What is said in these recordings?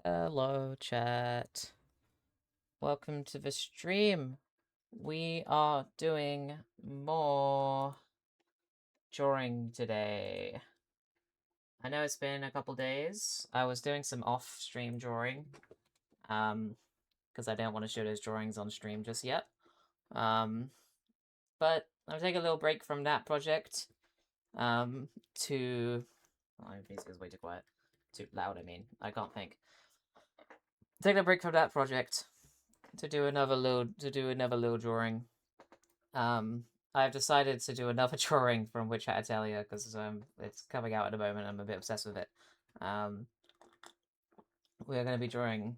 Hello, chat. Welcome to the stream. We are doing more drawing today. I know it's been a couple days. I was doing some off-stream drawing, because I didn't want to show those drawings on stream just yet. But I'll take a little break from that project, to... Oh, my music is way too quiet. Too loud, I mean. I can't think. Take a break from that project to do another little drawing. I've decided to do another drawing from WHA because it's coming out at the moment. I'm a bit obsessed with it. We're going to be drawing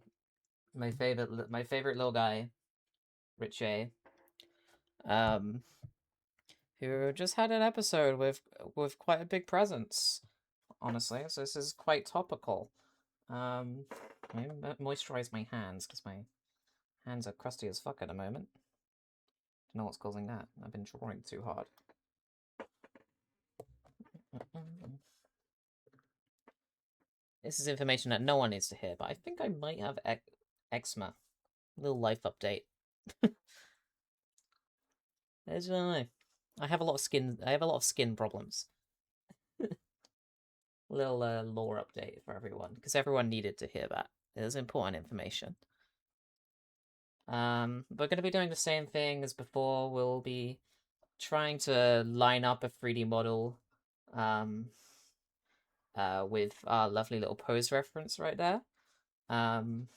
my favorite little guy, Richeh, um, who just had an episode with quite a big presence. Honestly, so this is quite topical. I moisturize my hands because my hands are crusty as fuck at the moment. Don't know what's causing that. I've been drawing too hard. This is information that no one needs to hear, but I think I might have eczema. Little life update. I don't know. I have a lot of skin problems. Little lore update for everyone, because everyone needed to hear that. It was important information. We're going to be doing the same thing as before. We'll be trying to line up a 3D model with our lovely little pose reference right there. And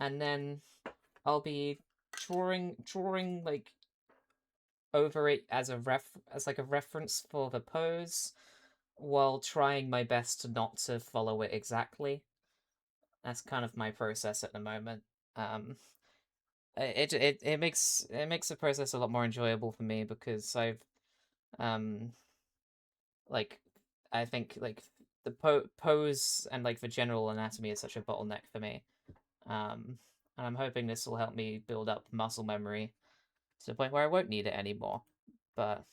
then I'll be drawing like over it as a reference for the pose, while trying my best to not to follow it exactly. That's kind of my process at the moment. Um, it makes the process a lot more enjoyable for me because um like I think like the pose and like the general anatomy is such a bottleneck for me. And I'm hoping this will help me build up muscle memory to the point where I won't need it anymore. But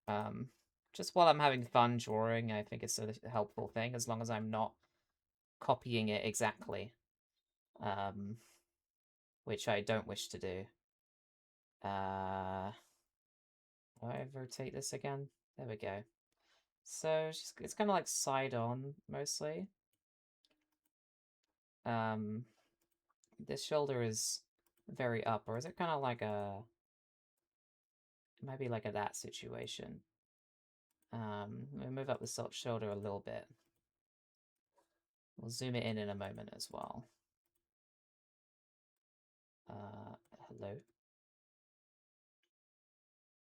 um, just while I'm having fun drawing, I think it's a helpful thing as long as I'm not copying it exactly, um, which I don't wish to do. Do I rotate this again? There we go. So it's kind of like side on mostly. This shoulder is very up, or is it kind of like maybe like a that situation? Let me move up the shoulder a little bit. We'll zoom it in a moment as well. Hello.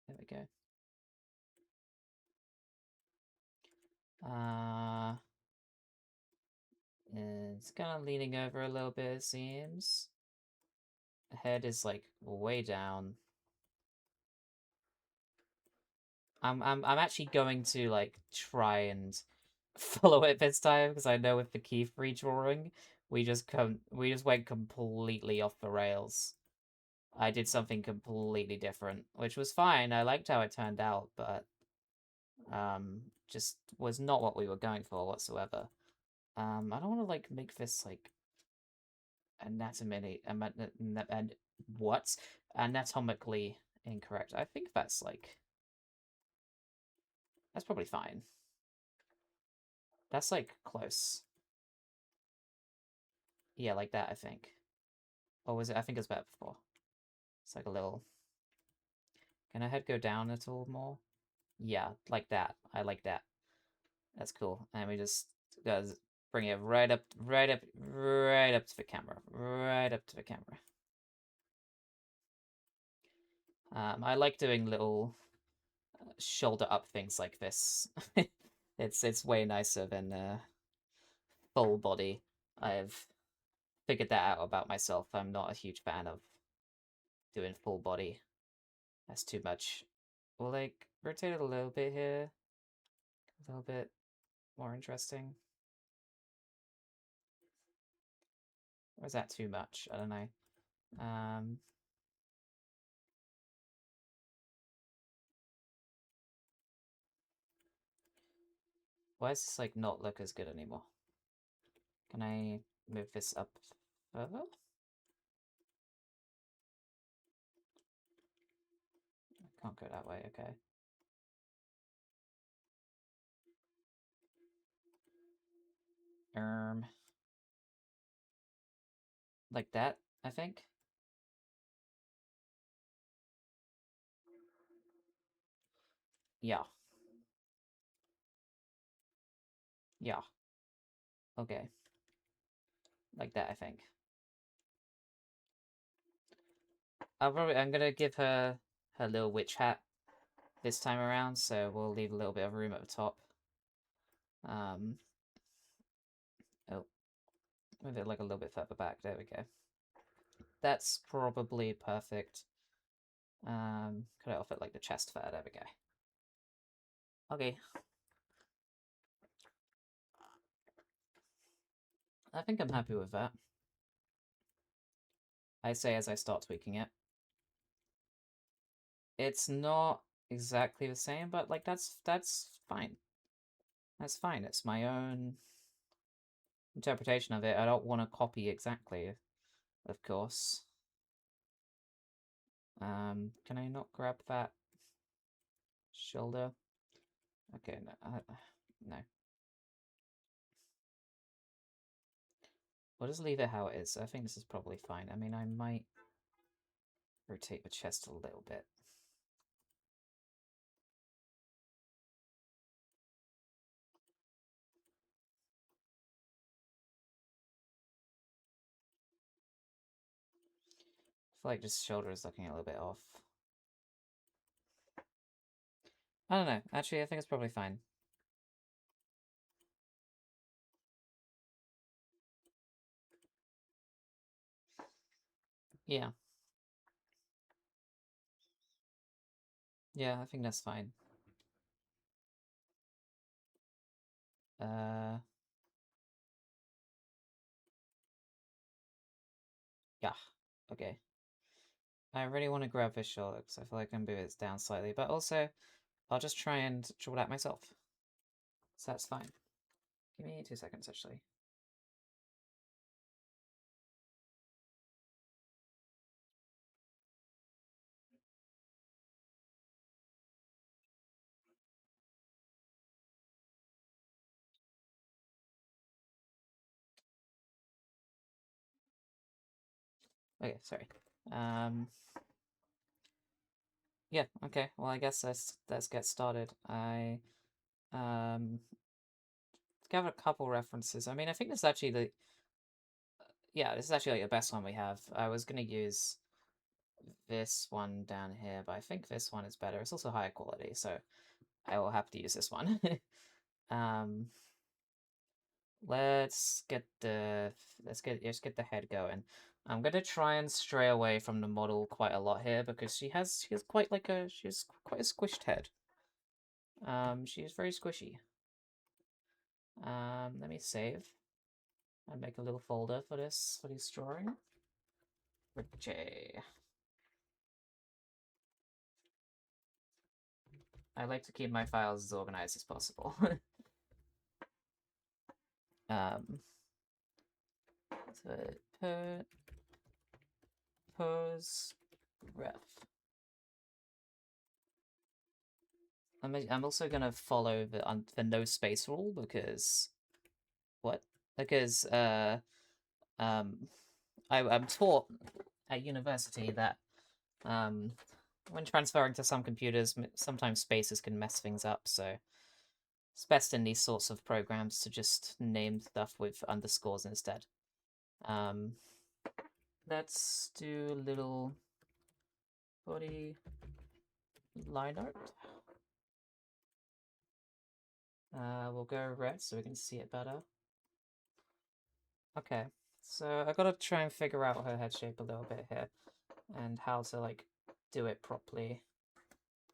There we go. It's kind of leaning over a little bit, it seems. Head is like way down. I'm actually going to like try and follow it this time because I know with the key free drawing, we just went completely off the rails. I did something completely different, which was fine. I liked how it turned out, but just was not what we were going for whatsoever. I don't want to like make this like what? Anatomically incorrect. I think that's like that's probably fine. That's like close. Yeah, like that, I think. Or was it? I think it was better before. It's like a little. Can her head go down at all more? Yeah, like that. I like that. That's cool. And we just bring it right up to the camera. Right up to the camera. I like doing little shoulder up things like this. It's way nicer than full body. I've figured that out about myself. I'm not a huge fan of doing full body. That's too much. We'll like rotate it a little bit here. A little bit more interesting. Or is that too much? I don't know. Why does this like not look as good anymore? Can I move this up further. I can't go that way, okay. Like that, I think. Yeah. Yeah. Okay. Like that, I think. I'm gonna give her her little witch hat this time around, so we'll leave a little bit of room at the top. Oh, move it like a little bit further back. There we go. That's probably perfect. Cut it off at like the chest there. There we go. Okay. I think I'm happy with that. I say as I start tweaking it. It's not exactly the same, but like that's fine. That's fine. It's my own interpretation of it. I don't want to copy exactly, of course. Can I not grab that shoulder? Okay, no. No. We'll just leave it how it is. I think this is probably fine. I mean, I might rotate the chest a little bit. I feel like this shoulder is looking a little bit off. I don't know. Actually, I think it's probably fine. Yeah. Yeah, I think that's fine. Yeah. Okay. I really want to grab this shoulder because I feel like I can move it down slightly, but also I'll just try and draw that myself. So that's fine. Give me 2 seconds, actually. Okay, sorry. Yeah, okay. Well, I guess let's get started. I gather a couple references. I mean, I think this is actually this is actually like the best one we have. I was gonna use this one down here, but I think this one is better. It's also higher quality, so I will have to use this one. um, let's get the head going. I'm gonna try and stray away from the model quite a lot here because she has quite like she has quite a squished head. She is very squishy. Let me save and make a little folder for this drawing. Richeh. I like to keep my files as organized as possible. um, so pose ref. I'm also gonna follow the no space rule because what? Because I'm taught at university that when transferring to some computers, sometimes spaces can mess things up. So it's best in these sorts of programs to just name stuff with underscores instead. Um, let's do a little body line art. We'll go red so we can see it better. Okay, so I gotta try and figure out her head shape a little bit here and how to like do it properly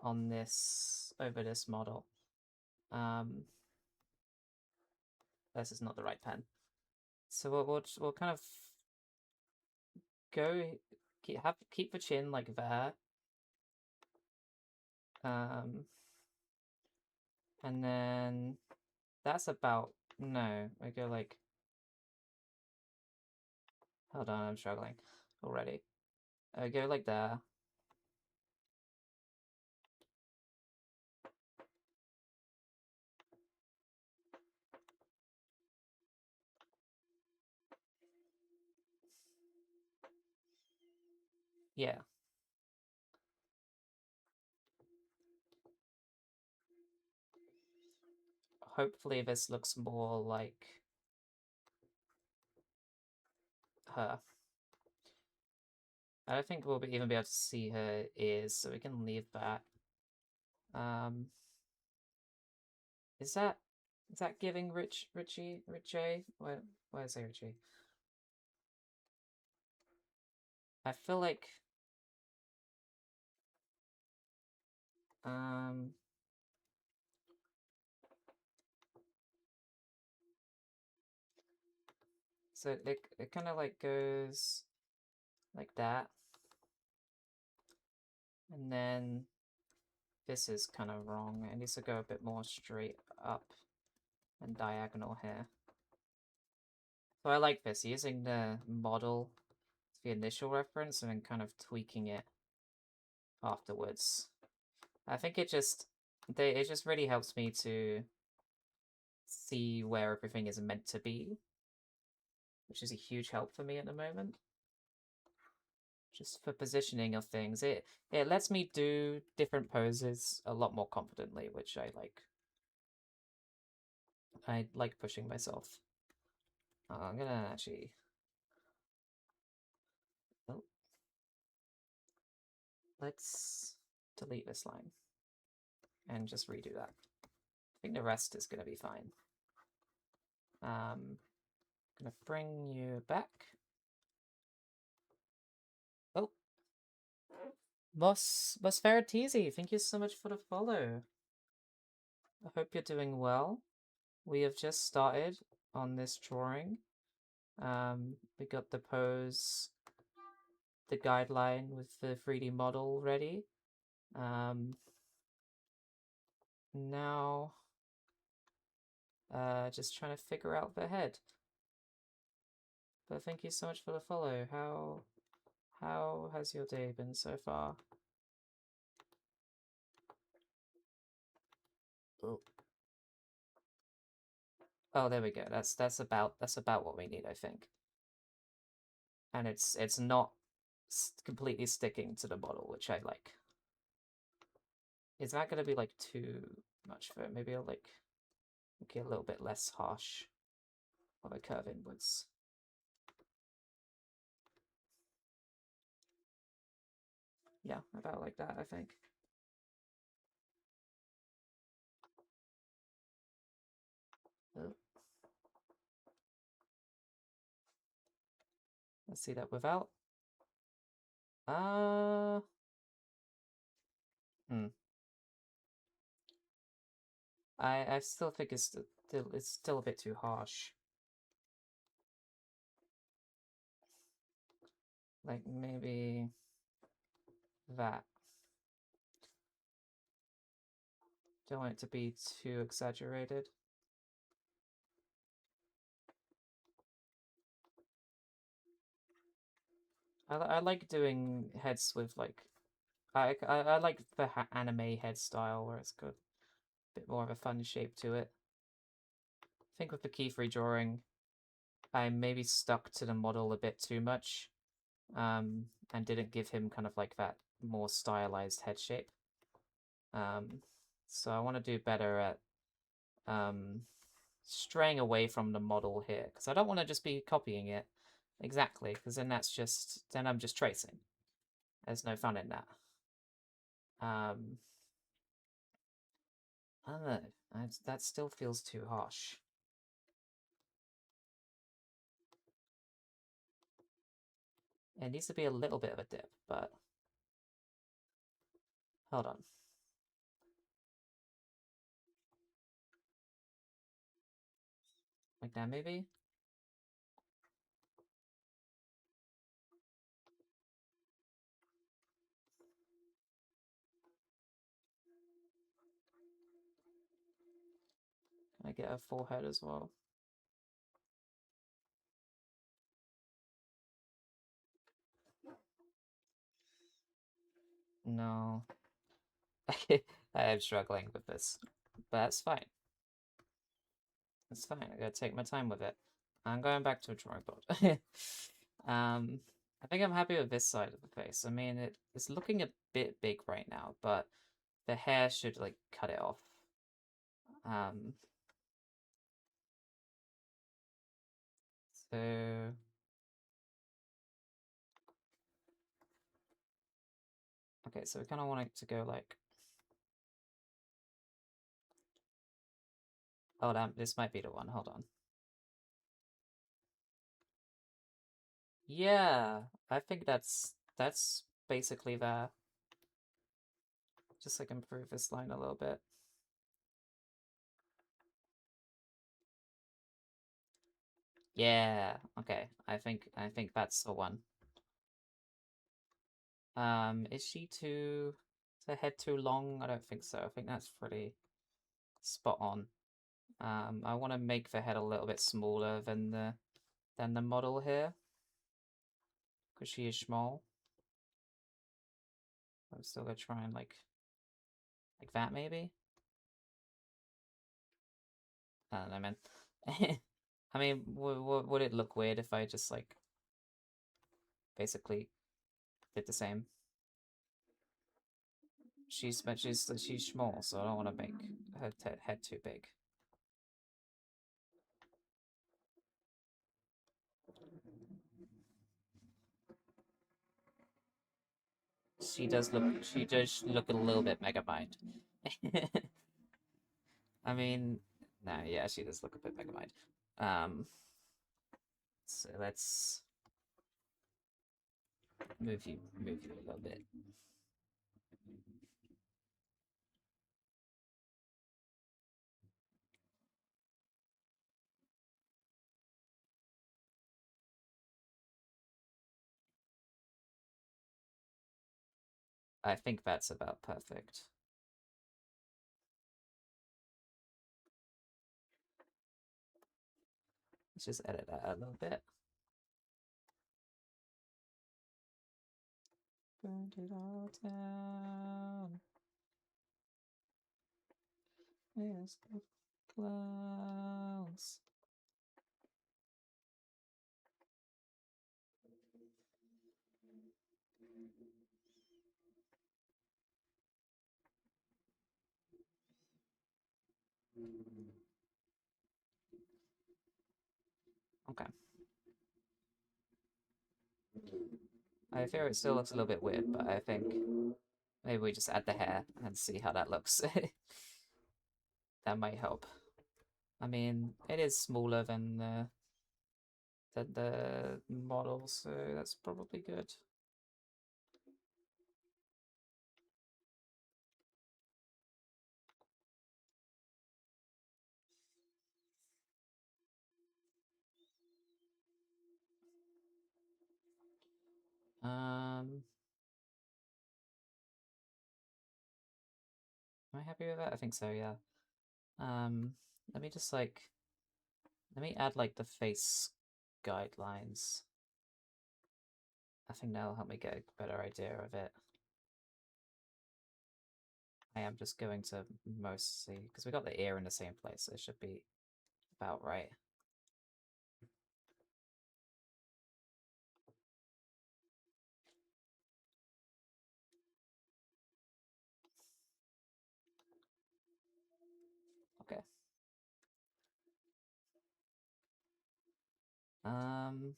on this over this model. This is not the right pen. So we'll kind of go keep the chin like there. And then that's about no. We go like Hold on, I'm struggling already. Go like there. Yeah. Hopefully this looks more like her. I don't think we'll even be able to see her ears, so we can leave that. Um, is that giving Richeh? Why is I say Richie? I feel like um so it kind of like goes like that, and then this is kind of wrong. It needs to go a bit more straight up and diagonal here. So I like this, using the model as the initial reference and then kind of tweaking it afterwards. I think it just really helps me to see where everything is meant to be, which is a huge help for me at the moment. Just for positioning of things. It lets me do different poses a lot more confidently, which I like. I like pushing myself. I'm gonna actually. Oh, let's delete this line and just redo that. I think the rest is gonna be fine. Gonna bring you back. Oh, Boss Ferratizi, thank you so much for the follow. I hope you're doing well. We have just started on this drawing. We got the pose, the guideline with the 3D model ready. Now, just trying to figure out the head. But thank you so much for the follow. How has your day been so far? Oh, oh, there we go. That's about what we need, I think. And it's not completely sticking to the model, which I like. Is that gonna be like too much for it? Maybe I'll like make it a little bit less harsh of a curve inwards. Yeah, about like that, I think. Oh. Let's see that without. Uh, hmm. I still think it's still a bit too harsh. Like maybe that. Don't want it to be too exaggerated. I like doing heads with like I like the anime head style where it's got a bit more of a fun shape to it. I think with the key-free drawing, I maybe stuck to the model a bit too much, and didn't give him kind of like that more stylized head shape. So I want to do better at straying away from the model here, because I don't want to just be copying it exactly, because then I'm just tracing. There's no fun in that. I don't know. That still feels too harsh. It needs to be a little bit of a dip, but hold on. Like that, maybe? Can I get a full head as well? No. I am struggling with this. But that's fine. It's fine. I gotta take my time with it. I'm going back to a drawing board. I think I'm happy with this side of the face. I mean, it's looking a bit big right now, but the hair should like cut it off. Um, so okay, so we kind of want it to go like, oh damn, this might be the one. Hold on. Yeah, I think that's basically there. Just like improve this line a little bit. Yeah, okay. I think that's the one. Is she too is her head too long? I don't think so. I think that's pretty spot on. I want to make the head a little bit smaller than the model here because she is small. I'm still gonna try and like that maybe. I don't know, man. I mean, would it look weird if I just like basically did the same? She's small, so I don't want to make her head too big. She does look a little bit Megamind. I mean, no, yeah, she does look a bit Megamind. So let's move you a little bit. I think that's about perfect. Let's just edit that a little bit. Burn it all down. Yes, the clouds. Okay. I fear it still looks a little bit weird, but I think maybe we just add the hair and see how that looks. That might help. I mean, it is smaller than the model, so that's probably good. Um, am I happy with that? I think so, yeah. Um, let me just let me add like the face guidelines. I think that'll help me get a better idea of it. I am just going to mostly, because we got the ear in the same place, so it should be about right. Okay. Um,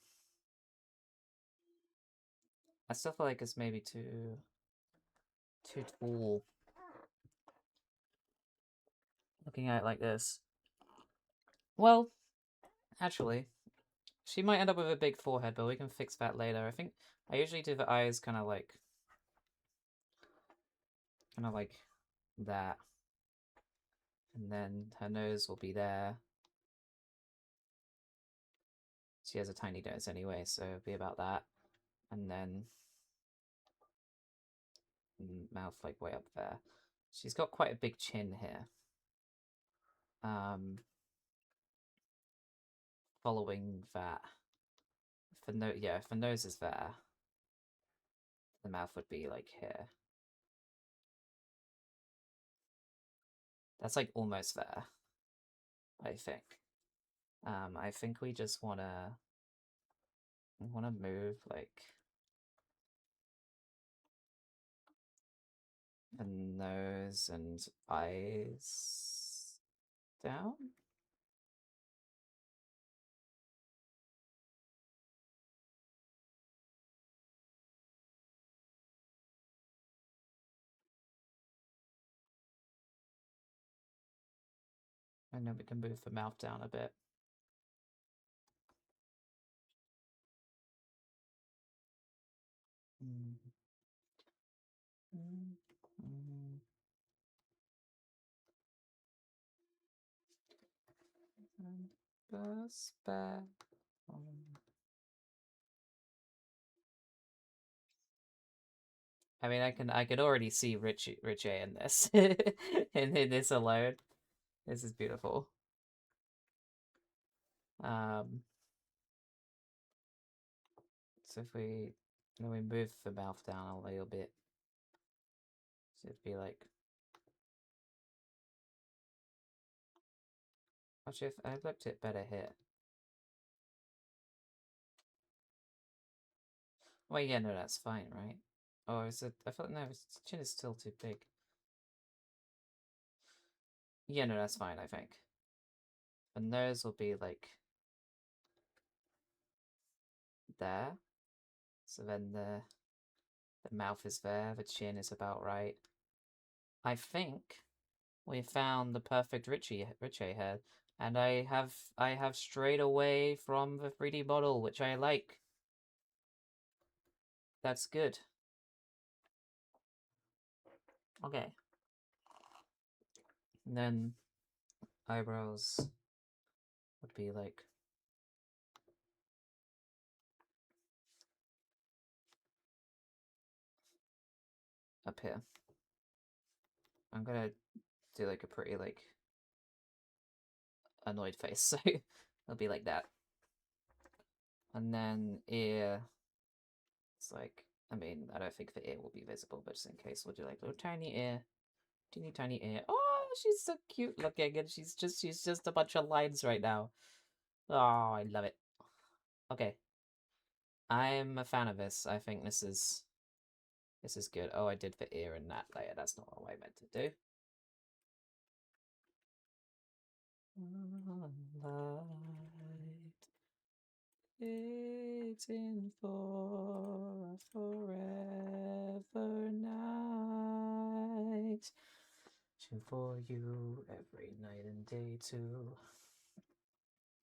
I still feel like it's maybe too tall. Looking at it like this. Well, actually, she might end up with a big forehead, but we can fix that later. I think I usually do the eyes kind of like that, and then her nose will be there. She has a tiny nose anyway, so it'll be about that, and then mouth like way up there. She's got quite a big chin here. Following that, if the nose is there, the mouth would be like here. That's like almost there, I think. I think we just wanna move like the nose and eyes down. And then we can move the mouth down a bit. Mm. Mm. Mm. And bus back home. I mean, I can already see Richey in this, in this alone. This is beautiful. Um, so if we move the mouth down a little bit, so it'd be like, actually, if I looked it better here. Well, yeah, no, that's fine, right? Oh, is it? I felt no, his chin is still too big. Yeah, no, that's fine, I think. The nose will be like there. So then the mouth is there, the chin is about right. I think we found the perfect Richie head, and I have strayed away from the 3D model, which I like. That's good. Okay. And then eyebrows would be like up here. I'm gonna do like a pretty like annoyed face, so it'll be like that. And then ear, it's like, I mean, I don't think the ear will be visible, but just in case, we'll do like little tiny ear, teeny tiny ear. Oh, she's so cute looking, and she's just a bunch of lines right now. Oh, I love it. Okay, I'm a fan of this. I think this is good. Oh, I did the ear in that layer. That's not what I meant to do. Light, it's in for a forever night. To for you every night and day to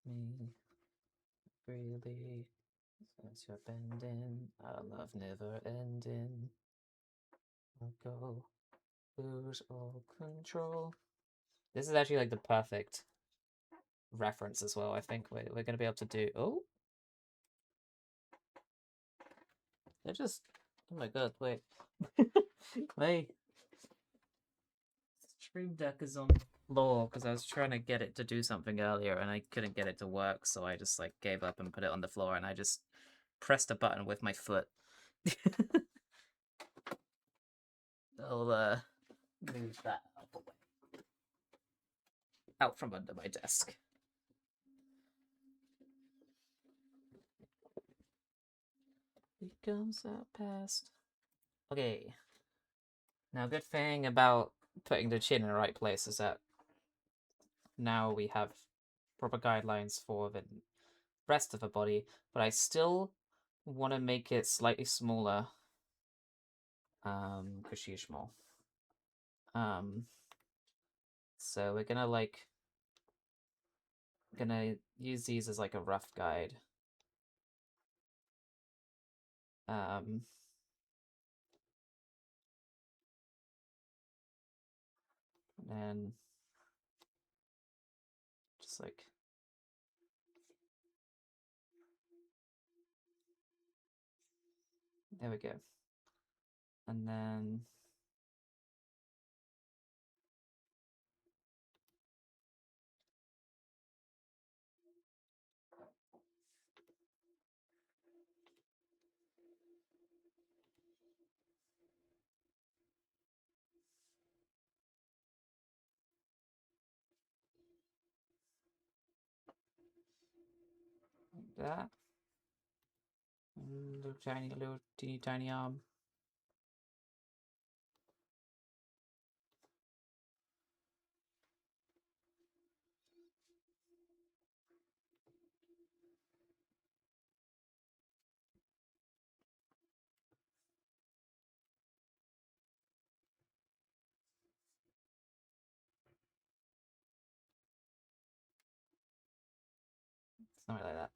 me freely as you're bending, our love never ending. I'll go lose all control. This is actually like the perfect reference as well. I think we're gonna be able to do. Oh, they're just. Oh my god! Wait, wait. Stream Deck is on the floor because I was trying to get it to do something earlier and I couldn't get it to work, so I just like gave up and put it on the floor and I just pressed a button with my foot. I'll move that out the way, out from under my desk. It comes out past. Okay. Now, good thing about putting the chin in the right place is that now we have proper guidelines for the rest of the body, but I still want to make it slightly smaller, because she's small. So we're gonna use these as like a rough guide. And then just like there we go. And then that. Little teeny tiny arm. Something like that.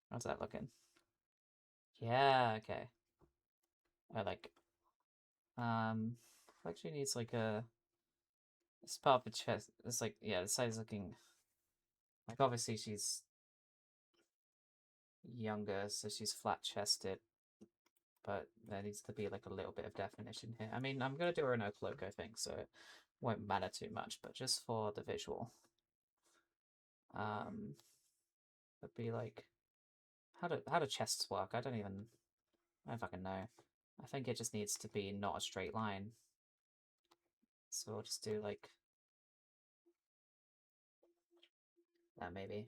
How's that looking? Yeah, okay. I like. Actually needs like a. It's part of the chest. It's like, yeah, the side's looking. Like, obviously she's younger, so she's flat chested. But there needs to be like a little bit of definition here. I mean, I'm gonna do her in no cloak, I think, so it won't matter too much, but just for the visual. It'd be like how do chests work? I don't fucking know. I think it just needs to be not a straight line. So we'll just do like that maybe.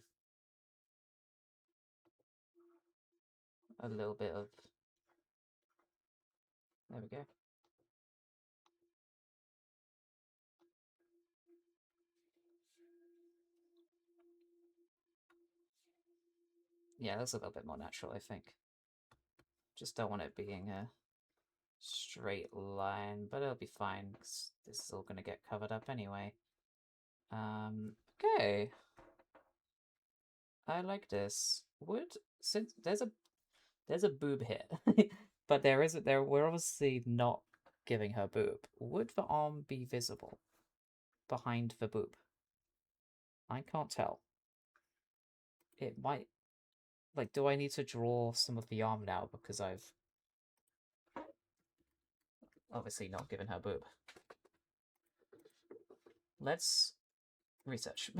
A little bit of, there we go. Yeah, that's a little bit more natural, I think. Just don't want it being a straight line, but it'll be fine because this is all going to get covered up anyway. Okay. I like this. Since there's a boob here, but we're obviously not giving her boob. Would the arm be visible behind the boob? I can't tell. It might. Like, do I need to draw some of the arm now because I've obviously not given her boob? Let's research.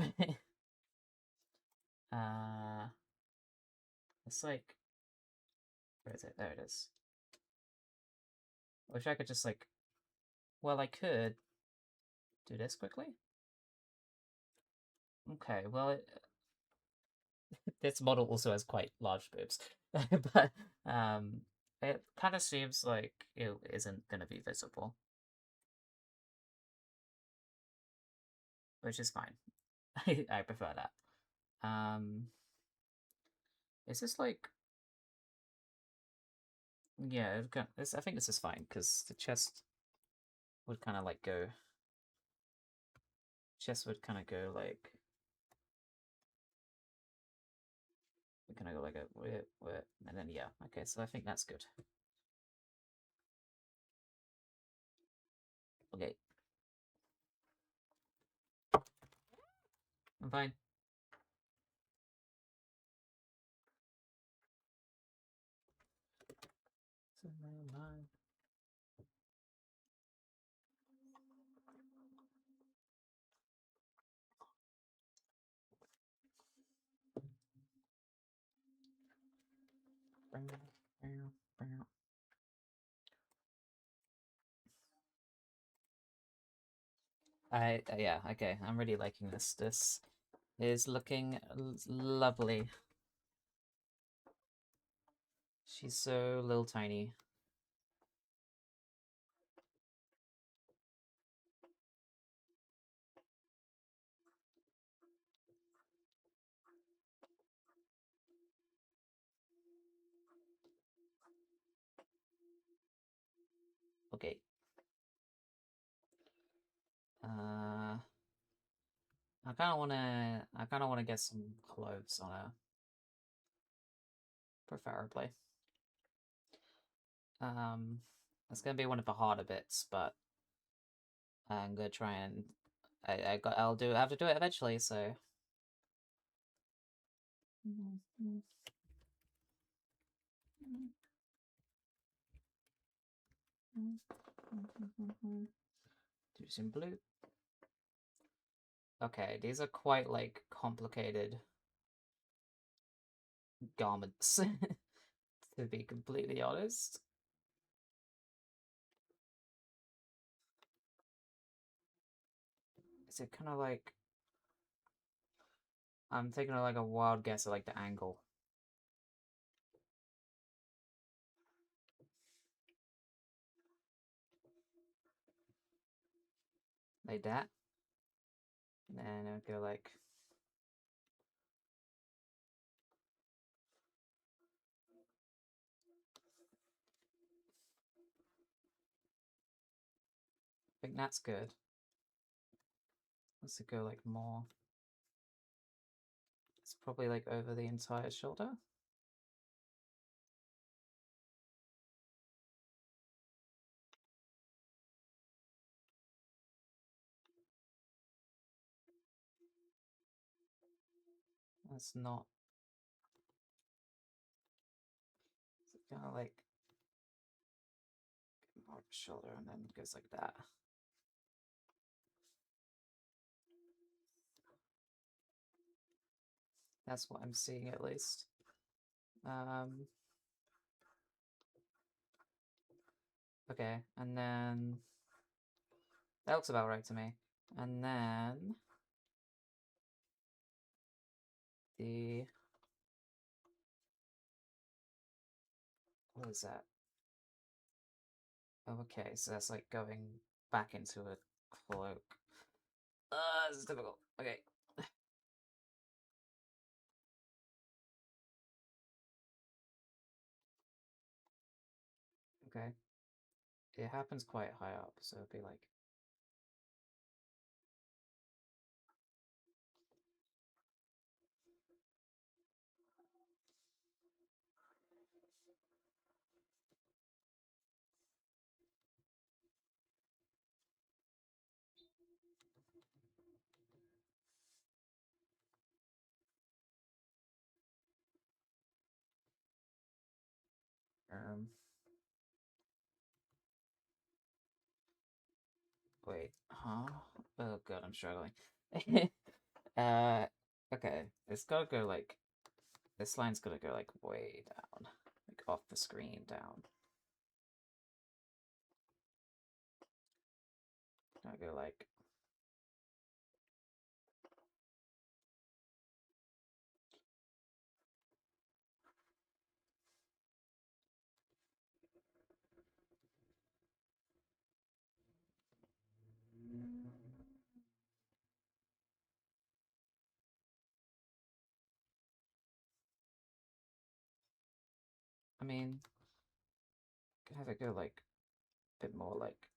uh, it's like, where is it? There it is. I wish I could just like, well, I could do this quickly. Okay, well, this model also has quite large boobs, but it kind of seems like it isn't going to be visible, which is fine. I prefer that. Is this like, yeah, I think this is fine because the chest would kind of like go. Chest would kind of go like. We kind of go like a and then yeah. Okay, so I think that's good. Okay, I'm fine. Yeah, okay. I'm really liking this. This is looking lovely. She's so little tiny. Okay. I kind of wanna get some clothes on her, preferably. It's gonna be one of the harder bits, but I'm gonna try and I have to do it eventually, so. Do some blue. Okay, these are quite like complicated garments, to be completely honest. Is it kind of like... I'm taking like a wild guess at like the angle. Like that. And then I'll go like... I think that's good. Let's go like more... It's probably like over the entire shoulder. That's not... It's kind of like... More shoulder and then it goes like that. That's what I'm seeing at least. Okay, and then that looks about right to me. And then the... What is that? Oh, okay, so that's like going back into a cloak. This is difficult. Okay. Okay. It happens quite high up, so it'd be like... Um... Wait, huh? Oh god, I'm struggling. uh, okay. It's gotta go like... This line's gotta go like way down. Like off the screen down. Gotta go like... I mean, have it go like a bit more like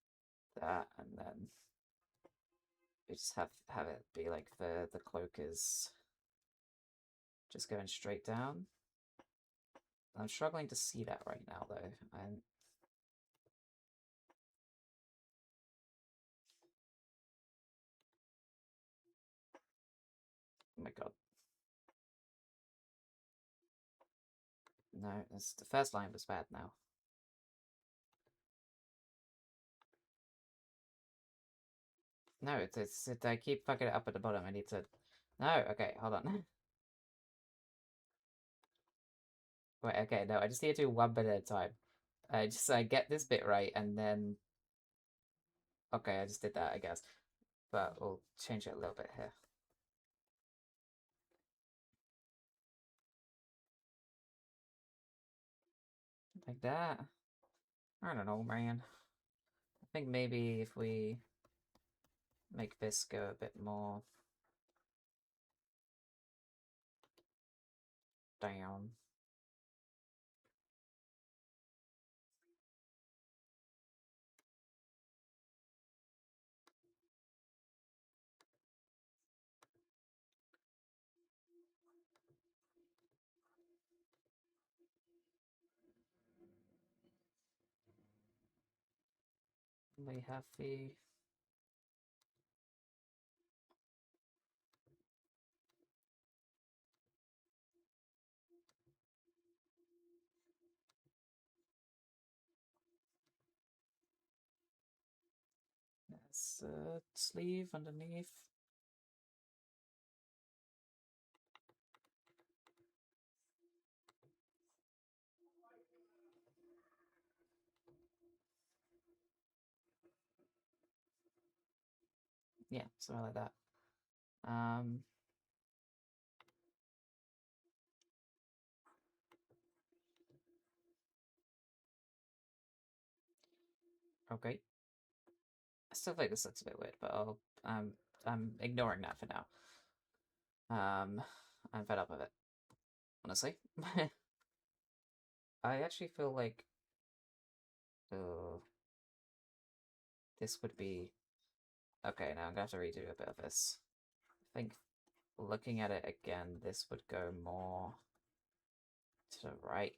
that, and then we just have it be like the cloak is just going straight down. I'm struggling to see that right now though. I'm... Oh my god. No, it's, the first line was bad now. No, I keep fucking it up at the bottom. I need to... No, okay, hold on. Wait, okay, no, I just need to do one bit at a time. I get this bit right, and then... Okay, I just did that, I guess. But we'll change it a little bit here. Like that. I don't know, man. I think maybe if we make this go a bit more down. We have the... Yes, sleeve underneath. Yeah, something like that. Um, okay. I still think this looks a bit weird, but I'm ignoring that for now. I'm fed up with it, honestly. I actually feel like uh, this would be okay. Now I'm gonna have to redo a bit of this. I think looking at it again, this would go more to the right.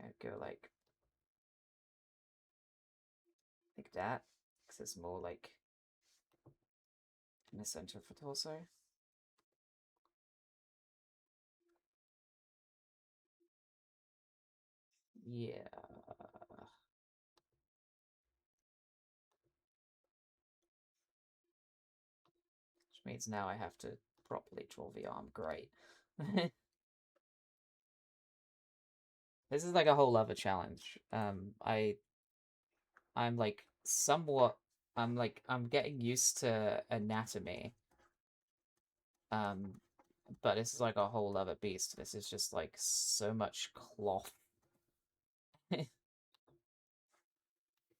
I'd go like that, because it's more like in the center of the torso. Yeah. Which means now I have to properly draw the arm. Great. This is like a whole other challenge. I'm like somewhat I'm getting used to anatomy. Um, but this is like a whole other beast. This is just like so much cloth.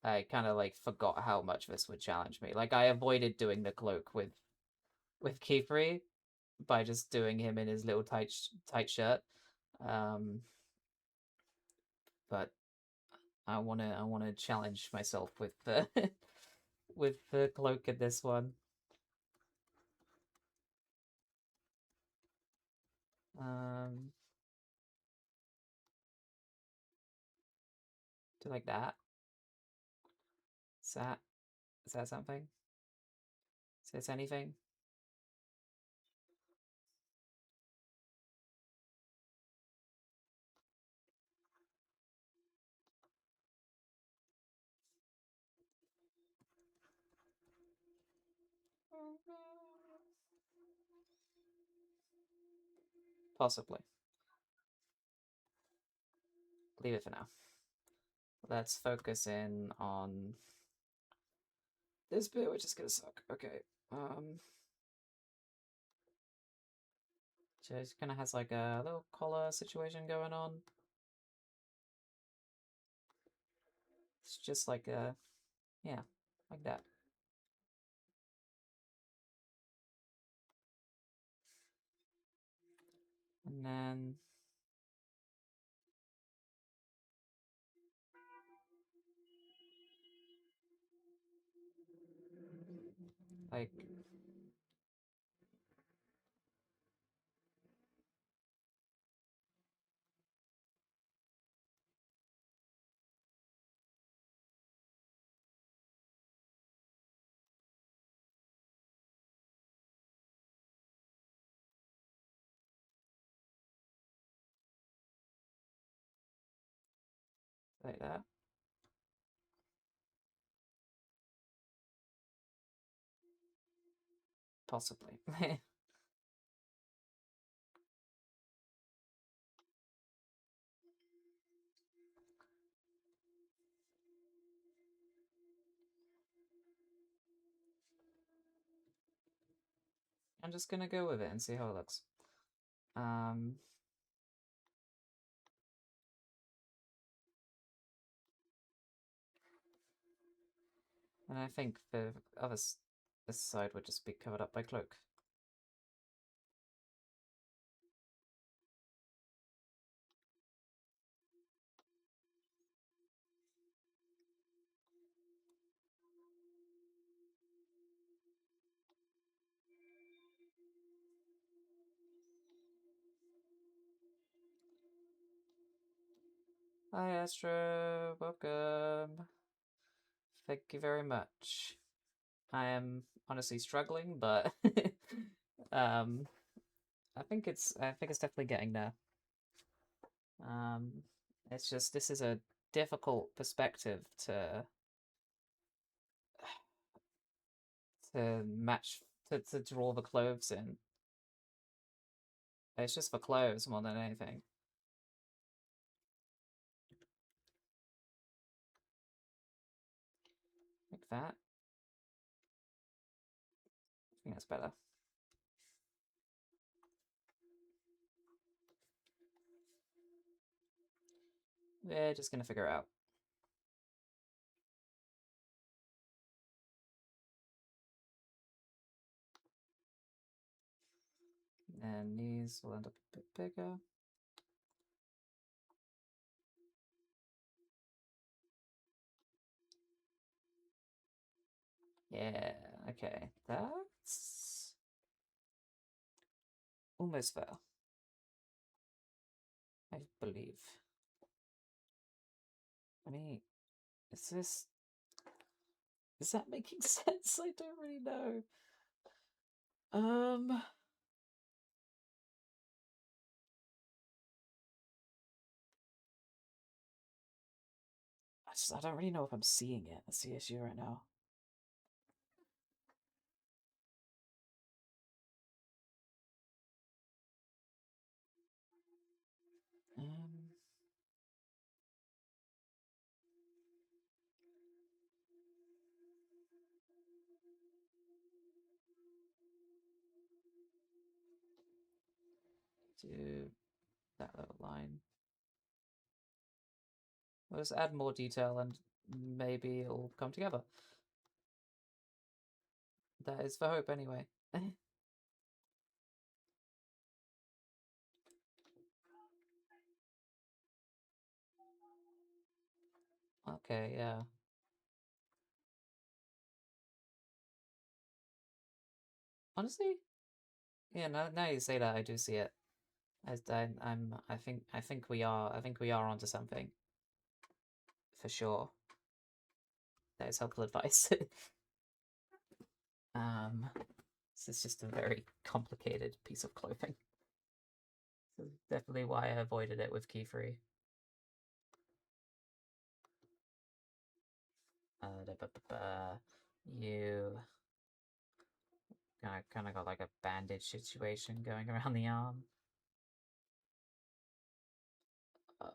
I kind of like forgot how much this would challenge me. Like I avoided doing the cloak with Kiefery by just doing him in his little tight shirt. Um, but I wanna challenge myself with the with the cloak in this one. Um, do like that. Is that is that something? Is this anything? Possibly. Leave it for now. Let's focus in on this bit, which is gonna suck. Okay. So it kind of has like a little collar situation going on. It's just like a, yeah, like that. And then, like that, possibly. I'm just gonna go with it and see how it looks. Um, and I think the other this side would just be covered up by cloak. Hi Astro, welcome. Thank you very much. I am honestly struggling, but um, I think it's definitely getting there. Um, it's just this is a difficult perspective to match to draw the clothes in. It's just for clothes more than anything. Like that. think that's better. We're just gonna figure it out. And these will end up a bit bigger. Yeah, okay. That's almost fair. I believe. I mean, is that making sense? I don't really know. I don't really know if I'm seeing it. That's the issue right now. Um, do that little line. We'll just add more detail and maybe it'll come together. That is the hope anyway. Okay, yeah. Honestly, yeah. Now you say that, I do see it. I think we are onto something for sure. That is helpful advice. This is just a very complicated piece of clothing. So definitely why I avoided it with key free. You kind of got like a bandage situation going around the arm. Uh,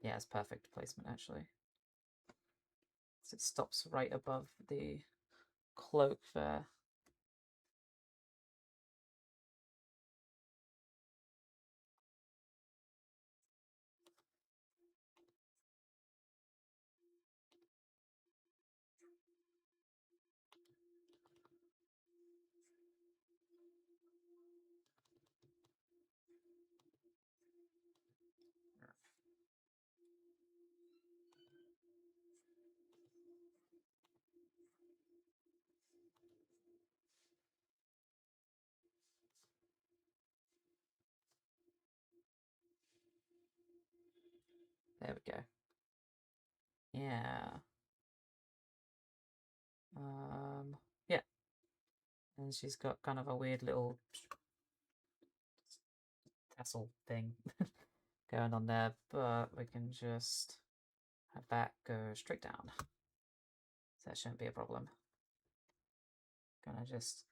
yeah, it's perfect placement actually. So it stops right above the cloak there. There we go. Yeah. Yeah. And she's got kind of a weird little tassel thing going on there, but we can just have that go straight down. So that shouldn't be a problem. Gonna just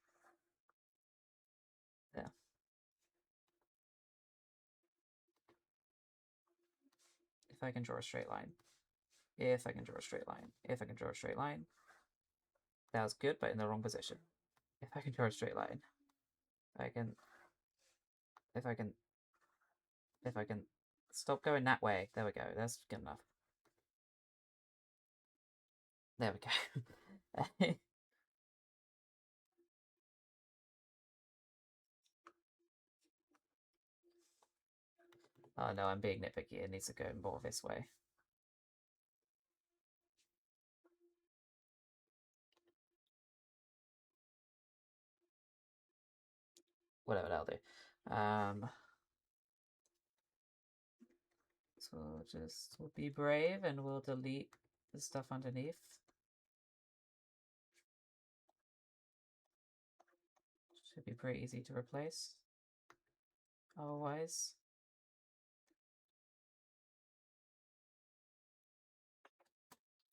there. If I can draw a straight line. If I can draw a straight line. If I can draw a straight line. That was good, but in the wrong position. If I can draw a straight line. I can if I can if I can stop going that way. There we go. That's good enough. There we go. Oh no, I'm being nitpicky. It needs to go more this way. Whatever that'll do. So we'll be brave and we'll delete the stuff underneath. Should be pretty easy to replace. Otherwise.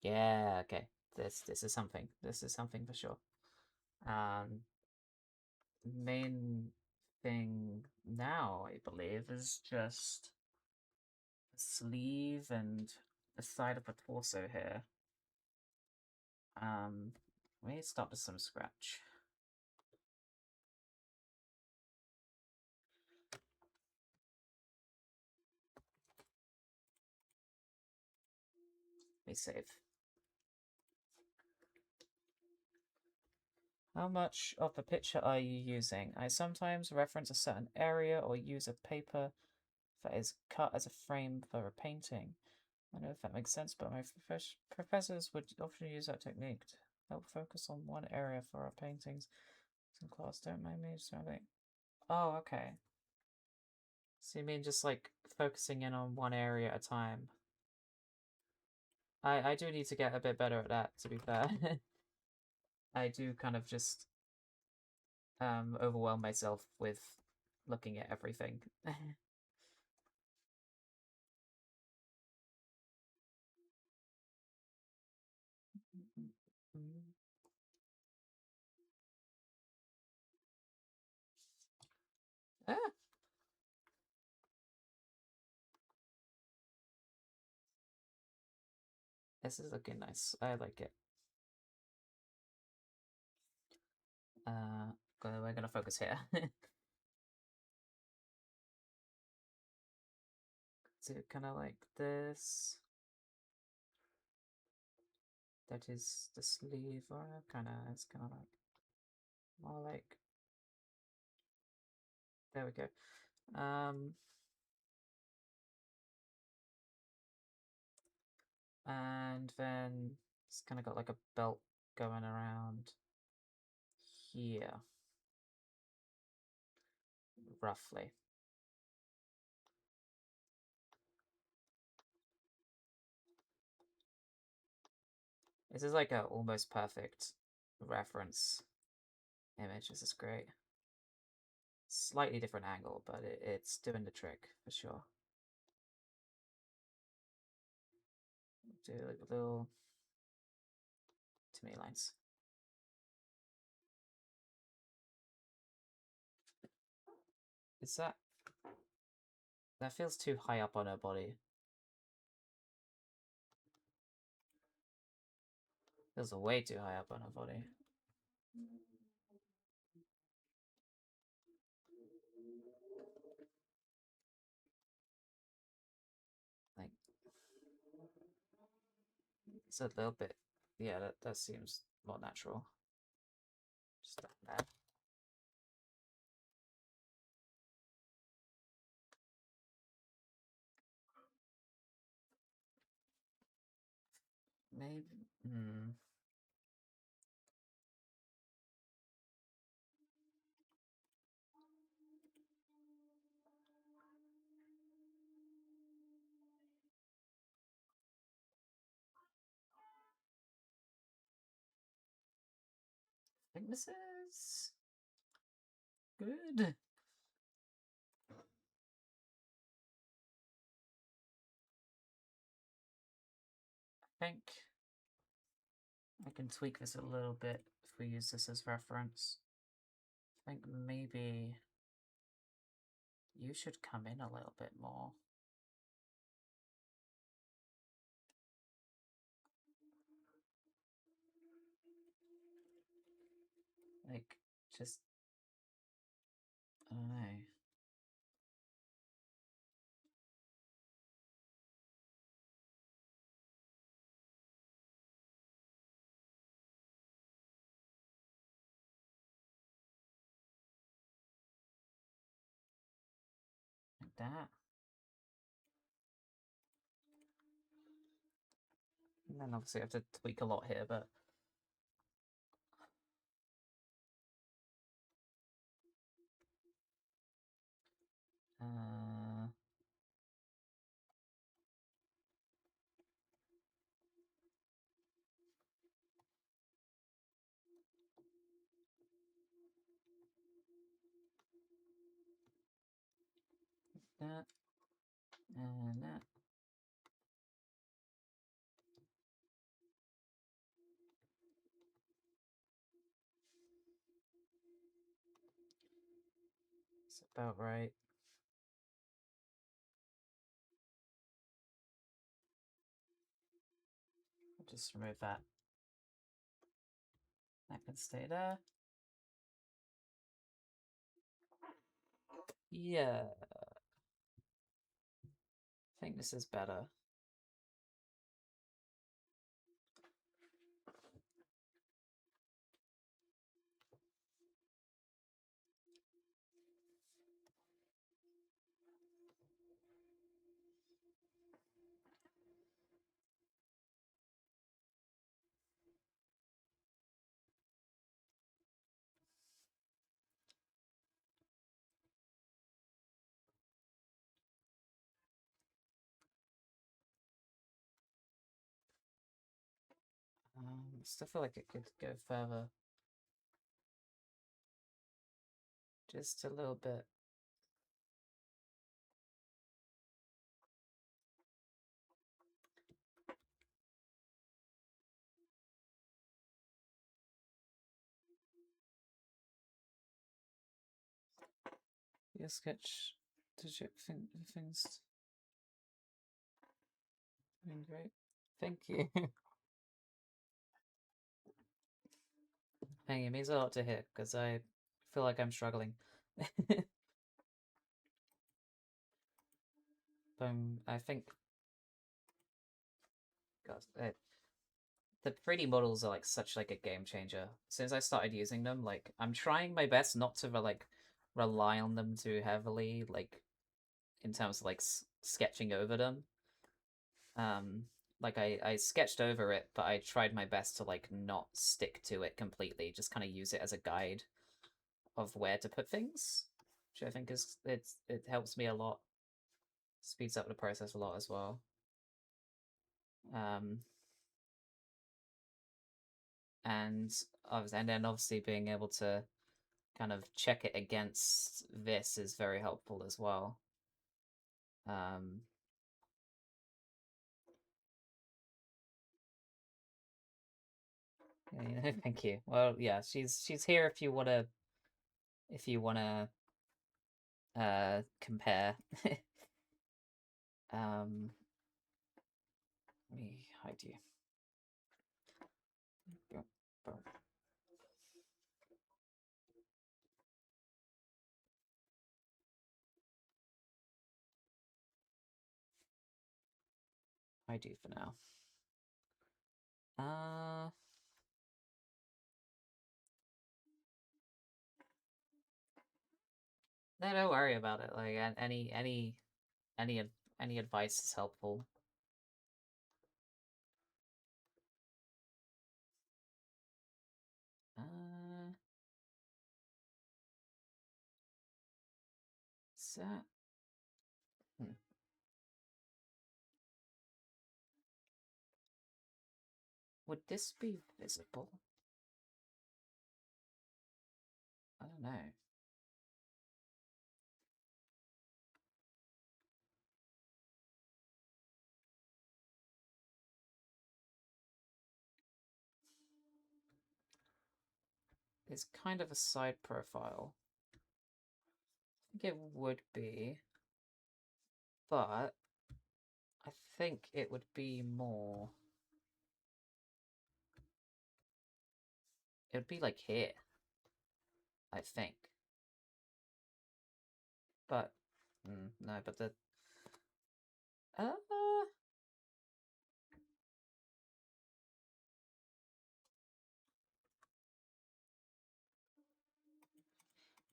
Yeah, okay. This is something. This is something for sure. Main thing now, I believe, is just this sleeve and the side of the torso here. We need to start with some scratch. Let me save. How much of the picture are you using? I sometimes reference a certain area or use a paper that is cut as a frame for a painting. I don't know if that makes sense, but my professors would often use that technique to help focus on one area for our paintings. In class, don't mind me, something. Oh, okay. So you mean just like focusing in on one area at a time? I do need to get a bit better at that, to be fair. I do kind of just overwhelm myself with looking at everything. Ah, this is looking nice. I like it. We're gonna focus here. So kind of like this. That is the sleeve, or it's kind of like more like. There we go. And then it's kind of got like a belt going around here, roughly. This is like a almost perfect reference image. This is great. Slightly different angle, but it's doing the trick for sure. Do like little to me lines. Is that feels too high up on her body? Feels way too high up on her body. Like it's a little bit. Yeah, that seems more natural. Just like that. Maybe. I think this is good. I think I can tweak this a little bit if we use this as reference. I think maybe you should come in a little bit more. Like, just, I don't know. Like that. And then obviously I have to tweak a lot here, but uh, that and that. It's about right. just remove that. That can stay there. Yeah, I think this is better. I still feel like it could go further. Just a little bit. Your sketch, did you think things doing great? Thank you. Thank you. It means a lot to hear because I feel like I'm struggling. I think, God, the 3D models are like such like a game changer. Since I started using them, like I'm trying my best not to like rely on them too heavily, like in terms of like sketching over them. Um, like I sketched over it, but I tried my best to like not stick to it completely. Just kind of use it as a guide of where to put things, which I think is it helps me a lot, speeds up the process a lot as well. Um, and then obviously being able to kind of check it against this is very helpful as well. Um, yeah, thank you. Well, yeah, she's here if you wanna compare. um, Let me hide you. Hide you for now. Uh, no, don't worry about it. Like any any advice is helpful. Uh, is that? Hmm. Would this be visible? I don't know. It's kind of a side profile. I think it would be, but I think it would be more. It would be like here, I think. But no, but the uh,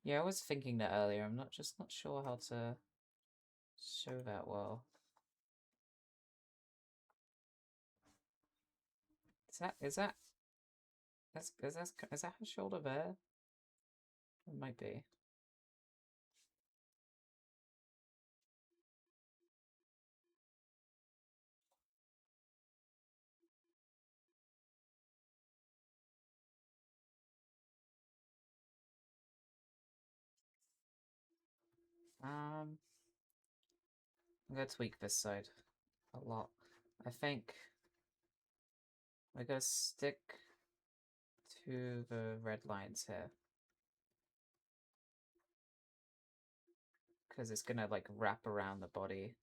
yeah, I was thinking that earlier. I'm not sure how to show that well. Is that is that her shoulder there? It might be. I'm gonna tweak this side a lot. I think we're gonna stick to the red lines here because it's gonna like wrap around the body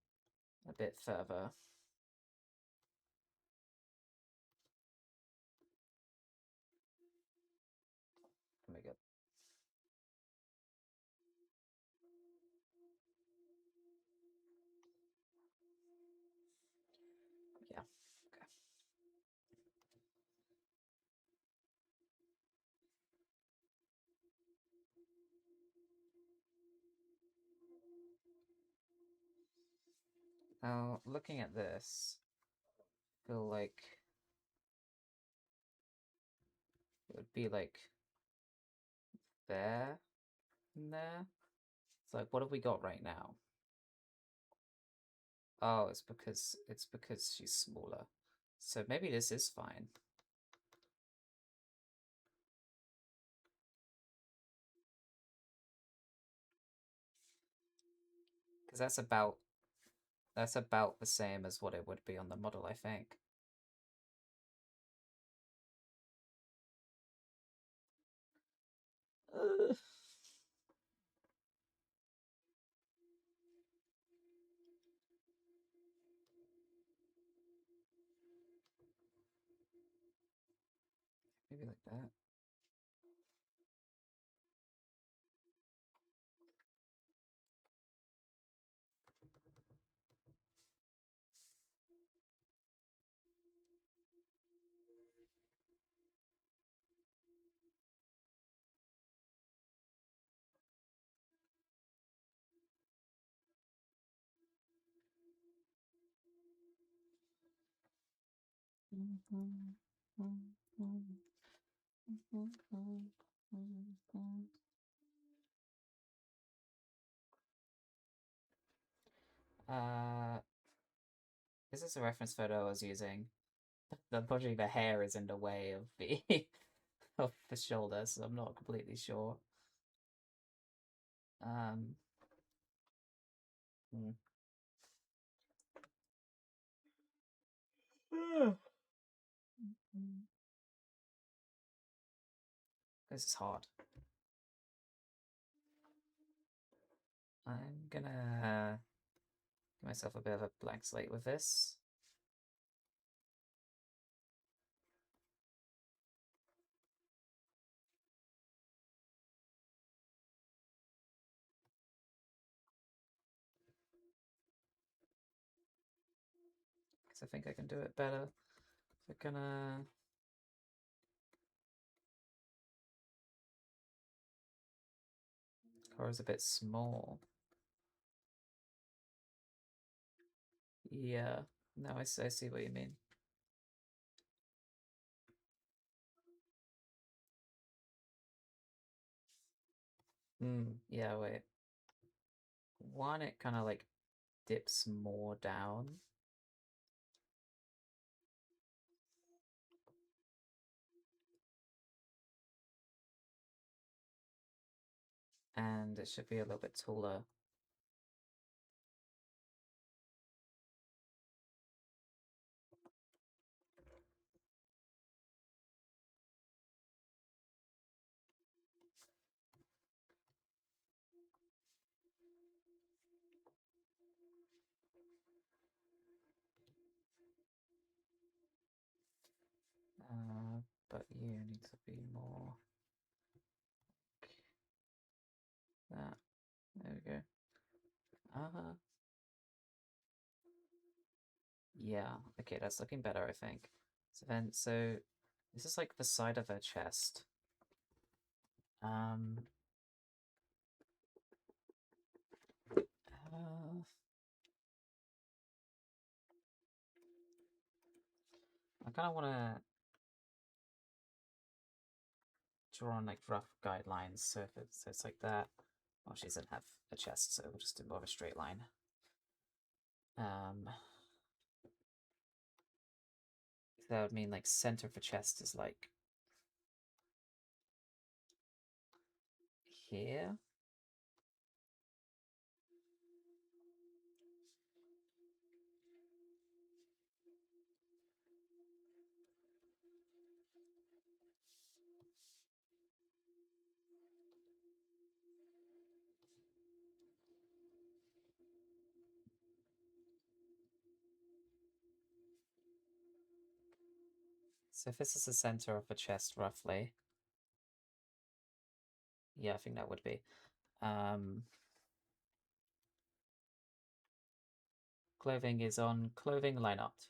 a bit further. Yeah. Okay. Now, looking at this, I feel like it would be like there and there. It's like, what have we got right now? Oh, it's because she's smaller. So maybe this is fine. Because that's about the same as what it would be on the model, I think. Uh, maybe like that. Uh, this is a reference photo I was using. Unfortunately, the hair is in the way of the of the shoulder, so I'm not completely sure. Um, hmm. This is hard. I'm gonna give myself a bit of a blank slate with this. Because I think I can do it better. We're gonna. Cora's a bit small. Yeah. No, I see what you mean. Yeah, wait. One, it kind of like dips more down. And it should be a little bit taller. But you need to be more like that. There we go. Uh, yeah. Okay, that's looking better, I think. So this is like the side of her chest. Um, uh, I kind of want to draw on like rough guidelines. So if it's like that, well, she doesn't have a chest, so we'll just do more of a straight line. Um, that would mean like center for chest is like here. So if this is the center of the chest, roughly, yeah, I think that would be. Um, clothing is on clothing line art.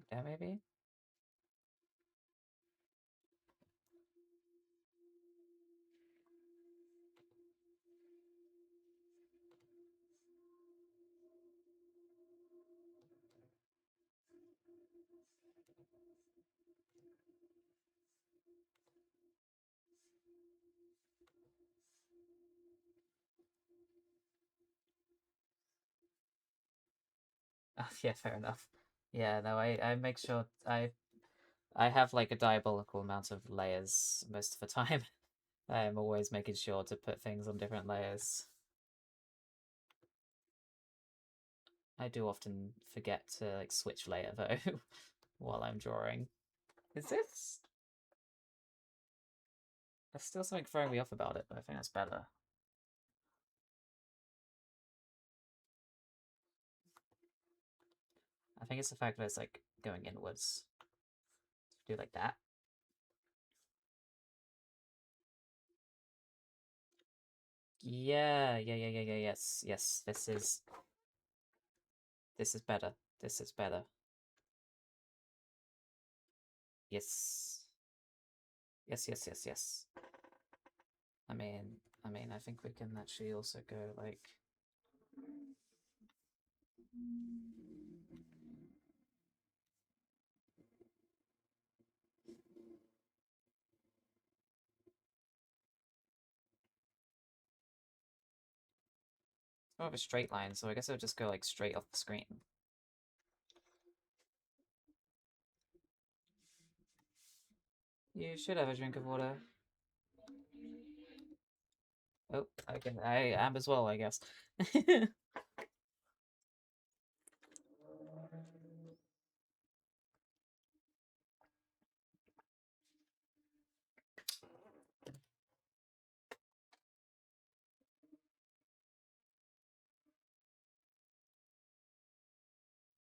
there, maybe? Oh, yeah, fair enough. Yeah, no, I make sure I have like a diabolical amount of layers most of the time. I'm always making sure to put things on different layers. I do often forget to like switch layer though while I'm drawing. Is this? There's still something throwing me off about it, but I think that's better. I think it's the fact that it's like going inwards. Do like that. Yeah, yes, yes. This is better. This is better. Yes. Yes. I mean, I think we can actually also go like. More of a straight line, so I guess it'll just go like straight off the screen. You should have a drink of water. Oh, I am as well, I guess.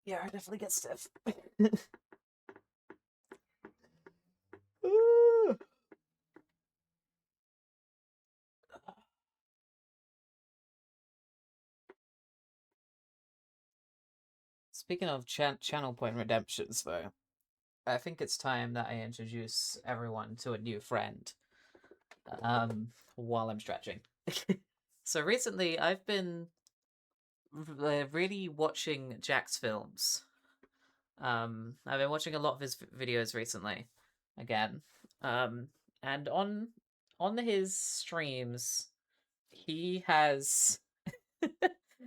Yeah, I definitely get stiff. Speaking of channel point redemptions, though, I think it's time that I introduce everyone to a new friend. While I'm stretching. So recently, I've been really watching Jack's films. I've been watching a lot of his videos recently, again. And on his streams, he has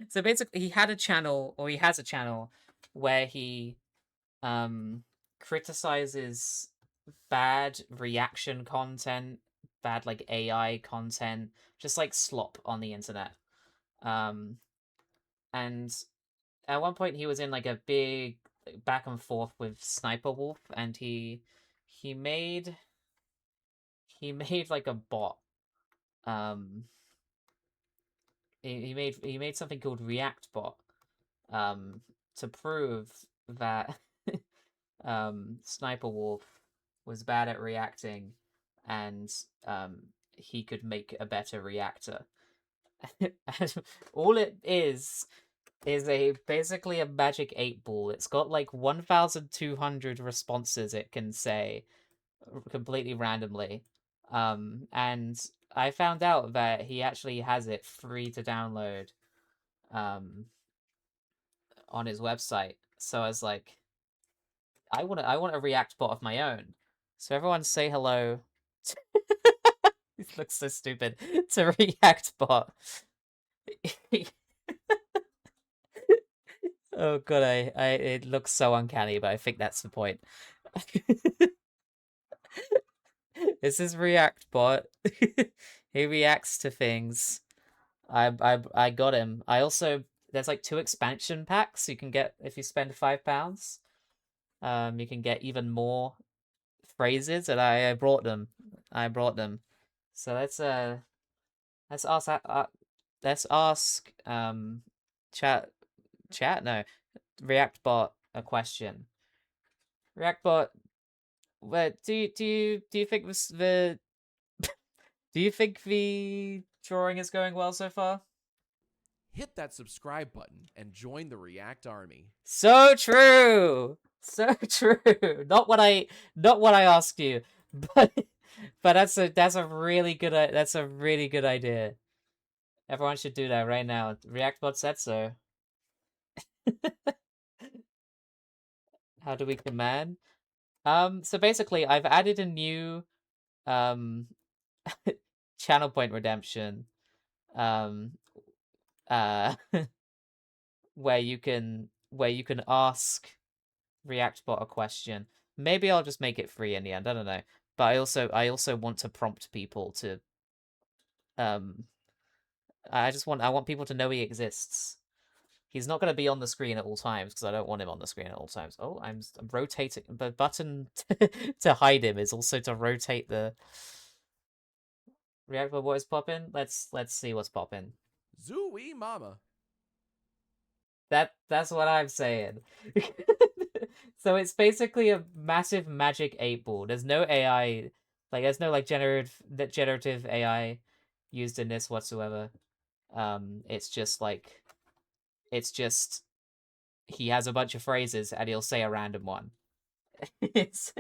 so basically he had a channel, or he has a channel where he criticizes bad reaction content, bad like AI content, just like slop on the internet. Um, and at one point he was in like a big back and forth with Sniper Wolf, and he made like a bot. Um, he made something called React Bot. To prove that Sniper Wolf was bad at reacting, and he could make a better reactor. And all it is a basically a magic 8 ball. It's got like 1,200 responses it can say completely randomly. And I found out that he actually has it free to download um on his website. So I was like, I want a React bot of my own. So everyone say hello. It looks so stupid. To React bot. Oh god, it looks so uncanny, but I think that's the point. This is React bot. He reacts to things. I got him. I also there's like 2 expansion packs you can get if you spend £5. You can get even more phrases, and I brought them. I brought them. So let's ask let's ask chat no React bot a question. React bot, what do you think the do you think the drawing is going well so far? Hit that subscribe button and join the React Army. So true. So true. Not what I asked you, but that's a really good that's a really good idea. Everyone should do that right now. Reactbot said so. How do we command? So basically, I've added a new um channel point redemption um uh where you can ask Reactbot a question. Maybe I'll just make it free in the end. I don't know. But I also want to prompt people to um I want people to know he exists. He's not going to be on the screen at all times because I don't want him on the screen at all times. Oh, I'm rotating. The button to hide him is also to rotate the Reactbot. What is popping? Let's see what's popping. Zooey mama. That's what I'm saying. So it's basically a massive magic 8 ball. There's no AI, like there's no like generative AI used in this whatsoever. It's just he has a bunch of phrases and he'll say a random one. It's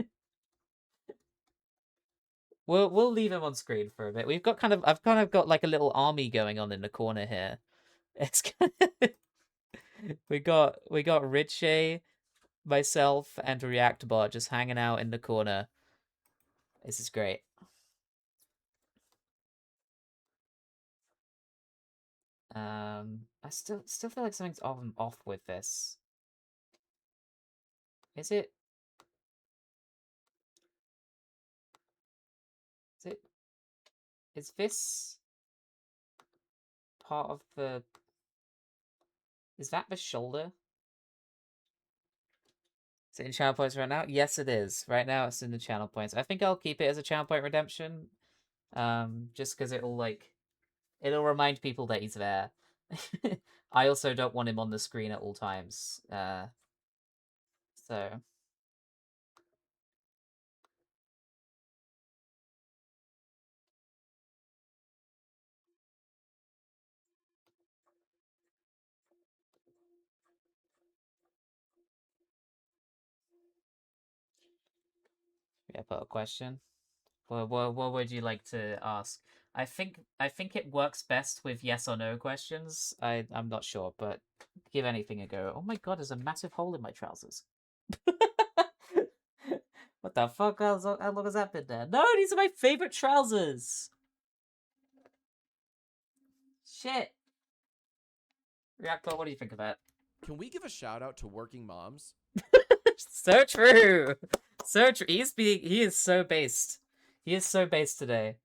we'll leave him on screen for a bit. I've kind of got like a little army going on in the corner here. It's kind of, we got Richeh, myself, and Reactbot just hanging out in the corner. This is great. I still feel like something's off with this. Is it? Is it? Is this part of the? Is that the shoulder? Is it in channel points right now? Yes, it is. Right now, it's in the channel points. I think I'll keep it as a channel point redemption. Just because it'll remind people that he's there. I also don't want him on the screen at all times. So yeah, put a question. What would you like to ask? I think it works best with yes or no questions. I'm not sure, but give anything a go. Oh my god, there's a massive hole in my trousers. What the fuck? How long has that been there? No, these are my favorite trousers. Shit. Reactor, what do you think of that? Can we give a shout out to working moms? So true. So true. He is so based. He is so based today.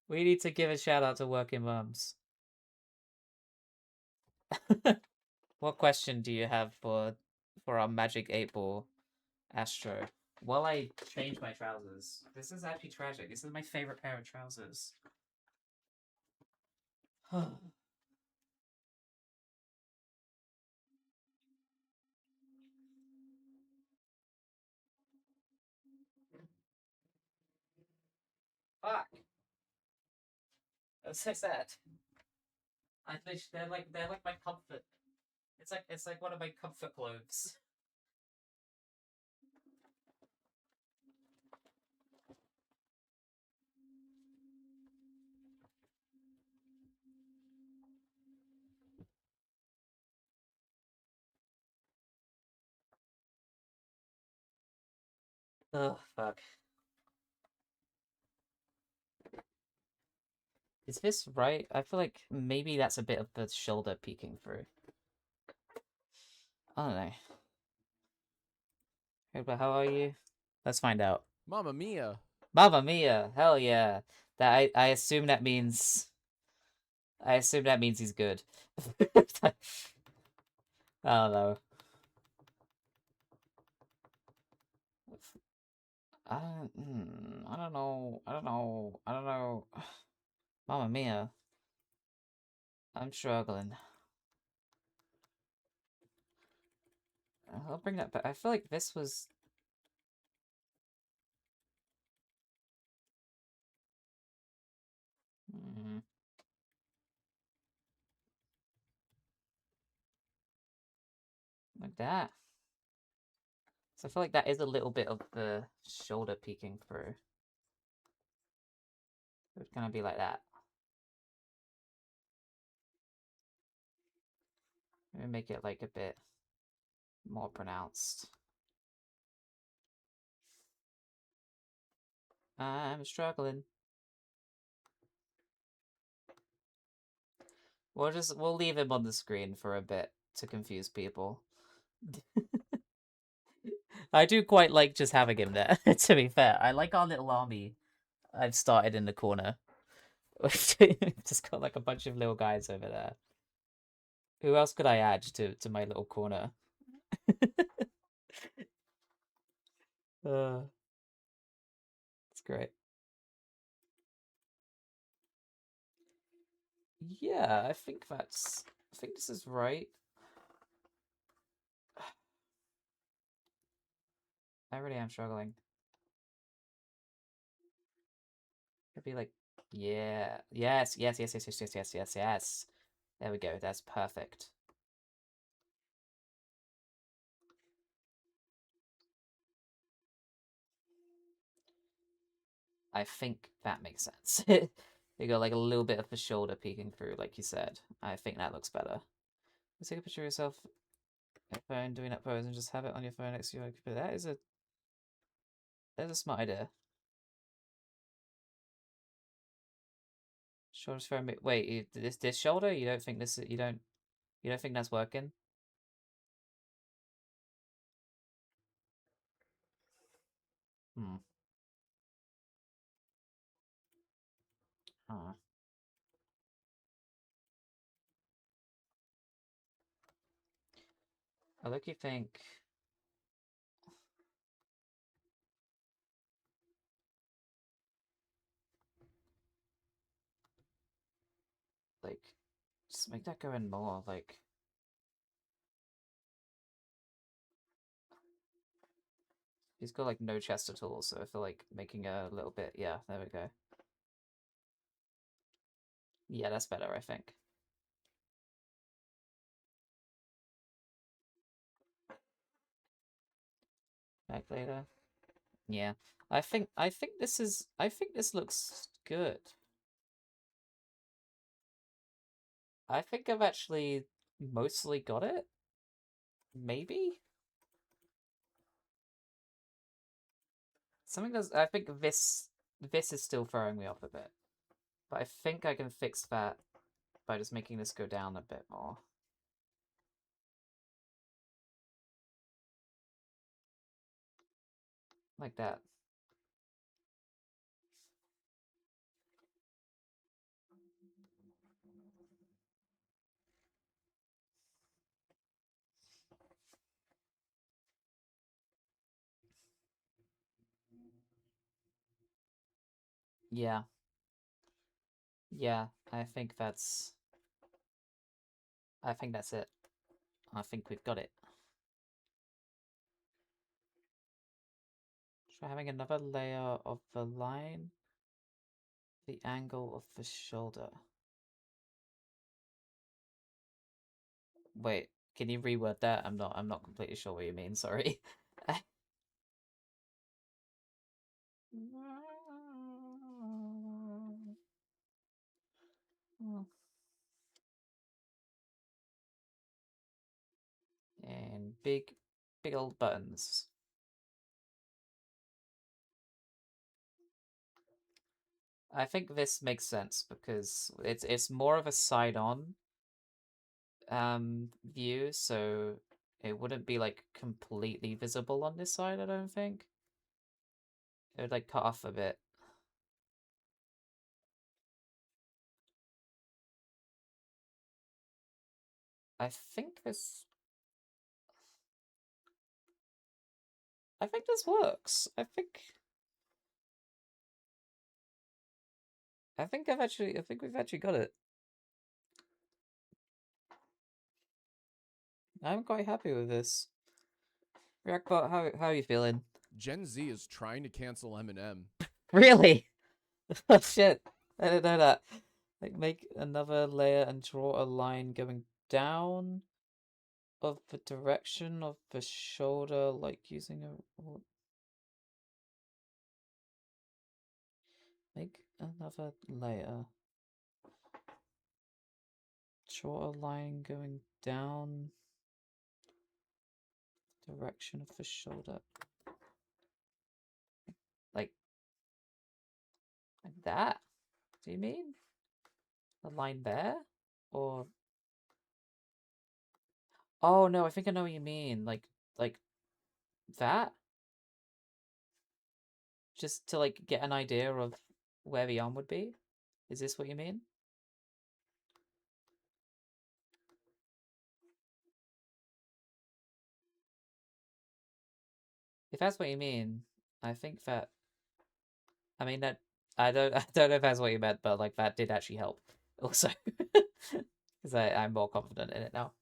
We need to give a shout out to working moms. What question do you have for our magic 8 ball, Astro? While I change my trousers. This is actually tragic. This is my favorite pair of trousers. Fuck. That's so sad. I think they're like my comfort. It's like one of my comfort clothes. Oh fuck. Is this right? I feel like maybe that's a bit of the shoulder peeking through. I don't know. Hey, but how are you? Let's find out. Mamma mia. Mamma mia! Hell yeah! That I assume that means he's good. I don't know. I don't know. I don't know. I don't know. Mamma mia! I'm struggling. I'll bring that back. I feel like this was. Mm, like that. So I feel like that is a little bit of the shoulder peeking through. It would kind of be like that. Maybe make it like a bit more pronounced. I'm struggling. We'll leave him on the screen for a bit to confuse people. I do quite like just having him there, to be fair. I like our little army I've started in the corner. We've just got like a bunch of little guys over there. Who else could I add to my little corner? uh, it's great. Yeah, I think this is right. I really am struggling. Could be like, yeah, yes. There we go. That's perfect. I think that makes sense. You got like a little bit of the shoulder peeking through, like you said. I think that looks better. Let's take a picture of yourself your phone doing that pose and just have it on your phone next to your computer. That is a smart idea. Shoulders for me. Wait, this shoulder? You don't think you don't think that's working? Hmm. Huh. I look you think like just make that go in more, like he's got like no chest at all, so I feel like making a little bit, yeah, there we go. Yeah, that's better, I think. Back later. Yeah. I think this looks good. I think I've actually mostly got it. Maybe? Something does I think this is still throwing me off a bit. But I think I can fix that by just making this go down a bit more. Like that. Yeah. Yeah, I think that's it. I think we've got it. Try having another layer of the line, the angle of the shoulder. Wait, can you reword that? I'm not completely sure what you mean, sorry. And big old buttons. I think this makes sense because it's more of a side-on view, so it wouldn't be like completely visible on this side, I don't think. It would like cut off a bit. I think this I think this works. I think we've actually got it. I'm quite happy with this. Reactbot, how are you feeling? Gen Z is trying to cancel Eminem. Really? Oh shit. I didn't know that. Like make another layer and draw a line going down. of the direction of the shoulder, like using a... Make another layer. Draw a line going down direction of the shoulder. Like that? Do you mean? A line there? Or... Oh no, I think I know what you mean. Like that? Just to like get an idea of where the arm would be? Is this what you mean? If that's what you mean, I think that... I mean that... I don't know if that's what you meant, but like that did actually help. Also. Because I'm more confident in it now.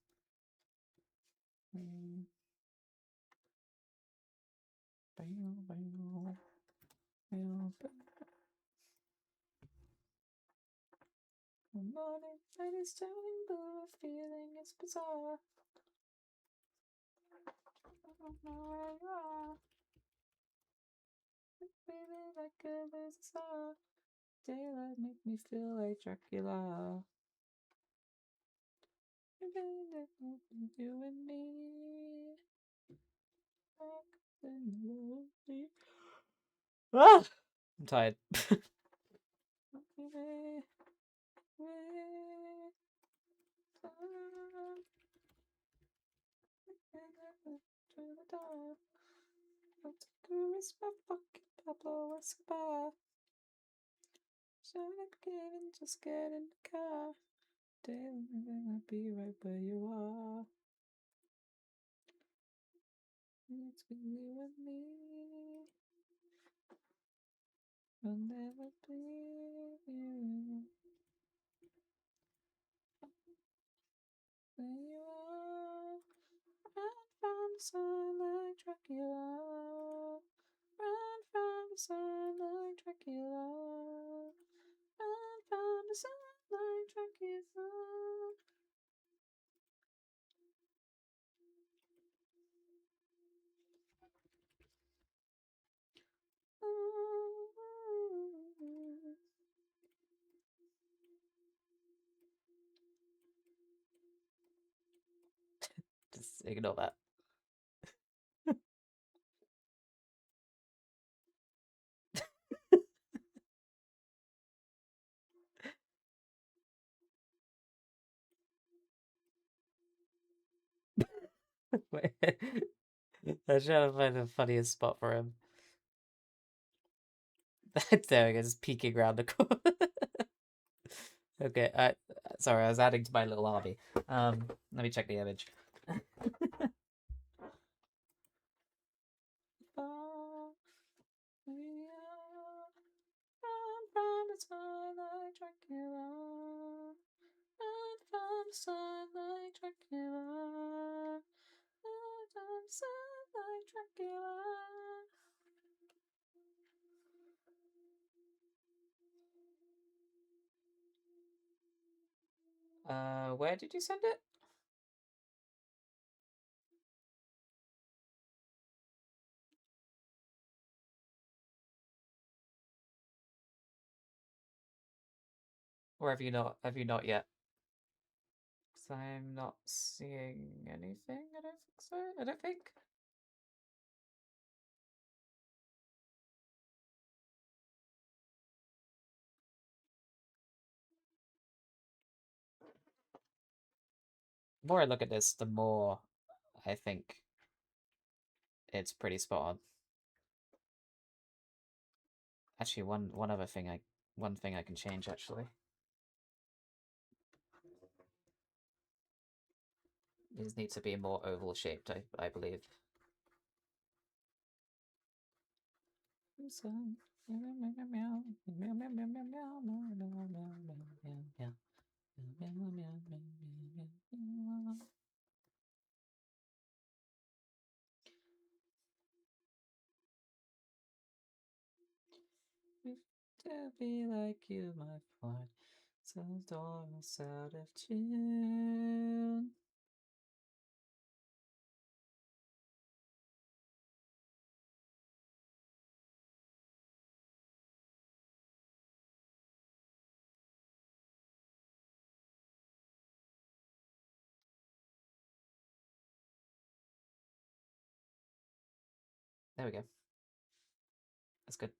Morning light is turning blue, feeling is bizarre. I don't know where you are. Feeling like a loser star. Daylight make me feel like Dracula. You and me. Ah! I'm tired. My fucking Pablo Escobar. Shine up again, just get in the car. Damn, I'll be right where you are. It's with you and me. I'll never leave you. There you are. Run from the sun like Dracula. Run from the sun like Dracula. Run from the sun like Dracula. Just ignore that. Wait. I'm trying to find the funniest spot for him. There he goes, peeking around the corner. Okay, sorry, I was adding to my little army. Let me check the image. I'm from the sun like Dracula. I'm from the sun like Dracula. I'm from the sun like Dracula. Where did you send it? Or have you not yet? Because I'm not seeing anything. I don't think so. I don't think. The more I look at this, the more I think it's pretty spot on. Actually, one other thing one thing I can change actually. These need to be more oval shaped, I believe. To be like you, my flight, so storm us out of tune. There we go. That's good.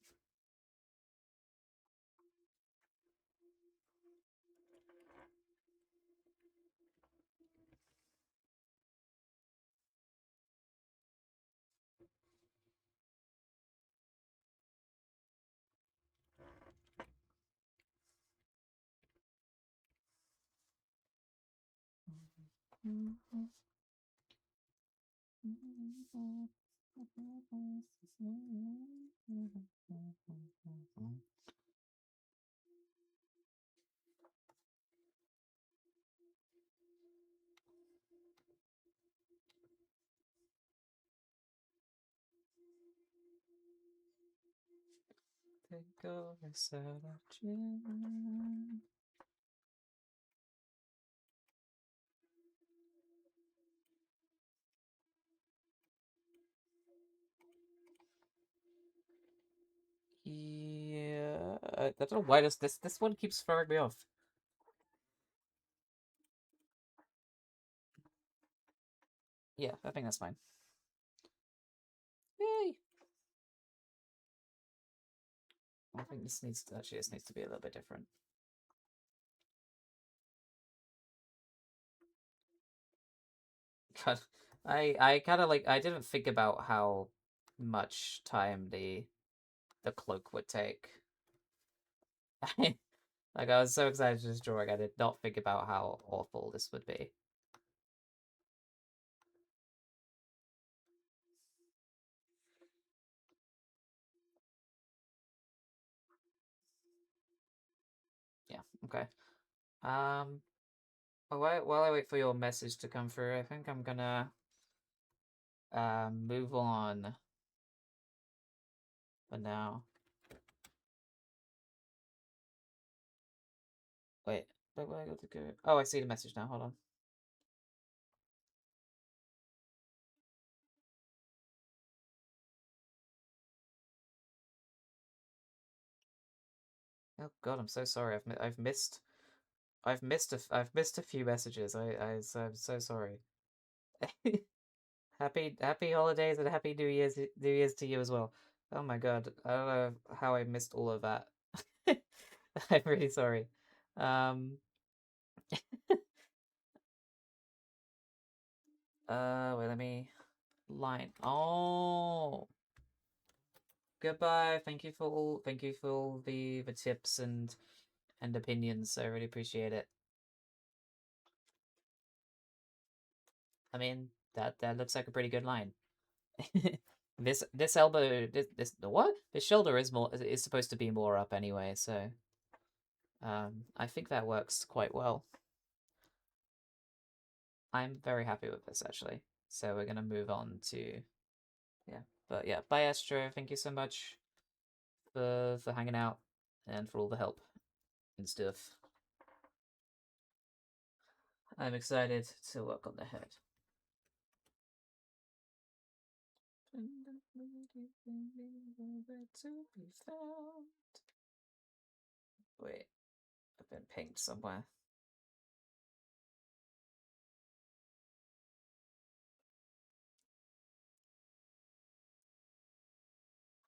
Take over, Sarah. Yeah, I don't know why this one keeps throwing me off. Yeah, I think that's fine. Yay! I think this needs to actually this needs to be a little bit different. God, I kind of like I didn't think about how much time the cloak would take. Like I was so excited to this drawing, I did not think about how awful this would be. Yeah, okay. Um, while I wait for your message to come through, I think I'm gonna move on for now. Wait, where I got to go? Oh, I see the message now. Hold on. Oh God, I'm so sorry. I've missed a few messages. I'm so sorry. Happy holidays and happy New Year's to you as well. Oh my God, I don't know how I missed all of that. I'm really sorry. Um, wait, let me line. Oh, goodbye. Thank you for all the tips and opinions. I really appreciate it. I mean, that looks like a pretty good line. This elbow, this what? This shoulder is supposed to be more up anyway, so I think that works quite well. I'm very happy with this actually. So we're gonna move on to yeah, but yeah, bye Astro. Thank you so much for hanging out and for all the help and stuff. I'm excited to work on the head. Wait, I've been pinged somewhere.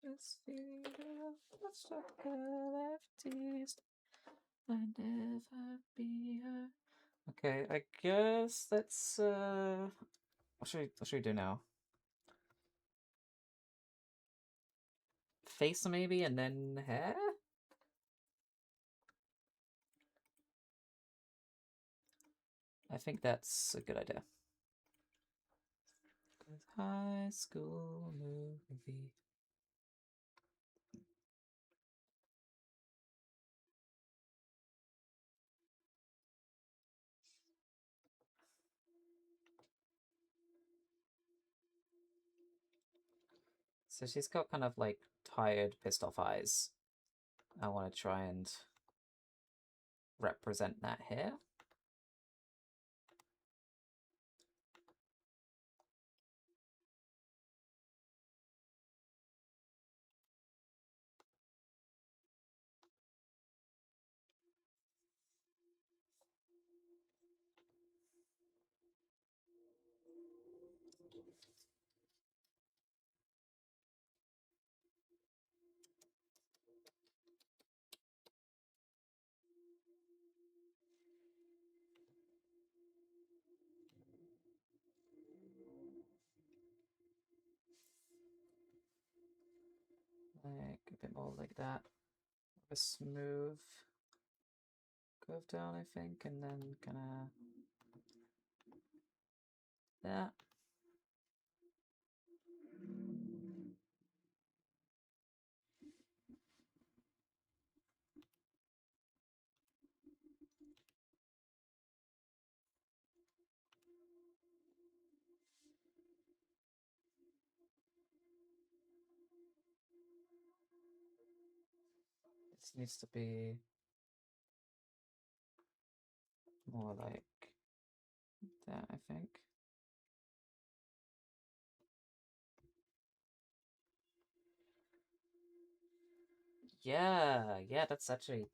Let's see, let's talk lefties. I never be her. Okay, I guess let's what should we do now? Face maybe and then hair? I think that's a good idea. High school movie. So she's got kind of like tired, pissed off eyes. I want to try and represent that here. bit more like that. A smooth curve down, I think, and then kind of that. This needs to be more like that, I think. Yeah, that's actually,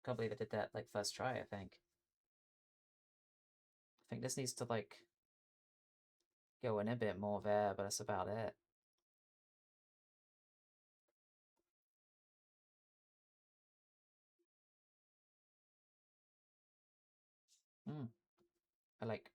can't believe I did that like first try, I think. I think this needs to like go in a bit more there, but that's about it. I like.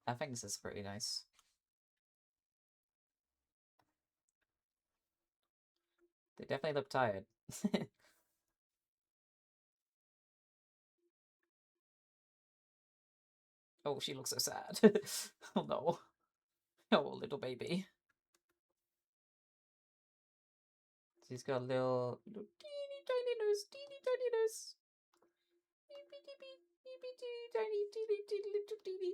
I think this is pretty nice. They definitely look tired. Oh, she looks so sad. Oh no. Oh, little baby. She's got a little teeny tiny nose, teeny tiny nose. Teeny, teeny, tiny, teeny, teeny, little teeny.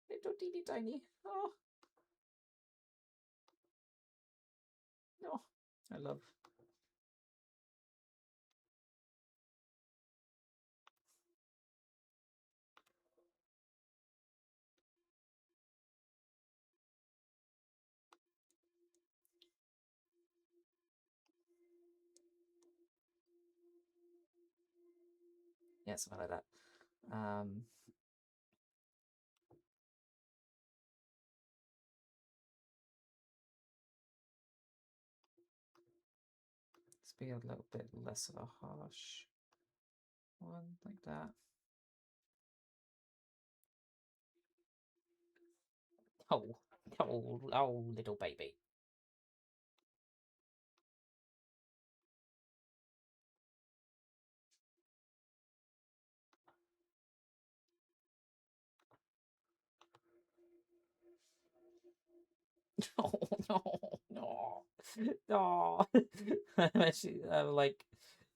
Little teeny tiny. Oh, no. I love. Yeah, something like that. Let's be a little bit less of a harsh one, like that. Oh, oh, little baby. No, no, no, no. I'm like,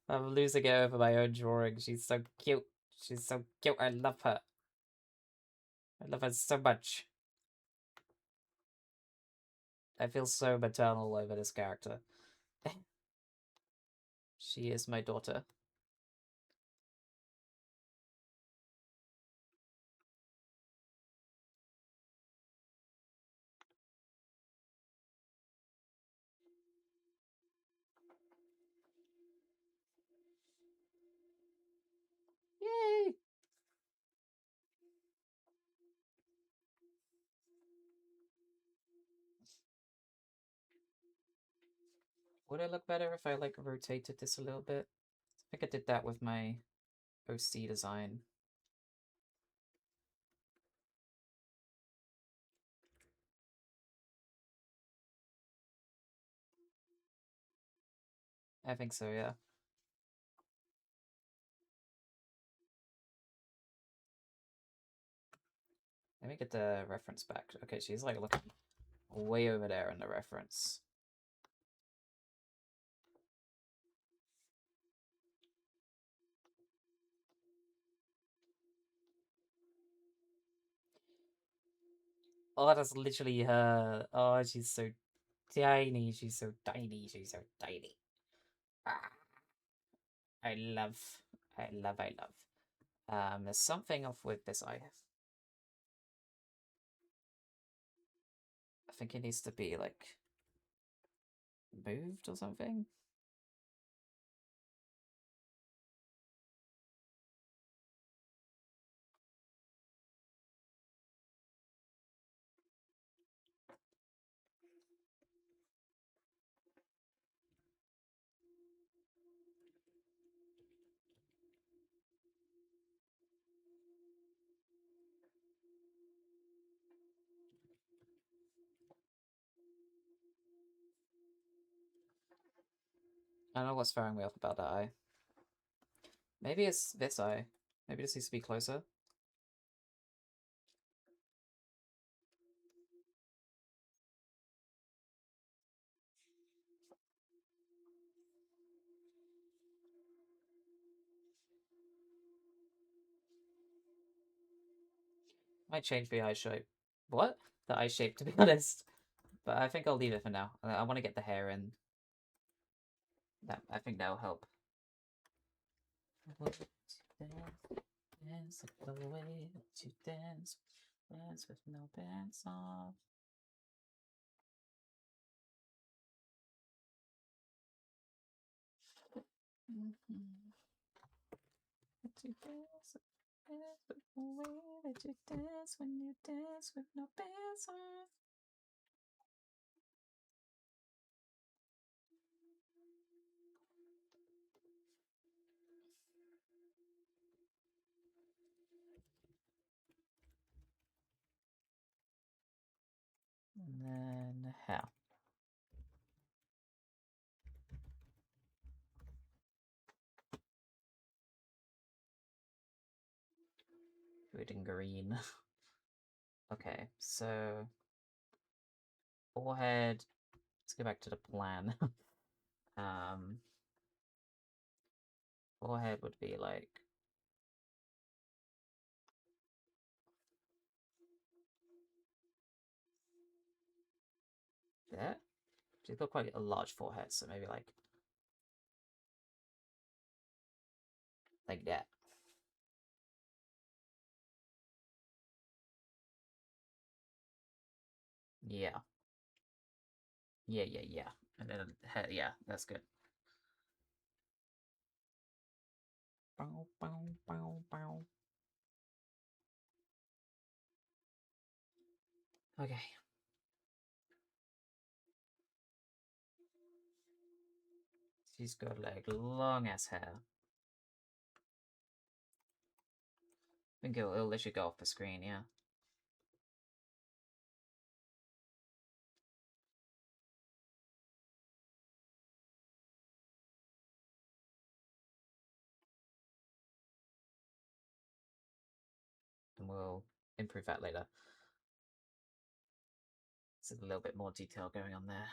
I'm losing it over my own drawing. She's so cute. She's so cute. I love her. I love her so much. I feel so maternal over this character. She is my daughter. Yay! Would it look better if I like rotated this a little bit? I think I did that with my OC design. I think so, yeah. Let me get the reference back. Okay, she's like looking way over there in the reference. Oh, that's literally her. Oh, she's so tiny. She's so tiny. She's so tiny. Ah, I love. I love. I love. There's something off with this eye. I think it needs to be like moved or something. I don't know what's throwing me off about that eye. Maybe it's this eye. Maybe this needs to be closer. Might change the eye shape. What? The eye shape, to be honest. But I think I'll leave it for now. I want to get the hair in. That I think that'll help. Dance like the way that you dance with no pants on. That you dance with the way that you dance when you dance with no pants on. And then hair. Red and green. Okay, so forehead. Let's go back to the plan. um, Forehead would be like there. She's got quite a large forehead, so maybe like that. Yeah. Yeah. And then head, yeah, that's good. Bow, bow, bow, bow. Okay. She's got like long ass hair. I think it'll literally go off the screen, yeah. And we'll improve that later. There's a little bit more detail going on there.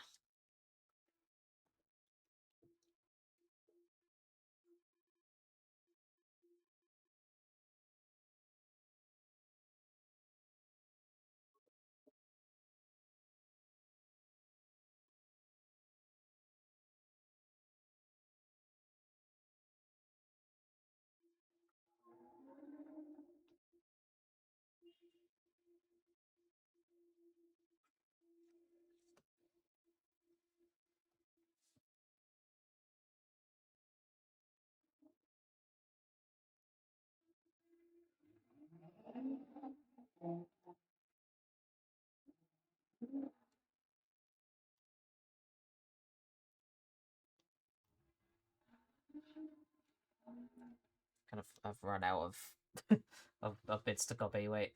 Kind of, I've run out of of bits to copy. Wait.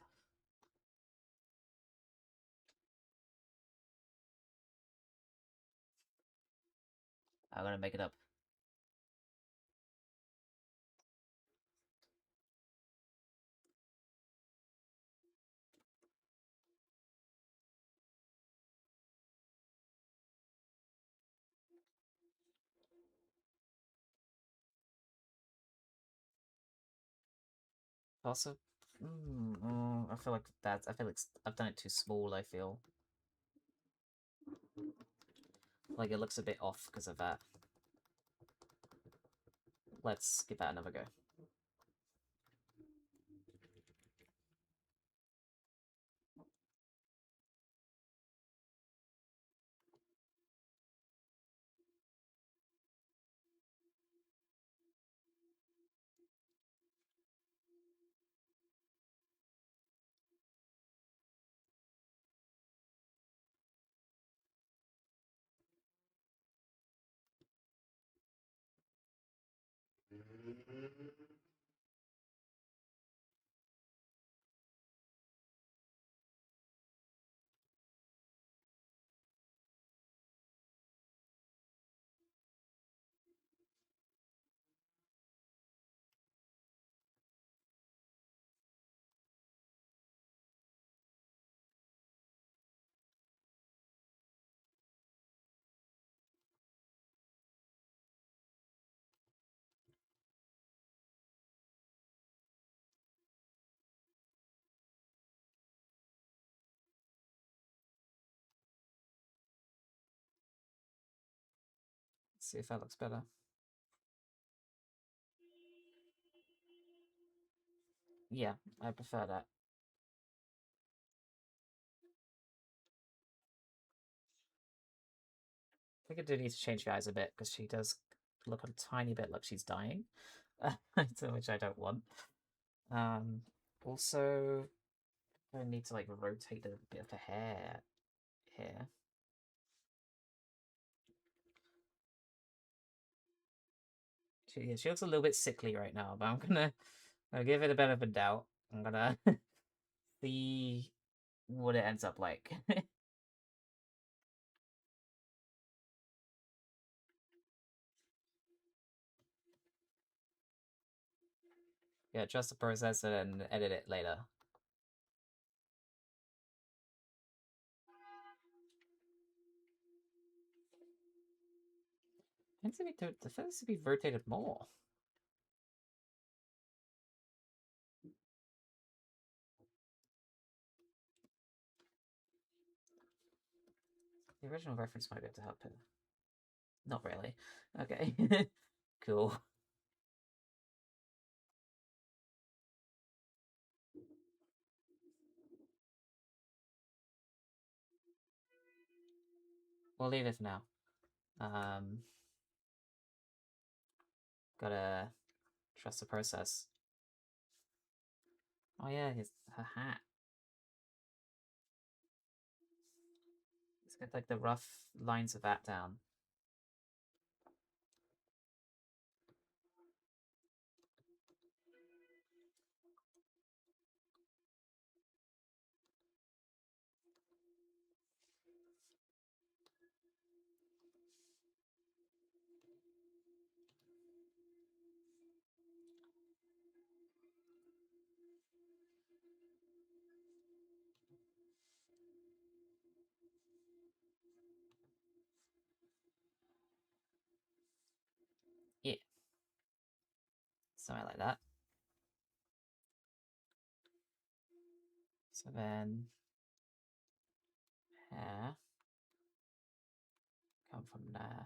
I'm gonna make it up. Also, I feel like I've done it too small. I feel like it looks a bit off because of that. Let's give that another go. Let's see if that looks better. Yeah, I prefer that. I think I do need to change the eyes a bit because she does look a tiny bit like she's dying, which I don't want. Also, I need to like rotate a bit of the hair here. She looks a little bit sickly right now, but I'm gonna give it a bit of a doubt. I'm gonna see what it ends up like. Yeah, trust the process and edit it later. The feathers to be rotated more. The original reference might be able to help it. Not really. Okay. Cool. We'll leave it for now. Gotta trust the process. Oh yeah, her hat. Let's get like the rough lines of that down. Yeah, something like that. So then hair come from there.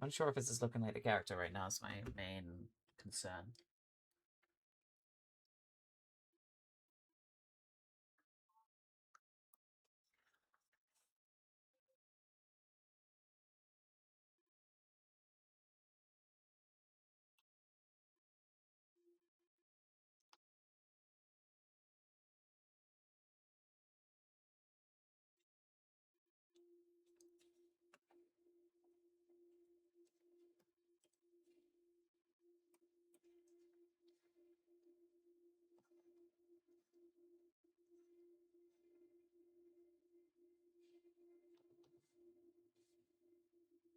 I'm unsure if this is looking like the character right now. Is my main concern.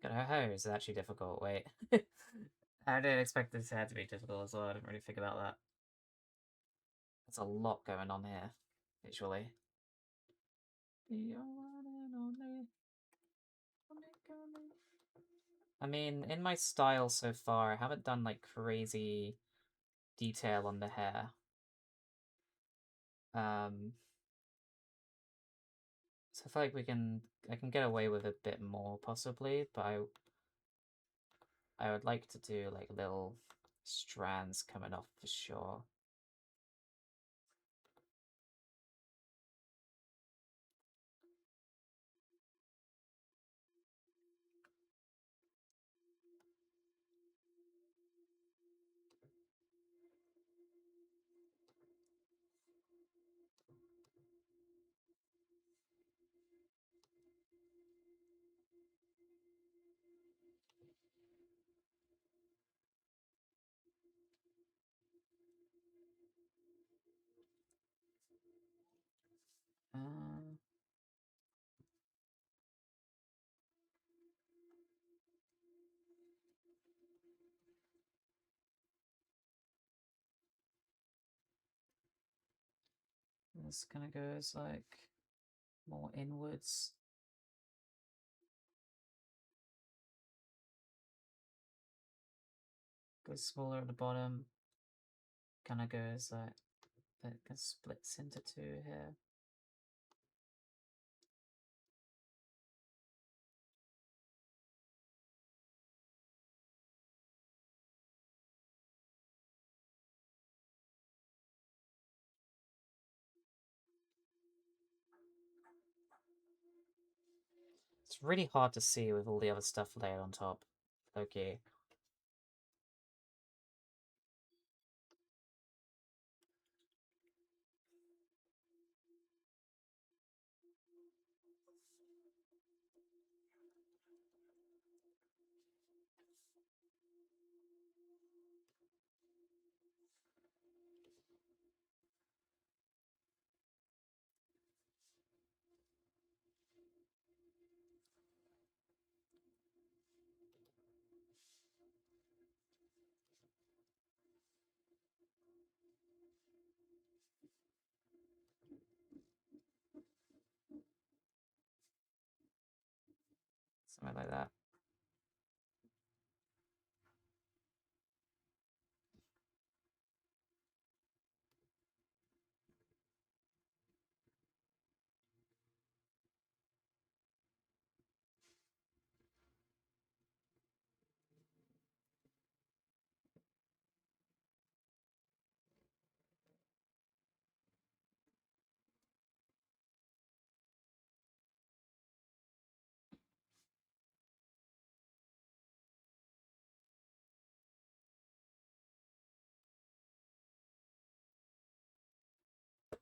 Hair is actually difficult. Wait. I didn't expect this hair to be difficult as well. I didn't really think about that. There's a lot going on here, visually. I mean, in my style so far, I haven't done like crazy detail on the hair. So I feel like I can get away with a bit more possibly, but I would like to do like little strands coming off for sure. Uh, this kind of goes like more inwards. Goes smaller at the bottom. Kind of goes like that splits into two here. It's really hard to see with all the other stuff layered on top. Okay. Something like that.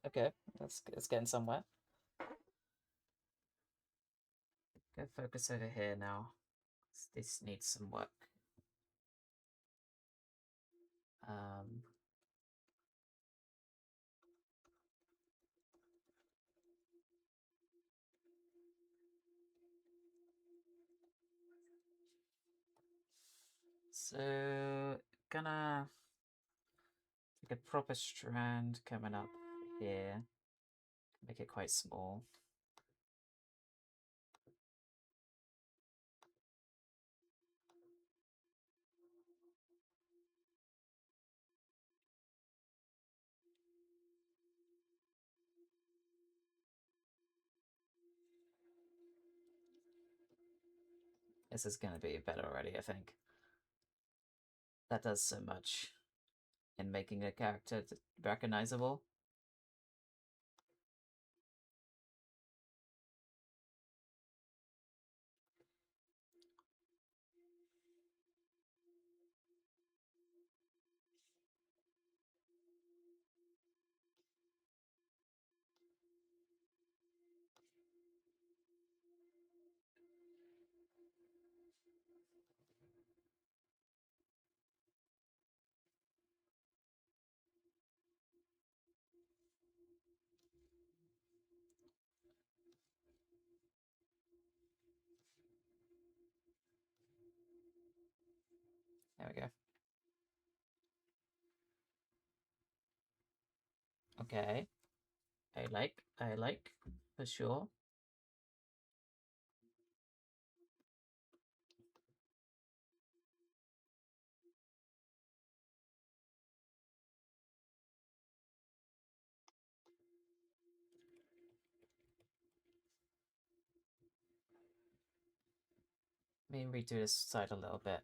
Okay, it's getting somewhere. Go focus over here now. This needs some work. Um, so gonna take a proper strand coming up here. Make it quite small. This is gonna be better already, I think. That does so much in making a character recognizable. There we go. Okay. I like, for sure. Let me redo this side a little bit.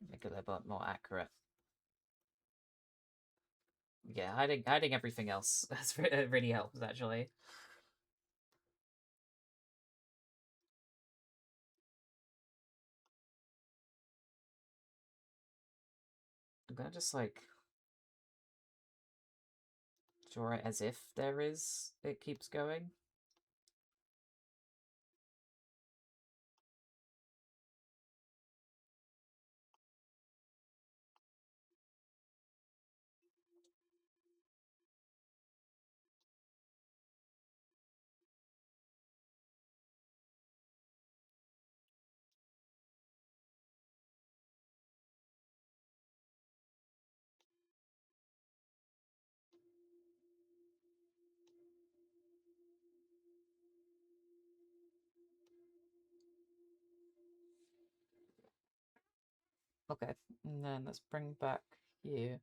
Make it a little bit more accurate. Yeah, hiding everything else. It really helps actually. I'm gonna just like draw it as if there is. It keeps going. Okay, and then let's bring back you.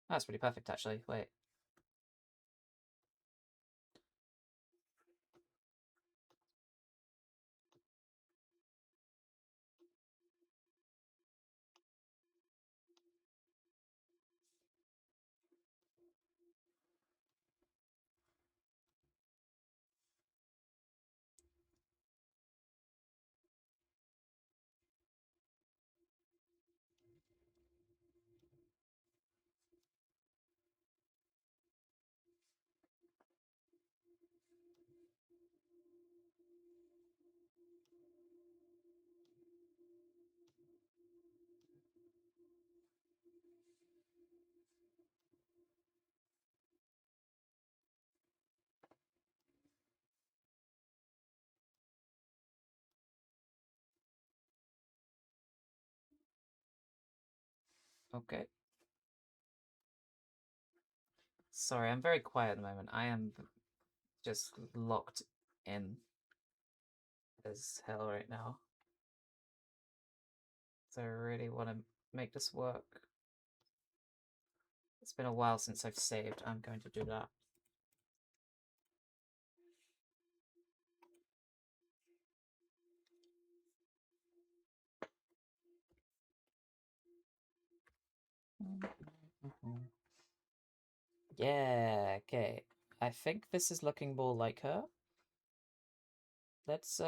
That's pretty perfect actually. Wait. Okay. Sorry, I'm very quiet at the moment. I am just locked in as hell right now. So I really want to make this work. It's been a while since I've saved. I'm going to do that. Yeah, okay. I think this is looking more like her. Let's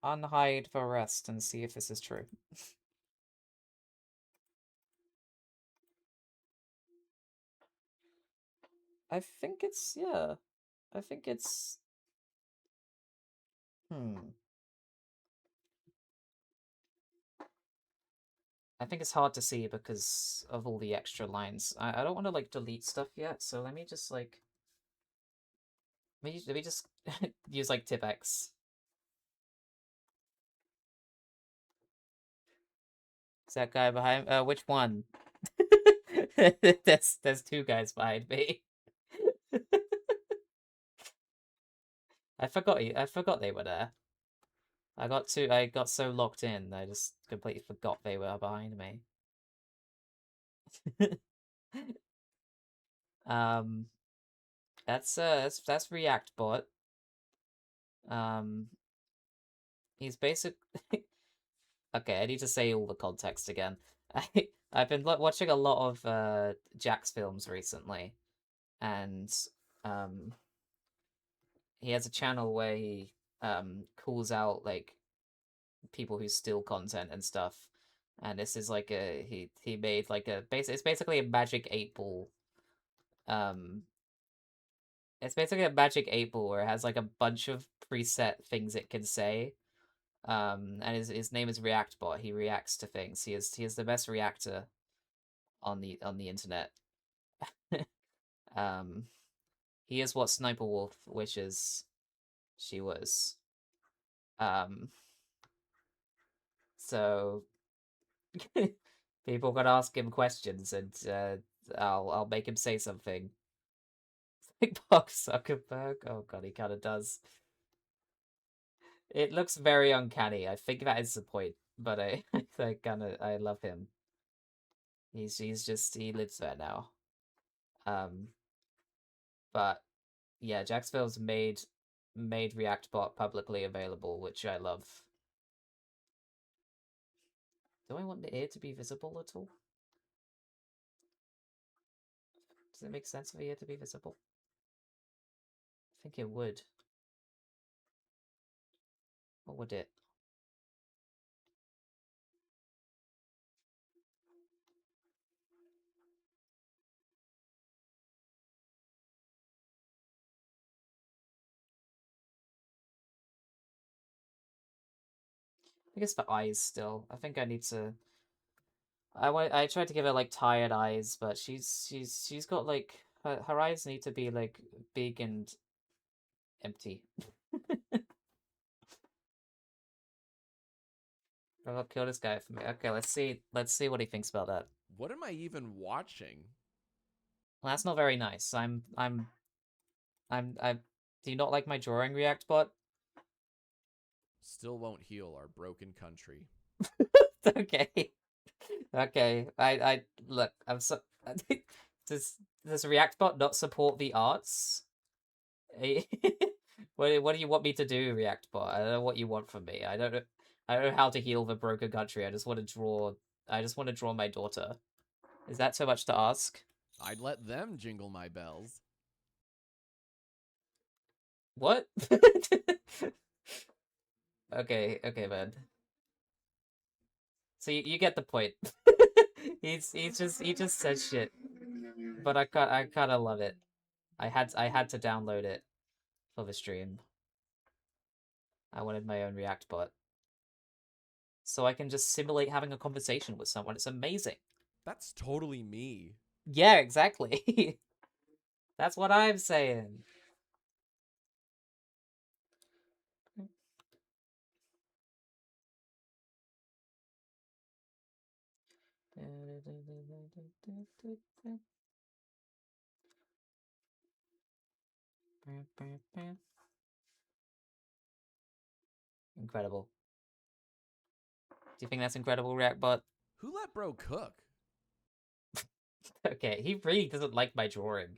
unhide the rest and see if this is true. I think it's, yeah. I think it's, hmm. I think it's hard to see because of all the extra lines. I don't want to like delete stuff yet, so let me just like let me just use like Tipex. Is that guy behind? Which one? There's two guys behind me. I forgot they were there. I got so locked in, I just completely forgot they were behind me. um, that's React bot. Um, he's basic. Okay, I need to say all the context again. I've been watching a lot of Jack's films recently, and um, he has a channel where he calls out like people who steal content and stuff. And this is like he made like it's basically a magic 8 ball. Um, it's basically a magic 8 ball where it has like a bunch of preset things it can say. And his name is ReactBot. He reacts to things. He is the best reactor on the internet. um, he is what Sniper Wolf wishes. she was. Um, so people can ask him questions, and I'll make him say something. Like Mark Zuckerberg. Oh god, he kind of does. It looks very uncanny. I think that is the point, but I love him. He's just he lives there now. Um, but yeah, Jacksfield's made ReactBot publicly available, which I love. Do I want the ear to be visible at all? Does it make sense for the ear to be visible? I think it would. Or would it? I guess the eyes still. I think I need to. I tried to give her like tired eyes, but she's got like her eyes need to be like big and empty. I'll kill this guy for me. Okay, let's see what he thinks about that. What am I even watching? Well, that's not very nice. I do you not like my drawing react bot? Still won't heal our broken country. Okay. Okay. I look, I'm so does does react bot not support the arts? What do you want me to do, react bot? I don't know what you want from me. I don't know how to heal the broken country. I just want to draw my daughter. Is that so much to ask? I'd let them jingle my bells. What? Okay, man. So you get the point. He just says shit, but I kind of love it. I had to download it for the stream. I wanted my own React bot, so I can just simulate having a conversation with someone. It's amazing. That's totally me. Yeah, exactly. That's what I'm saying. Incredible. Do you think that's incredible, React bot? Who let bro cook? Okay, he really doesn't like my drawing,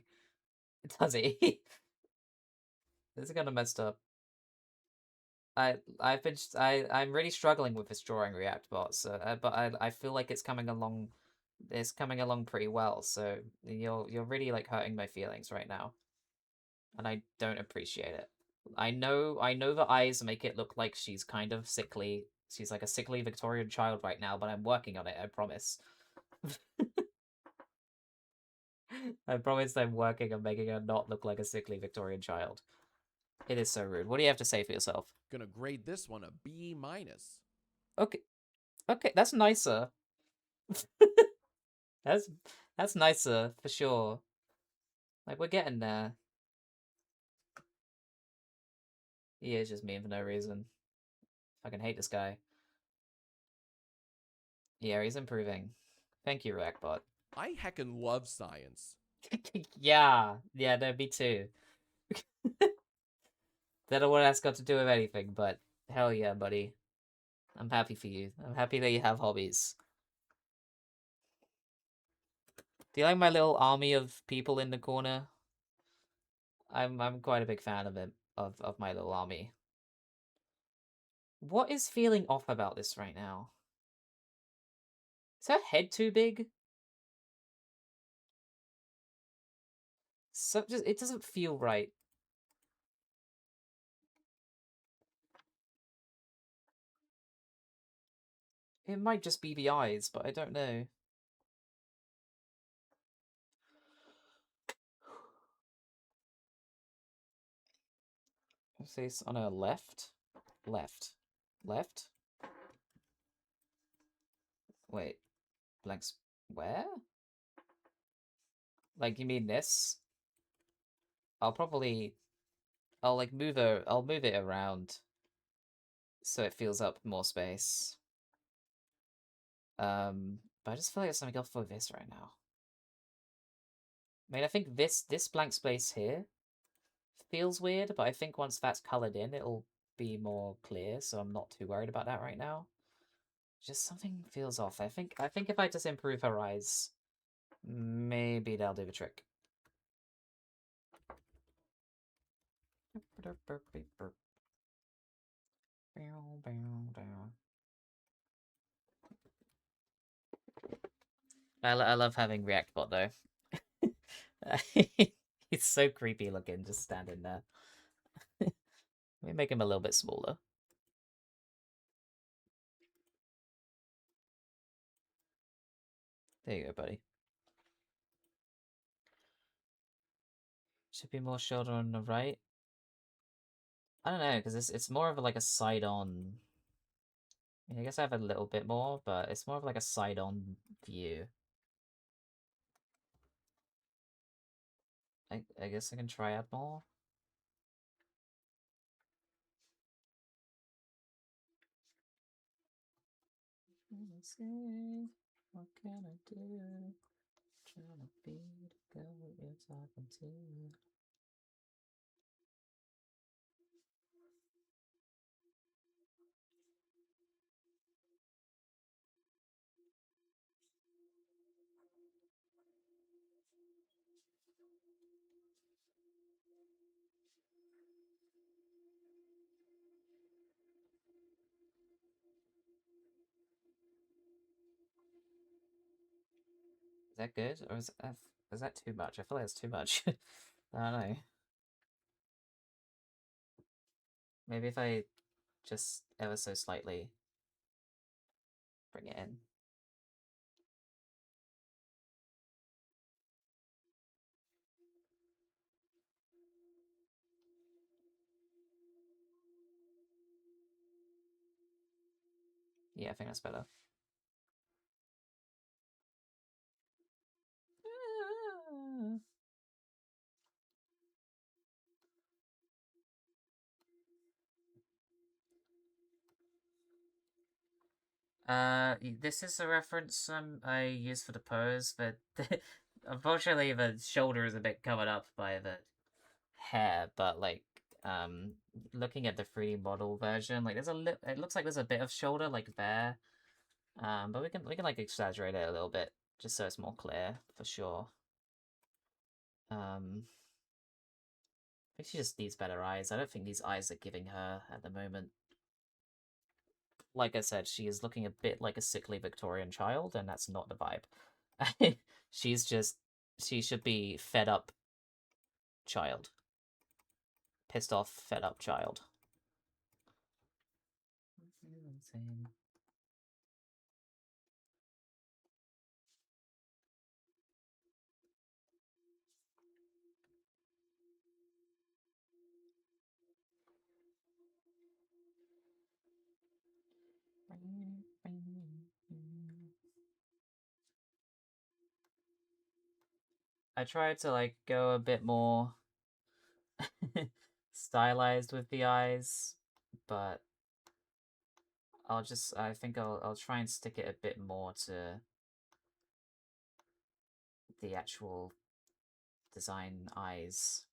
does he? This is kind of messed up. I'm really struggling with this drawing React bot, so but I feel like it's coming along. It's coming along pretty well. So you're really like hurting my feelings right now, and I don't appreciate it. I know the eyes make it look like she's kind of sickly. She's like a sickly Victorian child right now, but I'm working on it. I promise. I promise I'm working on making her not look like a sickly Victorian child. It is so rude. What do you have to say for yourself? Gonna grade this one a B minus. Okay, okay, that's nicer. That's that's nicer for sure. Like we're getting there. He is just mean for no reason. I can hate this guy. Yeah, he's improving. Thank you, Rackbot. I heckin' love science. Yeah, no, me too. Don't know what that's got to do with anything, but hell yeah, buddy. I'm happy for you. I'm happy that you have hobbies. Do you like my little army of people in the corner? I'm quite a big fan of it, of my little army. What is feeling off about this right now? Is her head too big? So just it doesn't feel right. It might just be the eyes, but I don't know. Let's say it's on her left. Left. Left? Wait. Blanks. Where? Like, you mean this? I'll probably... I'll move it around so it fills up more space. But I just feel like there's something up for this right now. I mean, I think this blank space here feels weird, but I think once that's colored in, it'll be more clear, so I'm not too worried about that right now. Just something feels off. I think if I just improve her eyes, maybe that'll do the trick. I love having React Bot though. He's so creepy looking, just standing there. Let me make him a little bit smaller. There you go, buddy. Should be more shoulder on the right. I don't know, because it's more of like a side-on. I guess I have a little bit more, but it's more of like a side-on view. I guess I can try add more. Let's see. What can I do? Trying to be the girl you're talking to. Is that good, or is that too much? I feel like it's too much. I don't know. Maybe if I just ever so slightly bring it in. Yeah, I think that's better. This is a reference I use for the pose, but unfortunately the shoulder is a bit covered up by the hair. But like, looking at the 3D model version, like there's a it looks like there's a bit of shoulder like there. But we can like exaggerate it a little bit just so it's more clear for sure. I think she just needs better eyes. I don't think these eyes are giving her at the moment. Like I said, she is looking a bit like a sickly Victorian child, and that's not the vibe. She's just, she should be fed up child. Pissed off, fed up child. I tried to like go a bit more stylized with the eyes, but I think I'll try and stick it a bit more to the actual design eyes.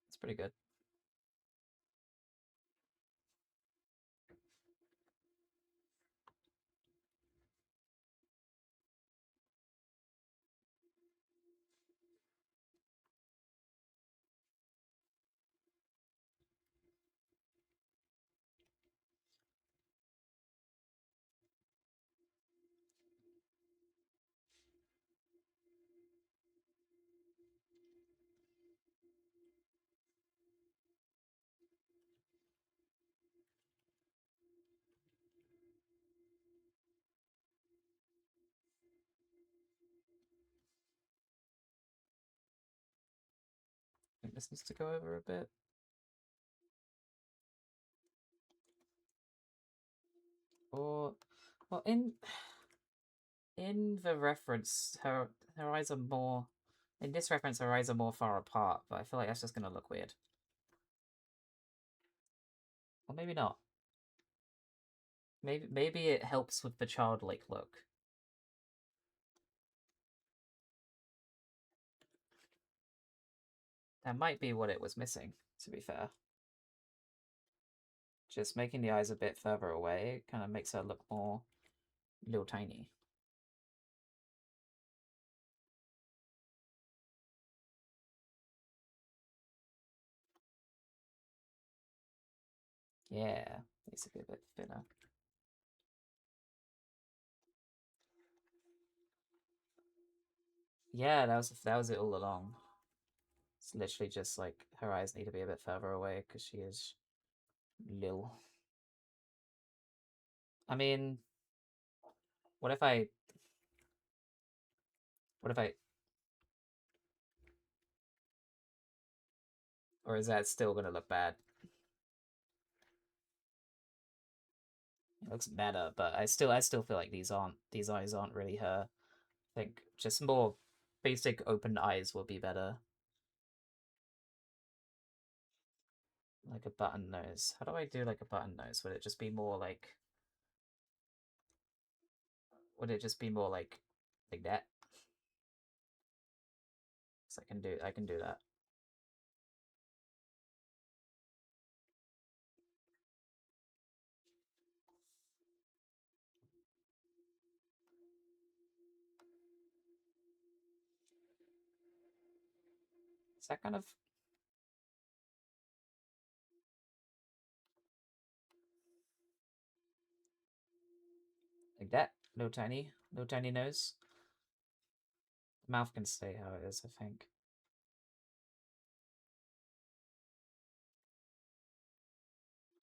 It's pretty good. This needs to go over a bit. Or, well, in the reference, her eyes are more. In this reference, her eyes are more far apart, but I feel like that's just gonna look weird. Or maybe not. Maybe it helps with the childlike look. That might be what it was missing, to be fair. Just making the eyes a bit further away kind of makes her look more little tiny. Yeah, needs to be a bit thinner. Yeah, that was it all along. It's literally just like her eyes need to be a bit further away because she is little. I mean, what if I what if I or is that still gonna look bad? It looks better, but I still feel like these eyes aren't really her. I think just more basic open eyes will be better. Like a button nose. How do I do like a button nose? Would it just be more like would it just be more like that? So I can do that. Is that kind of like that? No tiny nose. The mouth can stay how it is, I think.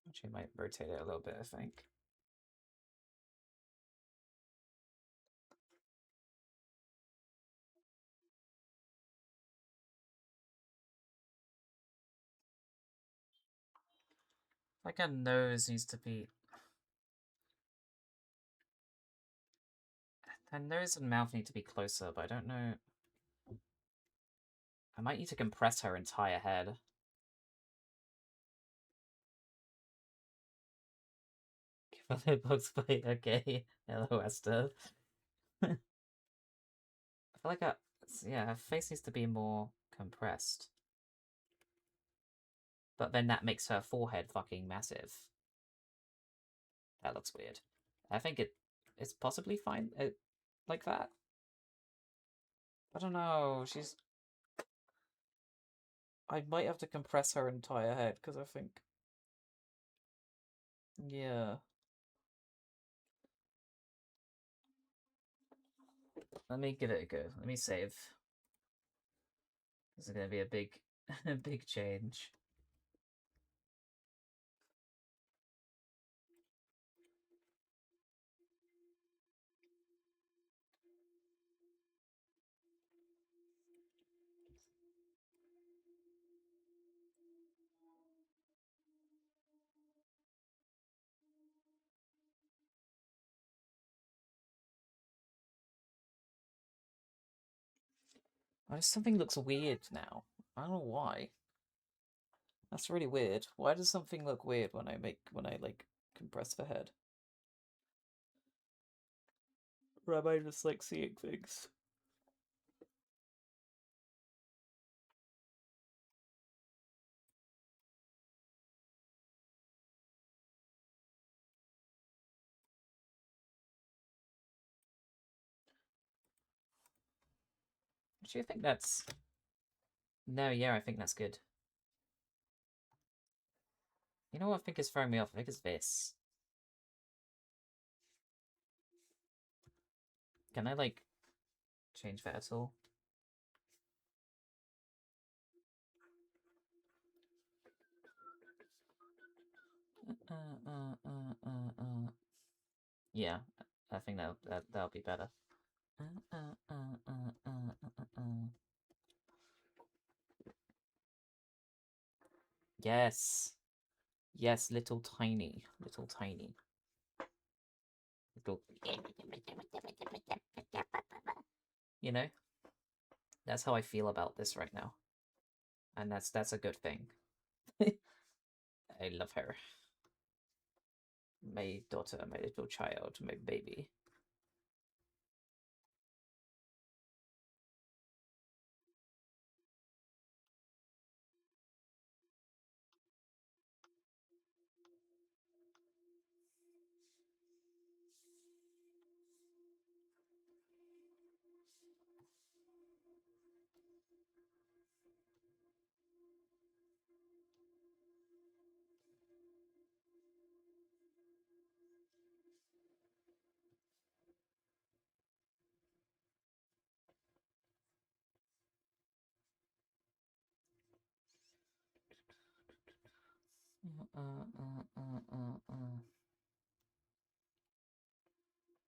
Actually, might rotate it a little bit, I think. Like her nose needs to be. Her nose and mouth need to be closer, but I don't know. I might need to compress her entire head. Give her Bugs Bunny. Okay, hello Esther. I feel like yeah, her face needs to be more compressed. But then that makes her forehead fucking massive. That looks weird. I think it's possibly fine like that. I don't know. I might have to compress her entire head because I think. Yeah. Let me give it a go. Let me save. This is gonna be a big, a big change. Oh, something looks weird now. I don't know why. That's really weird. Why does something look weird when I like compress the head? Or am I just like seeing things? Do you think that's? No, yeah, I think that's good. You know what I think is throwing me off? I think it's this. Can I like change that at all? Yeah, I think that'll be better. Yes. Yes, little tiny. Little tiny. Little... You know? That's how I feel about this right now. And that's a good thing. I love her. My daughter, my little child, my baby.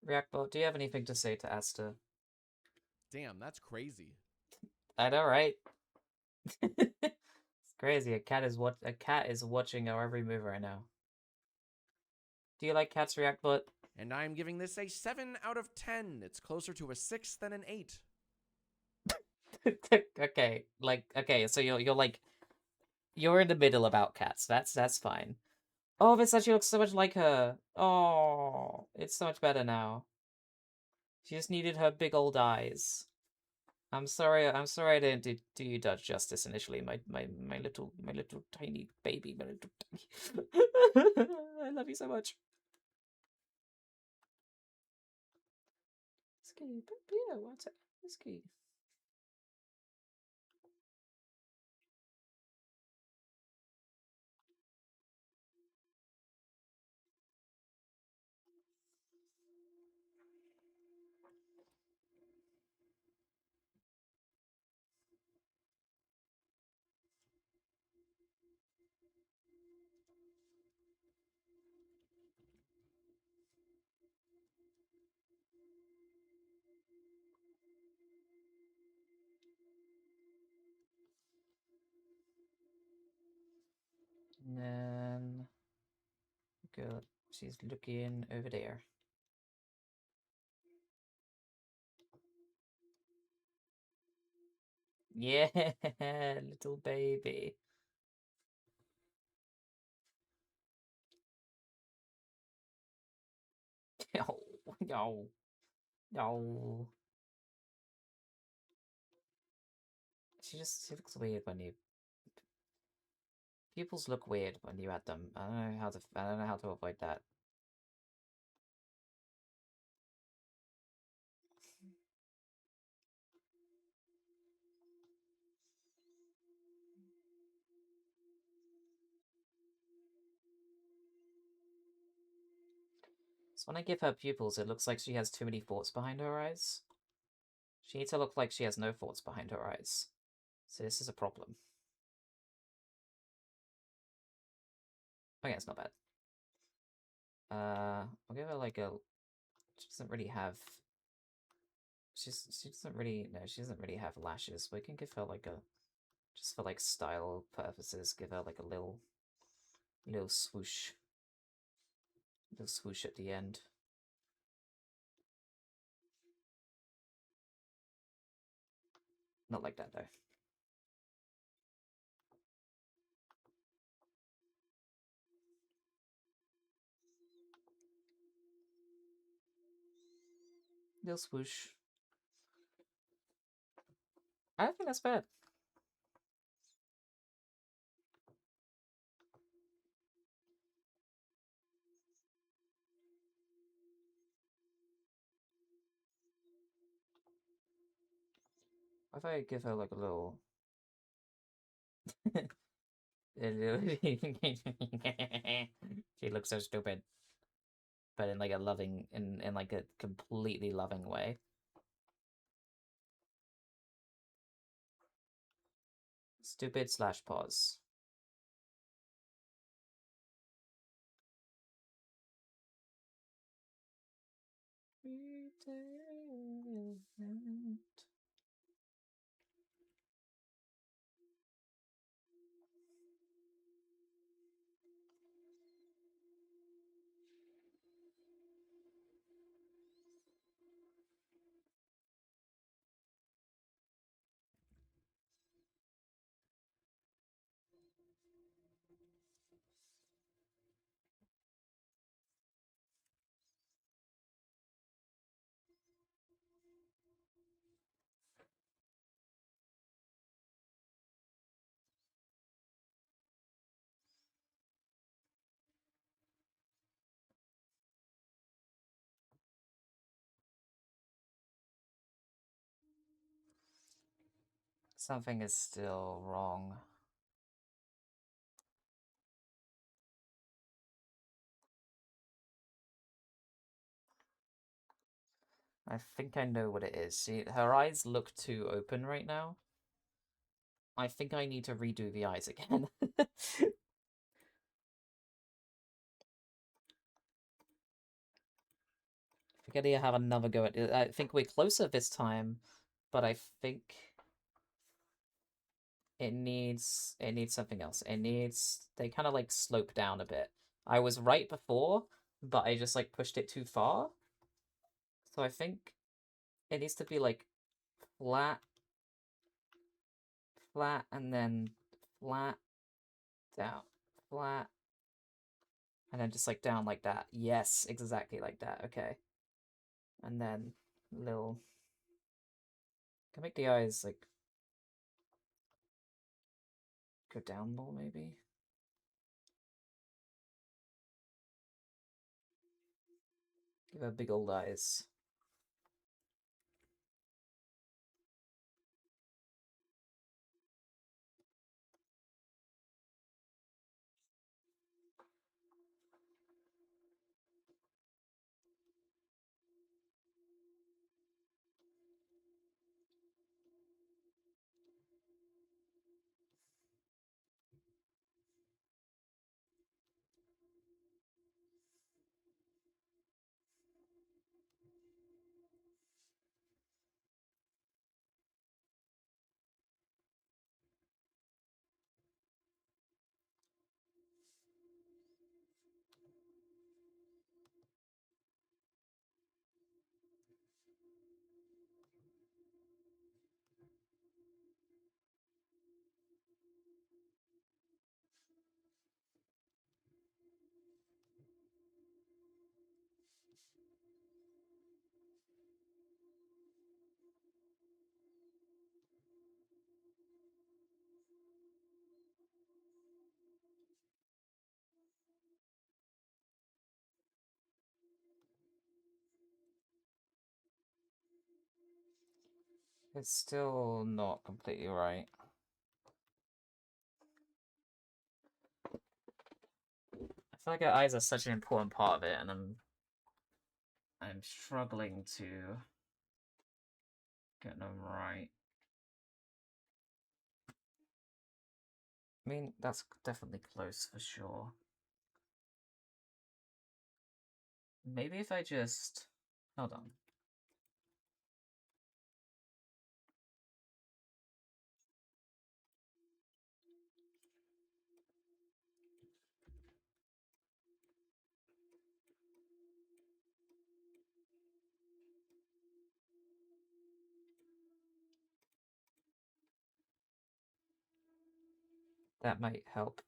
Reactbot, do you have anything to say to Asta? Damn, that's crazy. I know, right? It's crazy. A cat is watching our every move right now. Do you like cats, Reactbot? And I'm giving this a 7 out of 10. It's closer to a 6 than an 8. Okay, okay, so you're like you're in the middle about cats. That's fine. Oh, Versace looks so much like her. Oh, it's so much better now. She just needed her big old eyes. I'm sorry I didn't do you Dutch justice initially, my little tiny baby, my little tiny... I love you so much. Ski, yeah, what's it? Ski. And then good. She's looking over there. Yeah, little baby. No, no, no. She looks weird when you pupils look weird when you add them. I don't know how to avoid that. So when I give her pupils, it looks like she has too many thoughts behind her eyes. She needs to look like she has no thoughts behind her eyes. So this is a problem. Okay, it's not bad. I'll give her like a... She doesn't really have... She doesn't really... No, she doesn't really have lashes. We can give her like a... Just for like style purposes, give her like a little swoosh. Little swoosh at the end. Not like that though. Little swoosh. I don't think that's bad. If I give her like a little... She looks so stupid. But in like a loving... In like a completely loving way. Stupid slash pause. Something is still wrong. I think I know what it is. See, her eyes look too open right now. I think I need to redo the eyes again. I gotta have another go at it. I think we're closer this time, but I think it needs something else. They kind of like slope down a bit. I was right before, but I just like pushed it too far. So I think it needs to be like flat, flat, and then flat, down, flat, and then just like down like that. Yes, exactly like that. Okay. And then little can make the eyes like go down more maybe. Give her big old eyes. It's still not completely right. I feel like her eyes are such an important part of it, and I'm struggling to get them right. I mean, that's definitely close for sure. Maybe if I just hold on. That might help.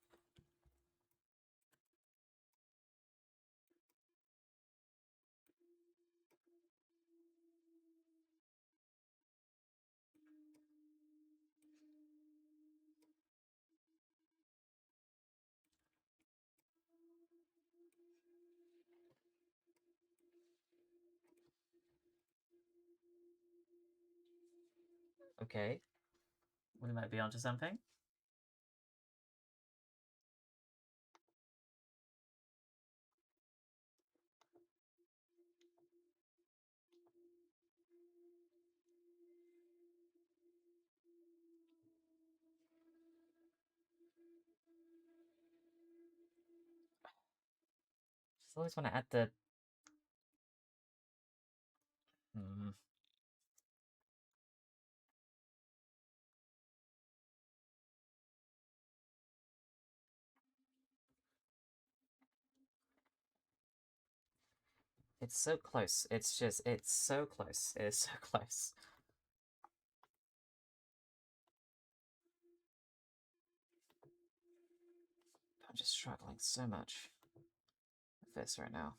Okay, we might be onto something. Just always want to add the. It's so close. It's so close. It's so close. I'm just struggling so much with this right now.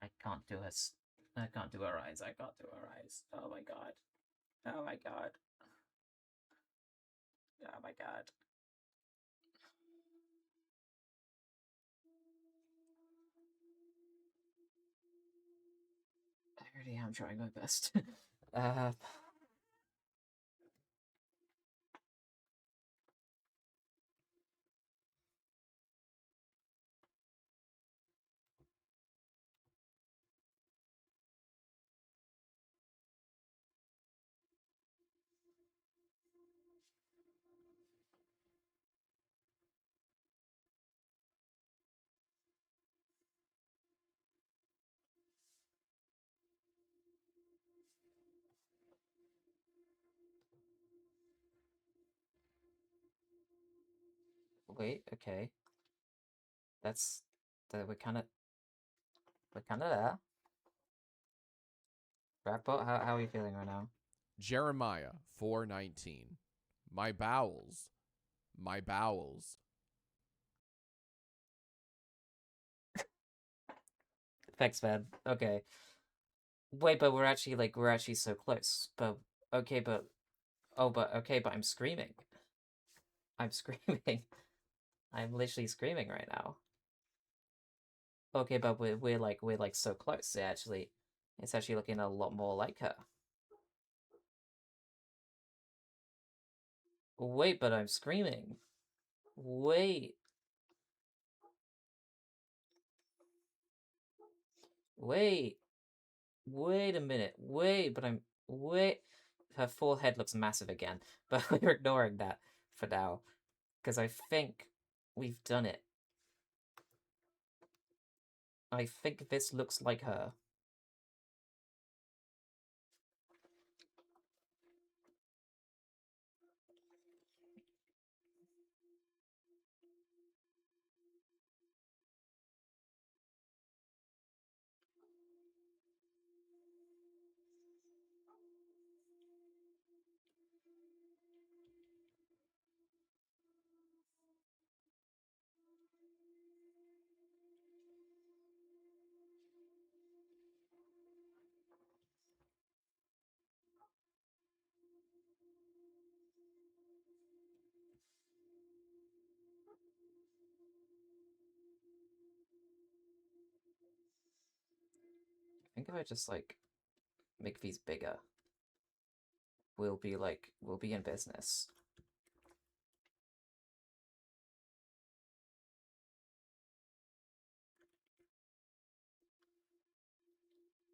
I can't do her. I can't do her eyes. I can't do her eyes. Oh my god. Oh my god. Oh my god. I already am trying my best. uh, wait, okay. That's we're kind of there. Rackbot, how are you feeling right now? Jeremiah 4:19. My bowels, my bowels. Thanks, man. Okay. Wait, but we're actually so close. But okay, but okay, but I'm screaming. I'm screaming. I'm literally screaming right now. Okay, but we're so close. It's actually looking a lot more like her. Wait, but I'm screaming. Wait, wait, wait a minute. Wait. Her forehead looks massive again, but we're ignoring that for now because I think we've done it. I think this looks like her. I think if I just make these bigger, we'll be in business.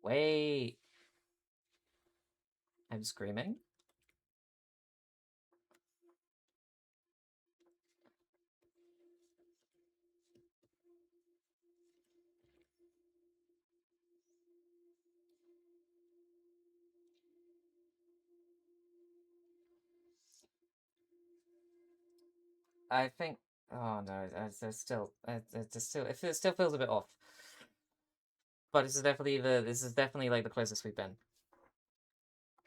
Wait, I'm screaming. I think. Oh no, there's still, it still feels a bit off. But this is definitely like the closest we've been.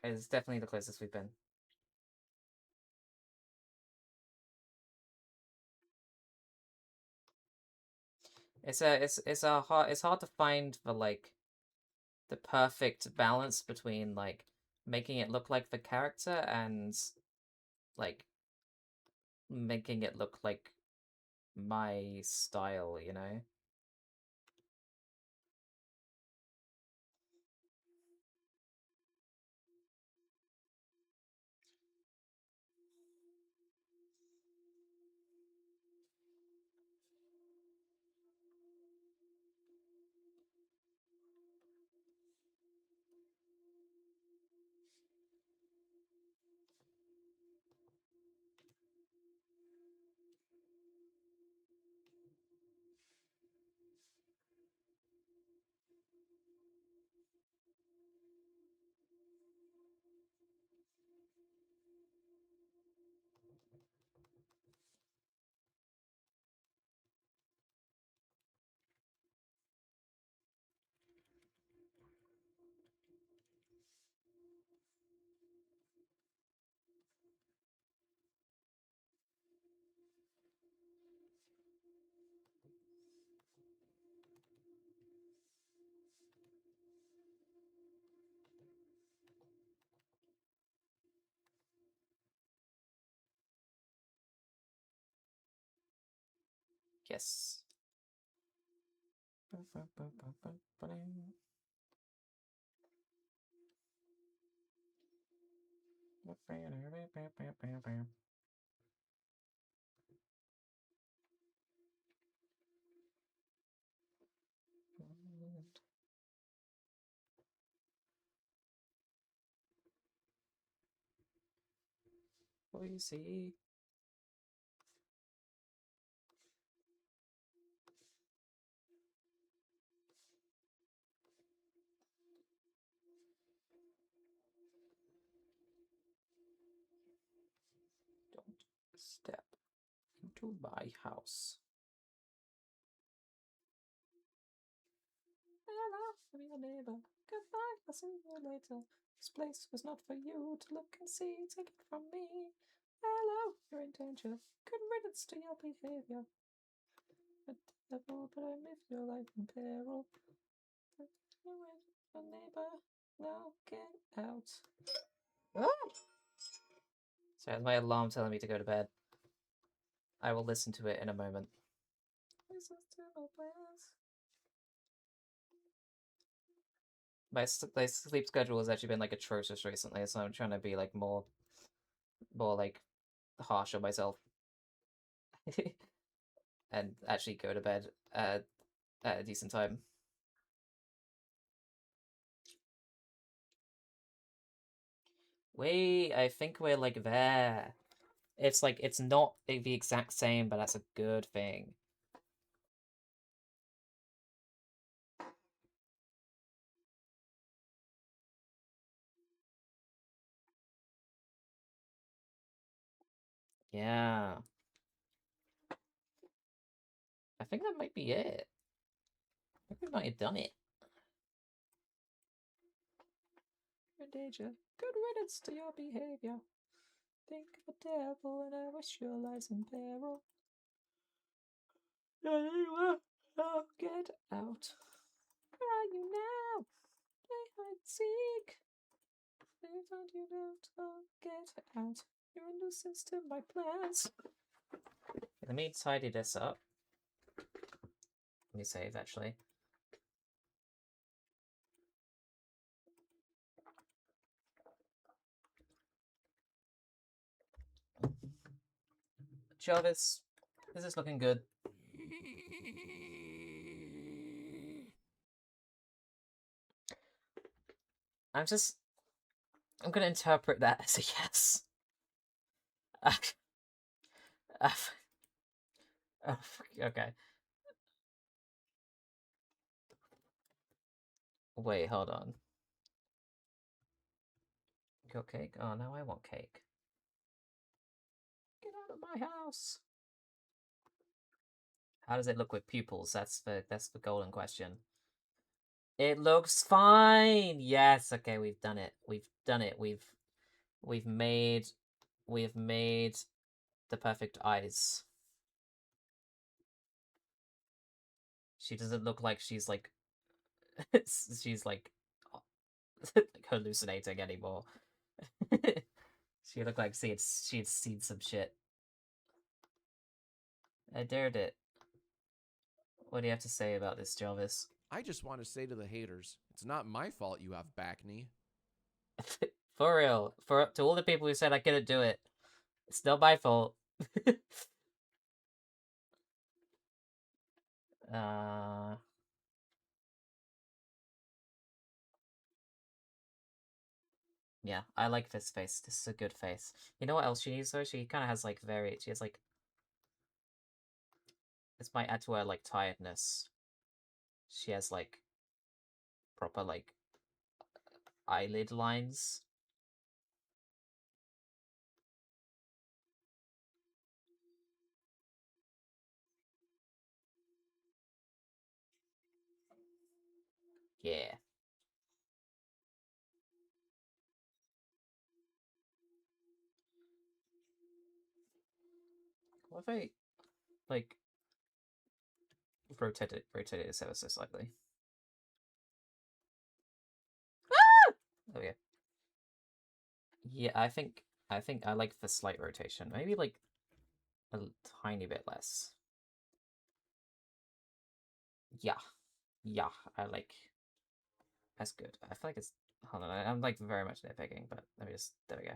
It's definitely the closest we've been. It's hard to find the perfect balance between making it look like the character and like making it look like my style, you know? Yes. What do you see? Don't step into my house. Hello, I'm your neighbor. Goodbye, I'll see you later. This place was not for you to look and see. Take it from me. Hello, you're in danger. Good riddance to your behavior. A devil, but I live your life in peril. You're your neighbor. Now get out. Ah! Sorry, that's my alarm telling me to go to bed. I will listen to it in a moment. My sleep schedule has actually been like atrocious recently, so I'm trying to be like more like harsh on myself and actually go to bed at a decent time. Wait, I think we're like there. It's like it's not the exact same, but that's a good thing. Yeah. I think that might be it. I think we might have done it. You're in danger. Good riddance to your behavior. Think of the devil, and I wish your lives in peril. Now get out. Where are you now? Play hide and seek. They found you out. Oh, get out. You're a nuisance to my plans. Let me tidy this up. Let me save, actually. Jarvis, is this looking good? I'm gonna interpret that as a yes. Okay. Wait, hold on. Your cake? Oh, now I want cake. Get out of my house. How does it look with pupils? That's the golden question. It looks fine. Yes. Okay, we've done it. We've done it. We've made the perfect eyes. She doesn't look like she's like she's like hallucinating anymore. She looked like she had seen some shit. I dared it. What do you have to say about this, Jarvis? I just want to say to the haters, it's not my fault you have back knee. For real. To all the people who said I couldn't do it, it's not my fault. uh Yeah, I like this face. This is a good face. You know what else she needs though? She kind of has like she has like, this might add to her like tiredness. She has like proper like eyelid lines. Yeah. What if I like rotate it ever so slightly? Ah! There we go. Yeah, I think I like the slight rotation. Maybe like a tiny bit less. Yeah. Yeah. I like. That's good. I feel like it's. Hold on. I'm like very much nitpicking, but let me just. There we go.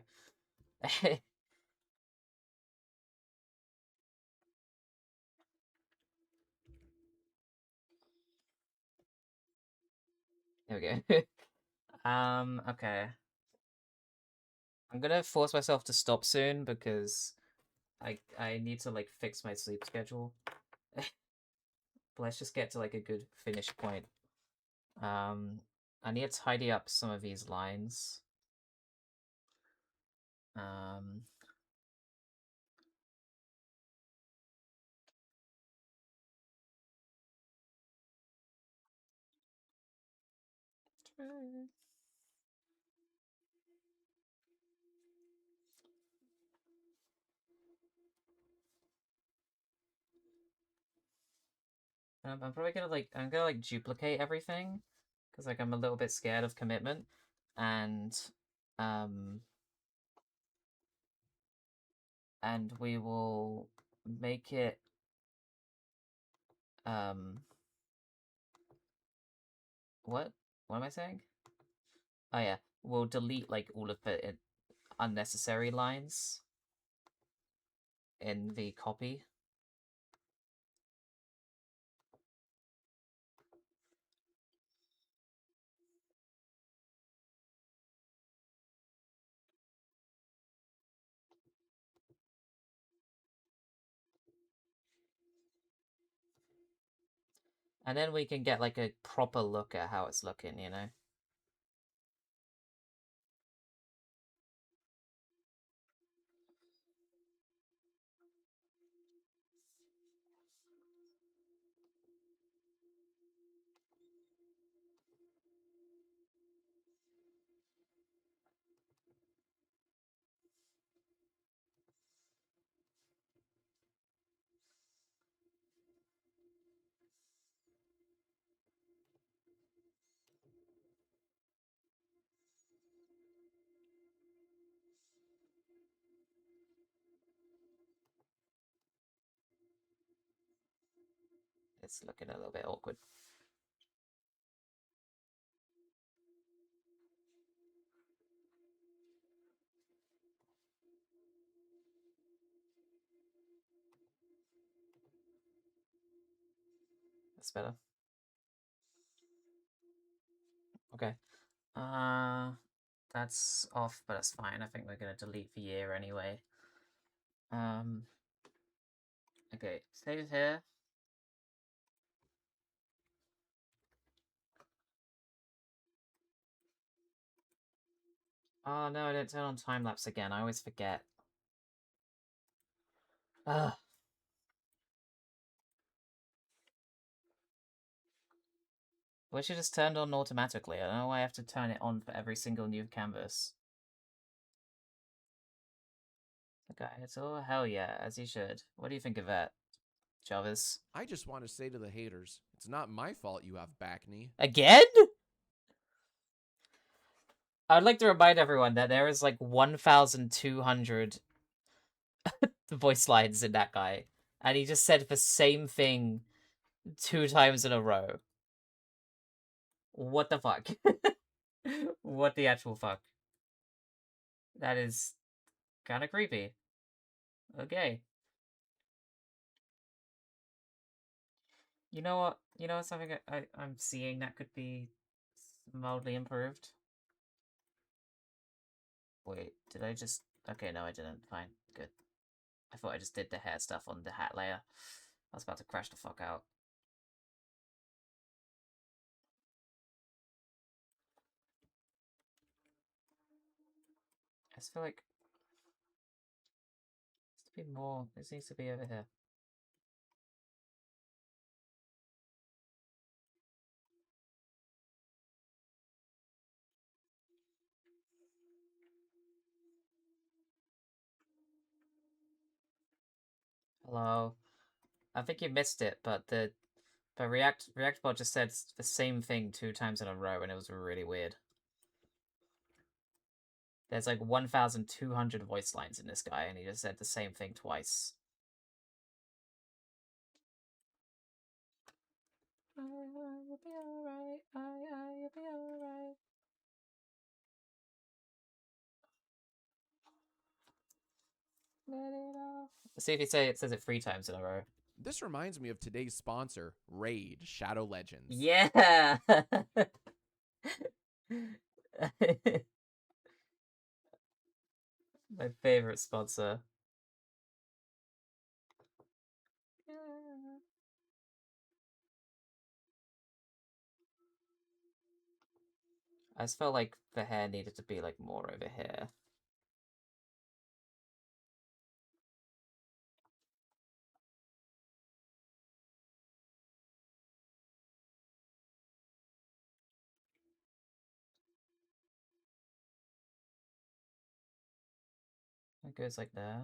There we go. Okay. I'm gonna force myself to stop soon because I need to like fix my sleep schedule. But let's just get to like a good finish point. Um, I need to tidy up some of these lines. Um, I'm probably gonna like duplicate everything because like I'm a little bit scared of commitment, and um we will make it um what am I saying? Oh yeah, we'll delete like all of the unnecessary lines in the copy. And then we can get like a proper look at how it's looking, you know? It's looking a little bit awkward. That's better. Okay. Uh, that's off, but that's fine. I think we're gonna delete the year anyway. Um, okay, save here. Oh no, I didn't turn on time lapse again. I always forget. Ugh. We should just turned on automatically. I don't know why I have to turn it on for every single new canvas. Okay, it's all hell yeah, as you should. What do you think of that, Jarvis? I just want to say to the haters, it's not my fault you have back knee. Again? I'd like to remind everyone that there is like 1,200 voice lines in that guy, and he just said the same thing 2 times in a row. What the fuck? What the actual fuck? That is kind of creepy. Okay. You know what? You know something I'm seeing that could be mildly improved? Wait, did I just... Okay, no, I didn't. Fine. Good. I thought I just did the hair stuff on the hat layer. I was about to crash the fuck out. I just feel like... This needs to be more... This needs to be over here. Hello. I think you missed it, but the Reactbot just said the same thing 2 times in a row, and it was really weird. There's like 1,200 voice lines in this guy, and he just said the same thing twice. you'll be alright. You'll be alright. Let it off. Let's see if it says it 3 times in a row. This reminds me of today's sponsor, Raid Shadow Legends. Yeah. My favorite sponsor. I just felt like the hair needed to be like more over here. It goes like there.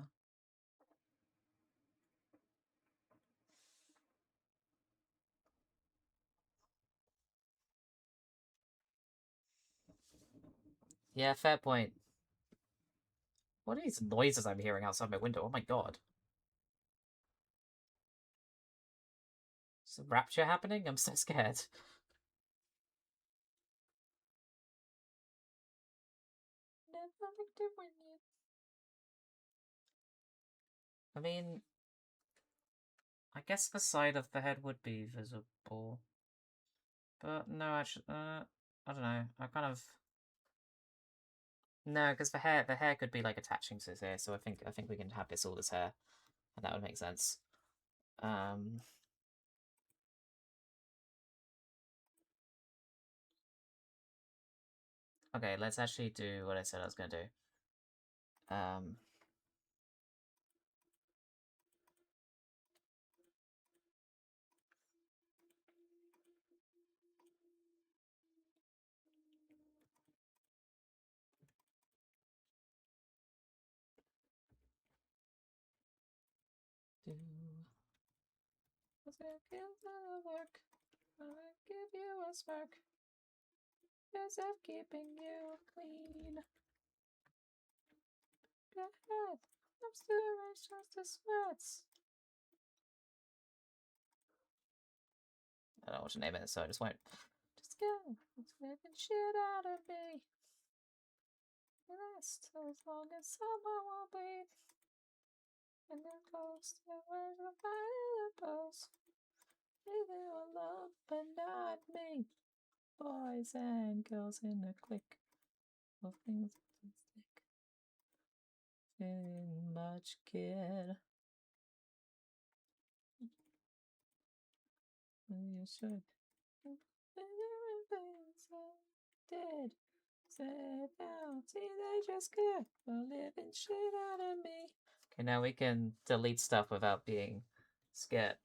Yeah, fair point. What are these noises I'm hearing outside my window? Oh my god. Is a rapture happening? I'm so scared. I mean, I guess the side of the head would be visible. But no, actually, I don't know. I kind of... No, because the hair could be like attaching to his hair, so I think we can have this all as hair, and that would make sense. Okay, let's actually do what I said I was gonna do. Cause it feels work. I give you a smirk. As if keeping you clean. Go ahead. I'm still just the sweats. I don't know what to name it, so I just won't. Just go. It's whipping shit out of me. Last as long as someone will breathe. And then close to where the fire pulse. Either alone, but not me. Boys and girls in a clique of things that stick. Feeling much, kid. You should. Dead. Say now, see they just care for living shit out of me. Okay, now we can delete stuff without being scared.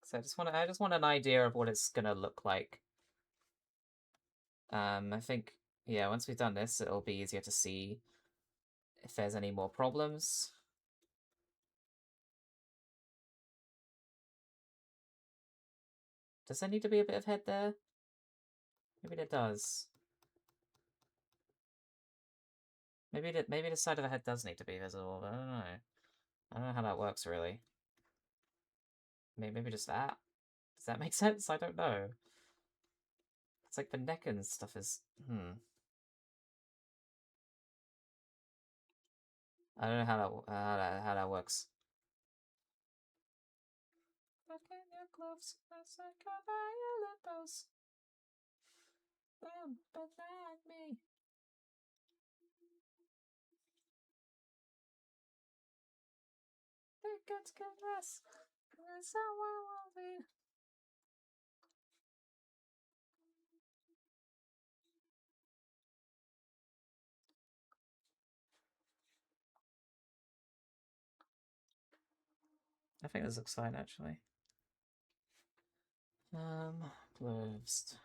So I just want an idea of what it's gonna look like. I think yeah, once we've done this, it'll be easier to see if there's any more problems. Does there need to be a bit of head there? Maybe there does. Maybe the side of the head does need to be visible, but I don't know. I don't know how that works really. Maybe just that. Does that make sense? I don't know. It's like the neck and stuff is I don't know how that works. Look in your gloves, that's like a violet bells. Bam, but not me. They get caress. That's how I will be. I think this looks fine actually. Closed.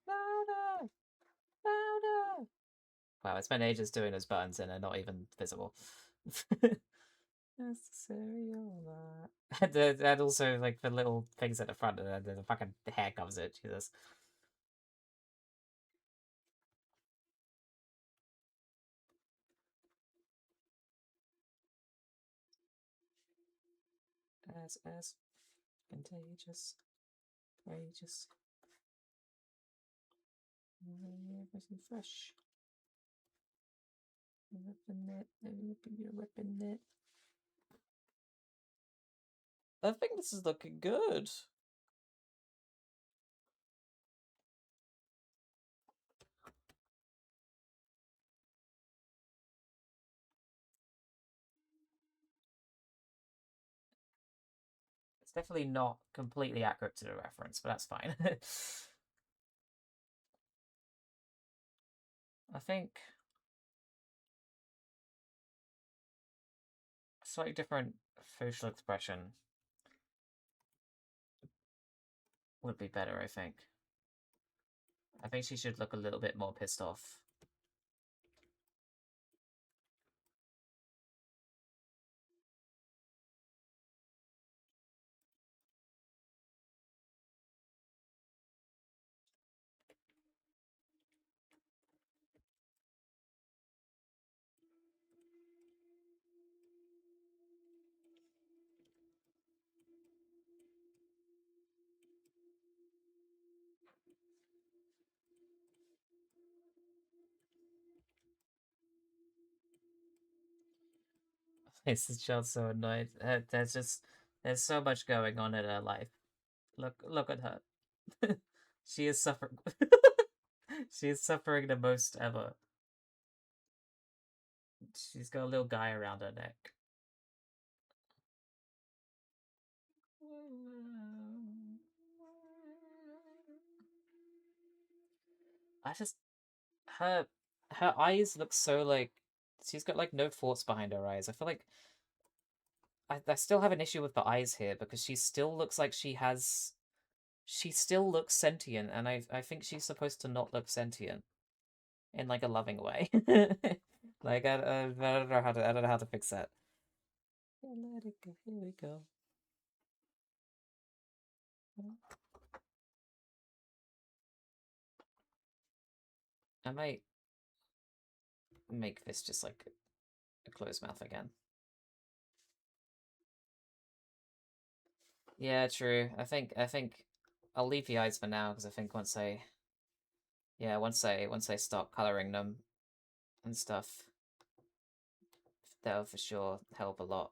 Louder! Louder! Wow, I spent ages doing those buttons and they're not even visible. Necessary or not. And also, like, the little things at the front, and the fucking hair covers it, Jesus. As contagious, courageous, everything fresh. Ripping it, you're ripping it. I think this is looking good. It's definitely not completely accurate to the reference, but that's fine. I think a slightly different facial expression would be better, I think. I think she should look a little bit more pissed off. This is just so annoyed. There's so much going on in her life. Look at her. She is suffering. She is suffering the most ever. She's got a little guy around her neck. I just her her eyes look so like she's got like no thoughts behind her eyes. I feel like I still have an issue with the eyes here because she still looks like she still looks sentient, and I think she's supposed to not look sentient in like a loving way. Like I don't know how to fix that. Let it go. Here we go. I might make this just like a closed mouth again. Yeah, true. I think I'll leave the eyes for now because I think once I start coloring them and stuff, that'll for sure help a lot.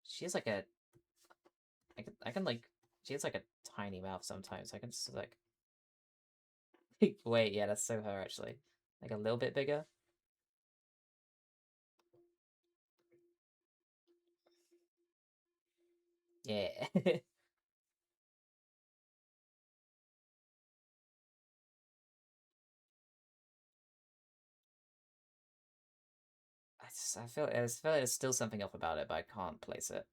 She has like I can like she has like a tiny mouth sometimes. I can just like wait, yeah, that's so her actually. Like a little bit bigger. Yeah. I feel like there's still something off about it, but I can't place it.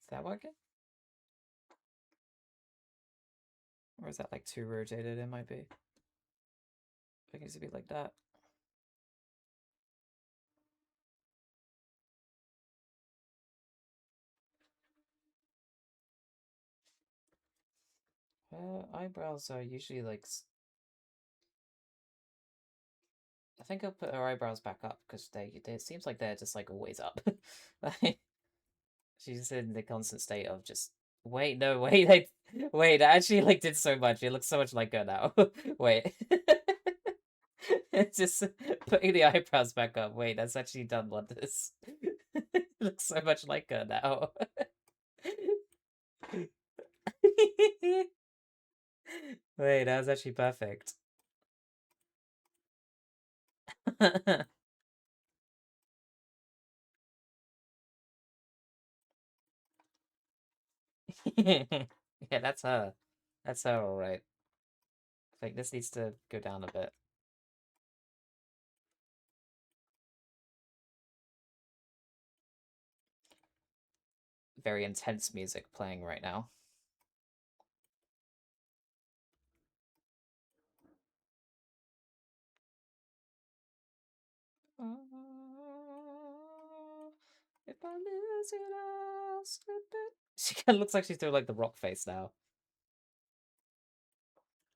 Is that working? Or is that like too rotated? It might be. It needs to be like that. Eyebrows are usually like. I think I'll put her eyebrows back up because they it seems like they're just like always up. Like she's in the constant state of just Wait, no, wait, wait, I actually like did so much. It looks so much like her now. Wait. It's just putting the eyebrows back up. Wait, that's actually done wonders. It looks so much like her now. Wait, that was actually perfect. Yeah, that's her. That's her, alright. I think this needs to go down a bit. Very intense music playing right now. If I lose it, I'll slip it. She kind of looks like she's doing like the rock face now.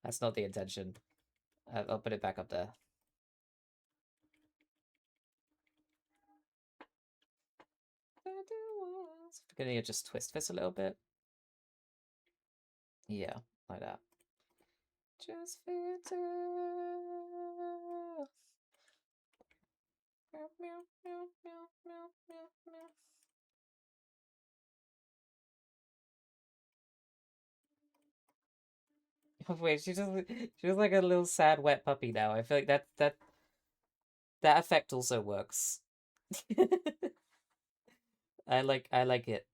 That's not the intention. I'll put it back up there. We're gonna just twist this a little bit. Yeah, like that. Just fit it. Meow, meow, meow, meow, meow, meow, meow. Wait, she's like a little sad wet puppy now. I feel like that effect also works. I like it.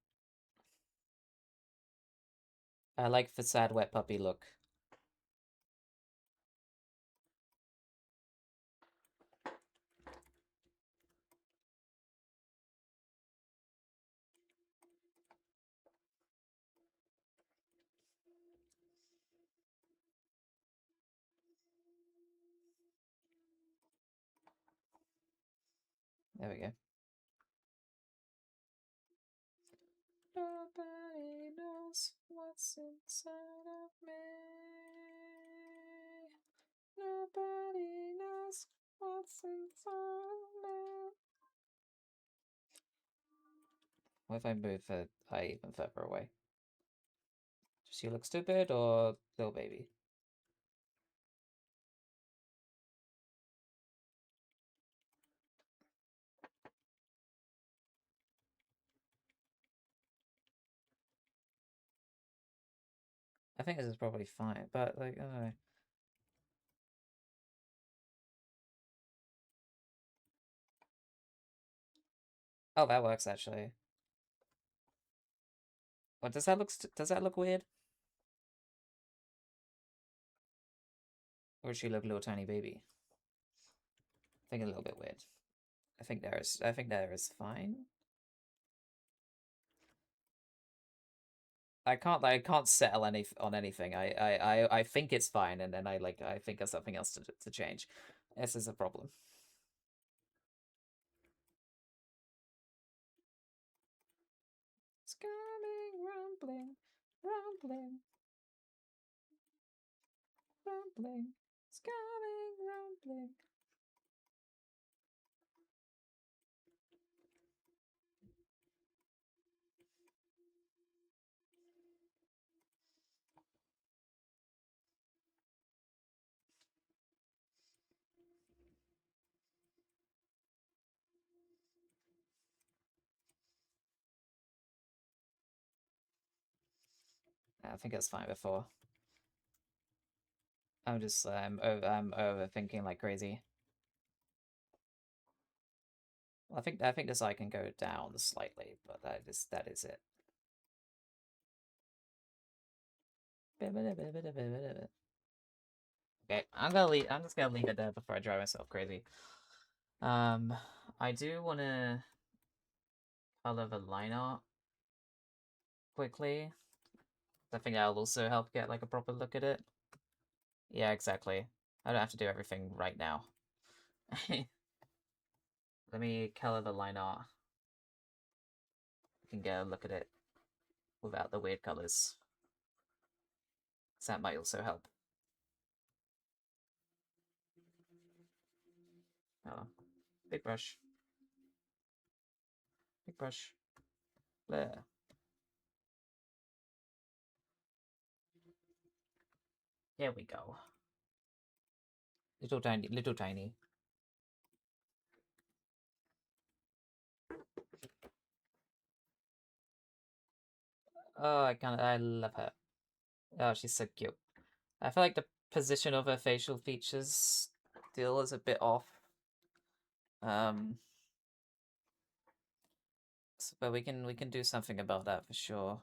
I like the sad wet puppy look. There we go. Nobody knows what's inside of me. Nobody knows what's inside of me. What if I move the eye even further away? Does she look stupid or little baby? I think this is probably fine, but like, I don't know. Oh, that works actually. What does that look? Does that look weird? Or does she look little tiny baby? I think a little bit weird. I think there is. I think there is fine. I can't settle on anything. I think it's fine, and then I think of something else to change. This is a problem. It's coming, rumbling, rumbling, rumbling. It's coming, rumbling. I think it's fine before. I'm overthinking like crazy. Well, I think this eye can go down slightly, but that is it. Okay, I'm just gonna leave it there before I drive myself crazy. Um, I do wanna color the line art quickly. I think that'll also help get like a proper look at it. Yeah, exactly. I don't have to do everything right now. Let me color the line art. You can get a look at it without the weird colors. So that might also help. Oh, big brush. Big brush. There. Here we go. Little tiny, little tiny. Oh, I love her. Oh, she's so cute. I feel like the position of her facial features still is a bit off. Um, but we can do something about that for sure.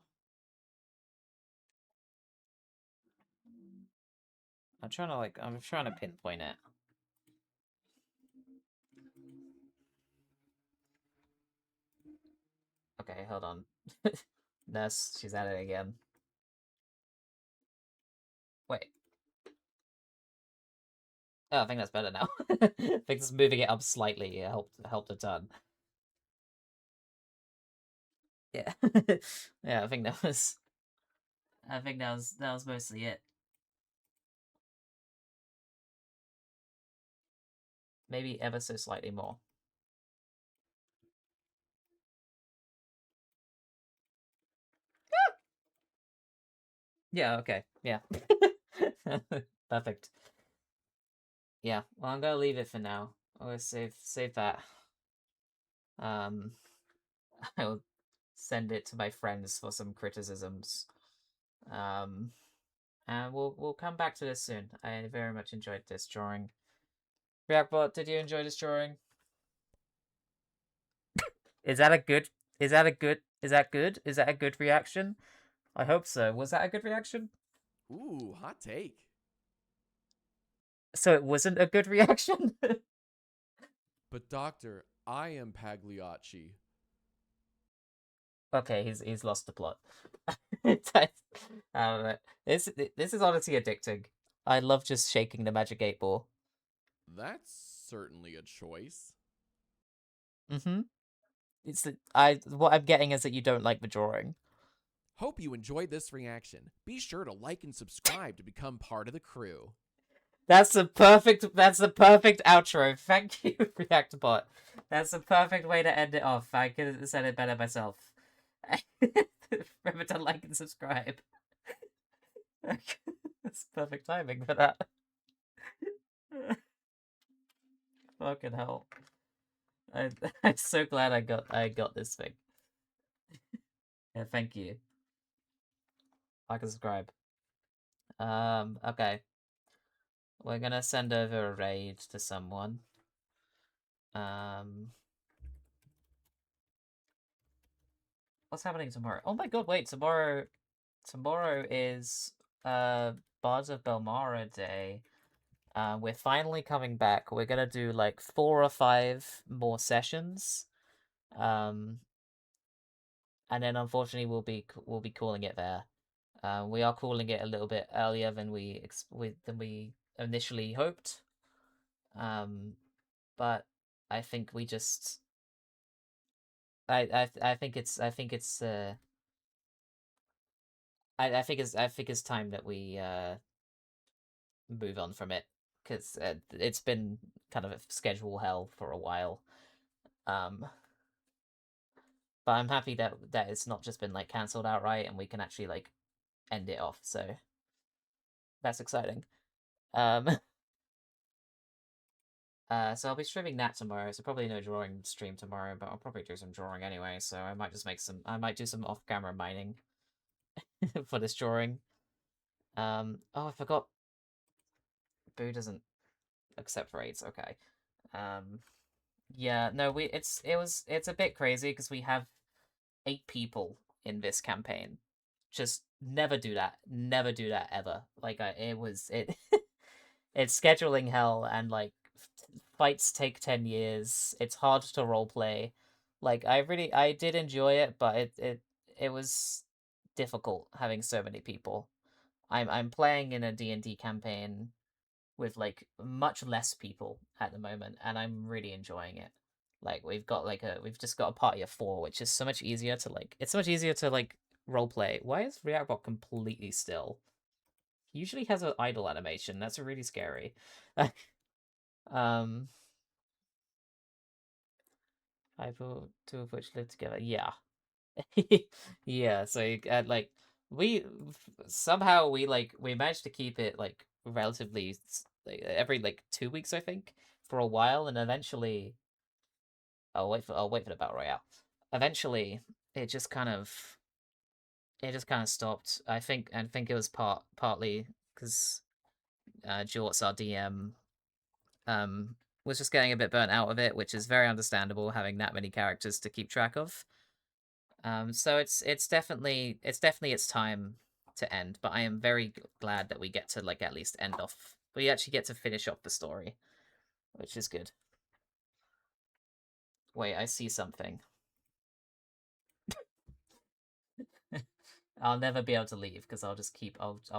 I'm trying to pinpoint it. Okay, hold on. Nurse, she's at it again. Wait. Oh, I think that's better now. I think just moving it up slightly helped a ton. Yeah. Yeah, I think that was mostly it. Maybe ever so slightly more. Yeah, okay. Yeah. Perfect. Yeah. Well, I'm gonna leave it for now. I'm gonna save that. Um I'll send it to my friends for some criticisms. Um and we'll come back to this soon. I very much enjoyed this drawing. Reactbot, did you enjoy this drawing? Is that a good is that good? Is that a good reaction? I hope so. Was that a good reaction? Ooh, hot take. So it wasn't a good reaction? But doctor, I am Pagliacci. Okay, he's lost the plot. This is honestly addicting. I love just shaking the magic 8 ball. That's certainly a choice. Mm-hmm. I what I'm getting is that you don't like the drawing. Hope you enjoyed this reaction. Be sure to like and subscribe to become part of the crew. That's the perfect outro. Thank you, Reactbot. That's the perfect way to end it off. I could have said it better myself. Remember to like and subscribe. That's perfect timing for that. Fucking hell. I, I'm so glad I got this thing. Yeah, thank you. Like and subscribe. Okay. We're gonna send over a raid to someone. Um, what's happening tomorrow? Oh my god, wait, tomorrow is Bards of Belmara Day. We're finally coming back. We're gonna do like 4 or 5 more sessions. Um, and then unfortunately we'll be calling it there. We are calling it a little bit earlier than we initially hoped. But I think we just I think it's time that we move on from it because it's been kind of a schedule hell for a while. Um, but I'm happy that it's not just been like cancelled outright and we can actually like end it off. So that's exciting. Um, so I'll be streaming that tomorrow. So probably no drawing stream tomorrow, but I'll probably do some drawing anyway. So I might do some off-camera mining for this drawing. Oh, I forgot. Boo doesn't accept raids. Okay. Um, yeah, no, it's a bit crazy because we have 8 people in this campaign. Just never do that. Never do that ever. Like it it's scheduling hell and like fights take 10 years. It's hard to roleplay. Like I did enjoy it, but it was difficult having so many people. I'm playing in a D&D campaign with like much less people at the moment, and I'm really enjoying it. Like we've just got a party of 4, which is so much easier to like. It's so much easier to like role play. Why is Reactbot completely still? He usually has an idle animation. That's really scary. um, two of which live together. Yeah, yeah. So like we somehow we managed to keep it like relatively like, every like 2 weeks I think for a while, and eventually I'll wait for the battle royale. Eventually, it just kind of it just kind of stopped. I think it was partly because Jorts, our DM, um, was just getting a bit burnt out of it, which is very understandable having that many characters to keep track of. So it's definitely its time to end, but I am very glad that we get to like at least end off. We actually get to finish off the story, which is good. Wait, I see something. I'll never be able to leave because I'll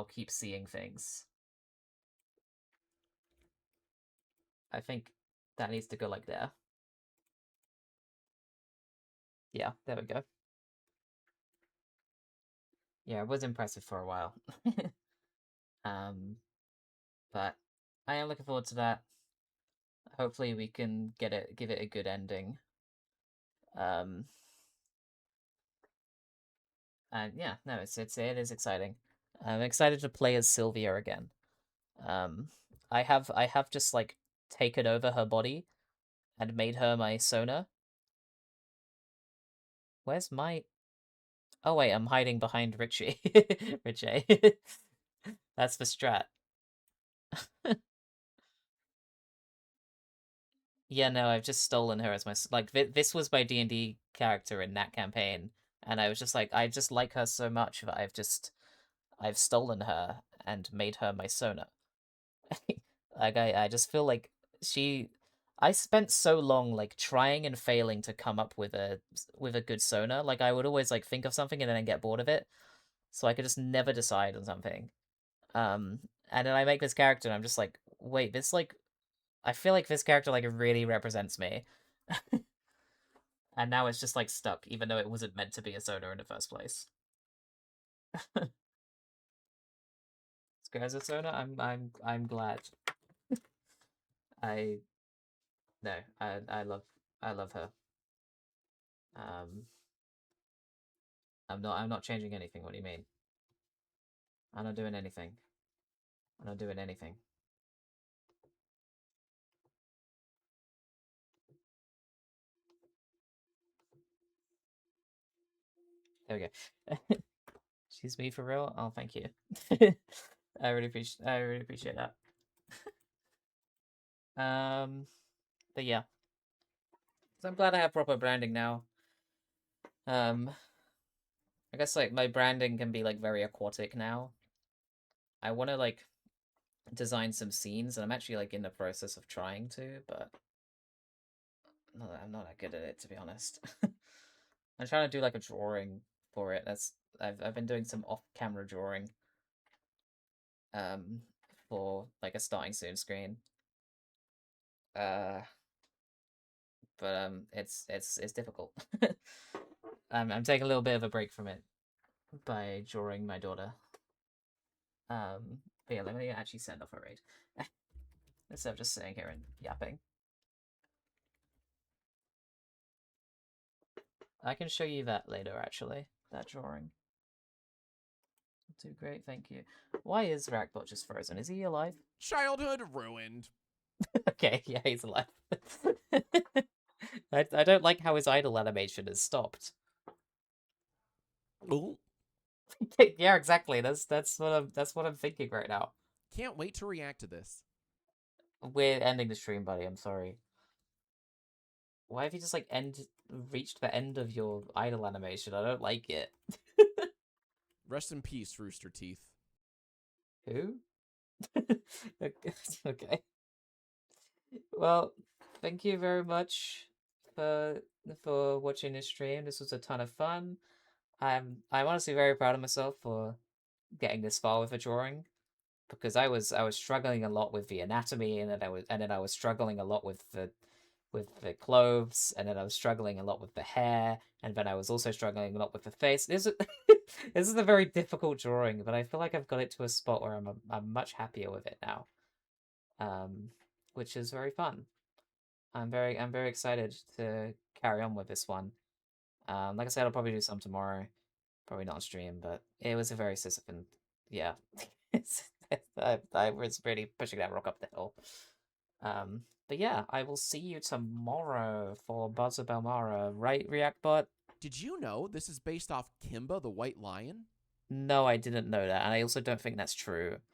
keep seeing things. I think that needs to go like there. Yeah, there we go. Yeah, it was impressive for a while. um, but I am looking forward to that. Hopefully we can give it a good ending. Um, and yeah, no, it is exciting. I'm excited to play as Sylvia again. Um, I have just like taken over her body and made her my Sona. Where's my? Oh wait, I'm hiding behind Richie. Richie. That's the strat. Yeah, no, I've just stolen her as my like this was my D&D character in that campaign, and I was just like I just like her so much that I've stolen her and made her my Sona. Like I just feel like she I spent so long like trying and failing to come up with a good Sona. Like I would always like think of something and then get bored of it. So I could just never decide on something. Um and then I make this character and I'm just like, wait, this like I feel like this character like really represents me. And now it's just like stuck, even though it wasn't meant to be a Sona in the first place. As a Sona, I'm glad. I no, I love her. Um I'm not changing anything. What do you mean? I'm not doing anything. I'm not doing anything. There we go. She's me for real. Oh, thank you. I really appreciate that. Um, but yeah, so I'm glad I have proper branding now. Um, I guess like my branding can be like very aquatic now. I want to like design some scenes, and I'm actually like in the process of trying to, but I'm not that good at it to be honest. I'm trying to do like a drawing for it. I've been doing some off-camera drawing um for like a starting soon screen. Uh, but it's difficult. I'm taking a little bit of a break from it by drawing my daughter. But yeah, let me actually send off a raid instead of just sitting here and yapping. I can show you that later. Actually, that drawing. Too great, thank you. Why is Rackbot just frozen? Is he alive? Childhood ruined. Okay, yeah, he's alive. I don't like how his idle animation has stopped. Ooh. Yeah, exactly. That's what I'm thinking right now. Can't wait to react to this. We're ending the stream, buddy. I'm sorry. Why have you just like reached the end of your idle animation? I don't like it. Rest in peace, Rooster Teeth. Who? Okay. Well, thank you very much for watching this stream. This was a ton of fun. I'm honestly very proud of myself for getting this far with a drawing because I was struggling a lot with the anatomy, and then I was struggling a lot with the clothes, and then I was struggling a lot with the hair, and then I was also struggling a lot with the face. This is a very difficult drawing, but I feel like I've got it to a spot where I'm much happier with it now, um, which is very fun. I'm very excited to carry on with this one. Like I said, I'll probably do some tomorrow. Probably not on stream, but it was a very Sisyphean. Yeah, I was really pushing that rock up the hill. But yeah, I will see you tomorrow for Buzzer Belmara, right, Reactbot? Did you know this is based off Kimba the White Lion? No, I didn't know that, and I also don't think that's true.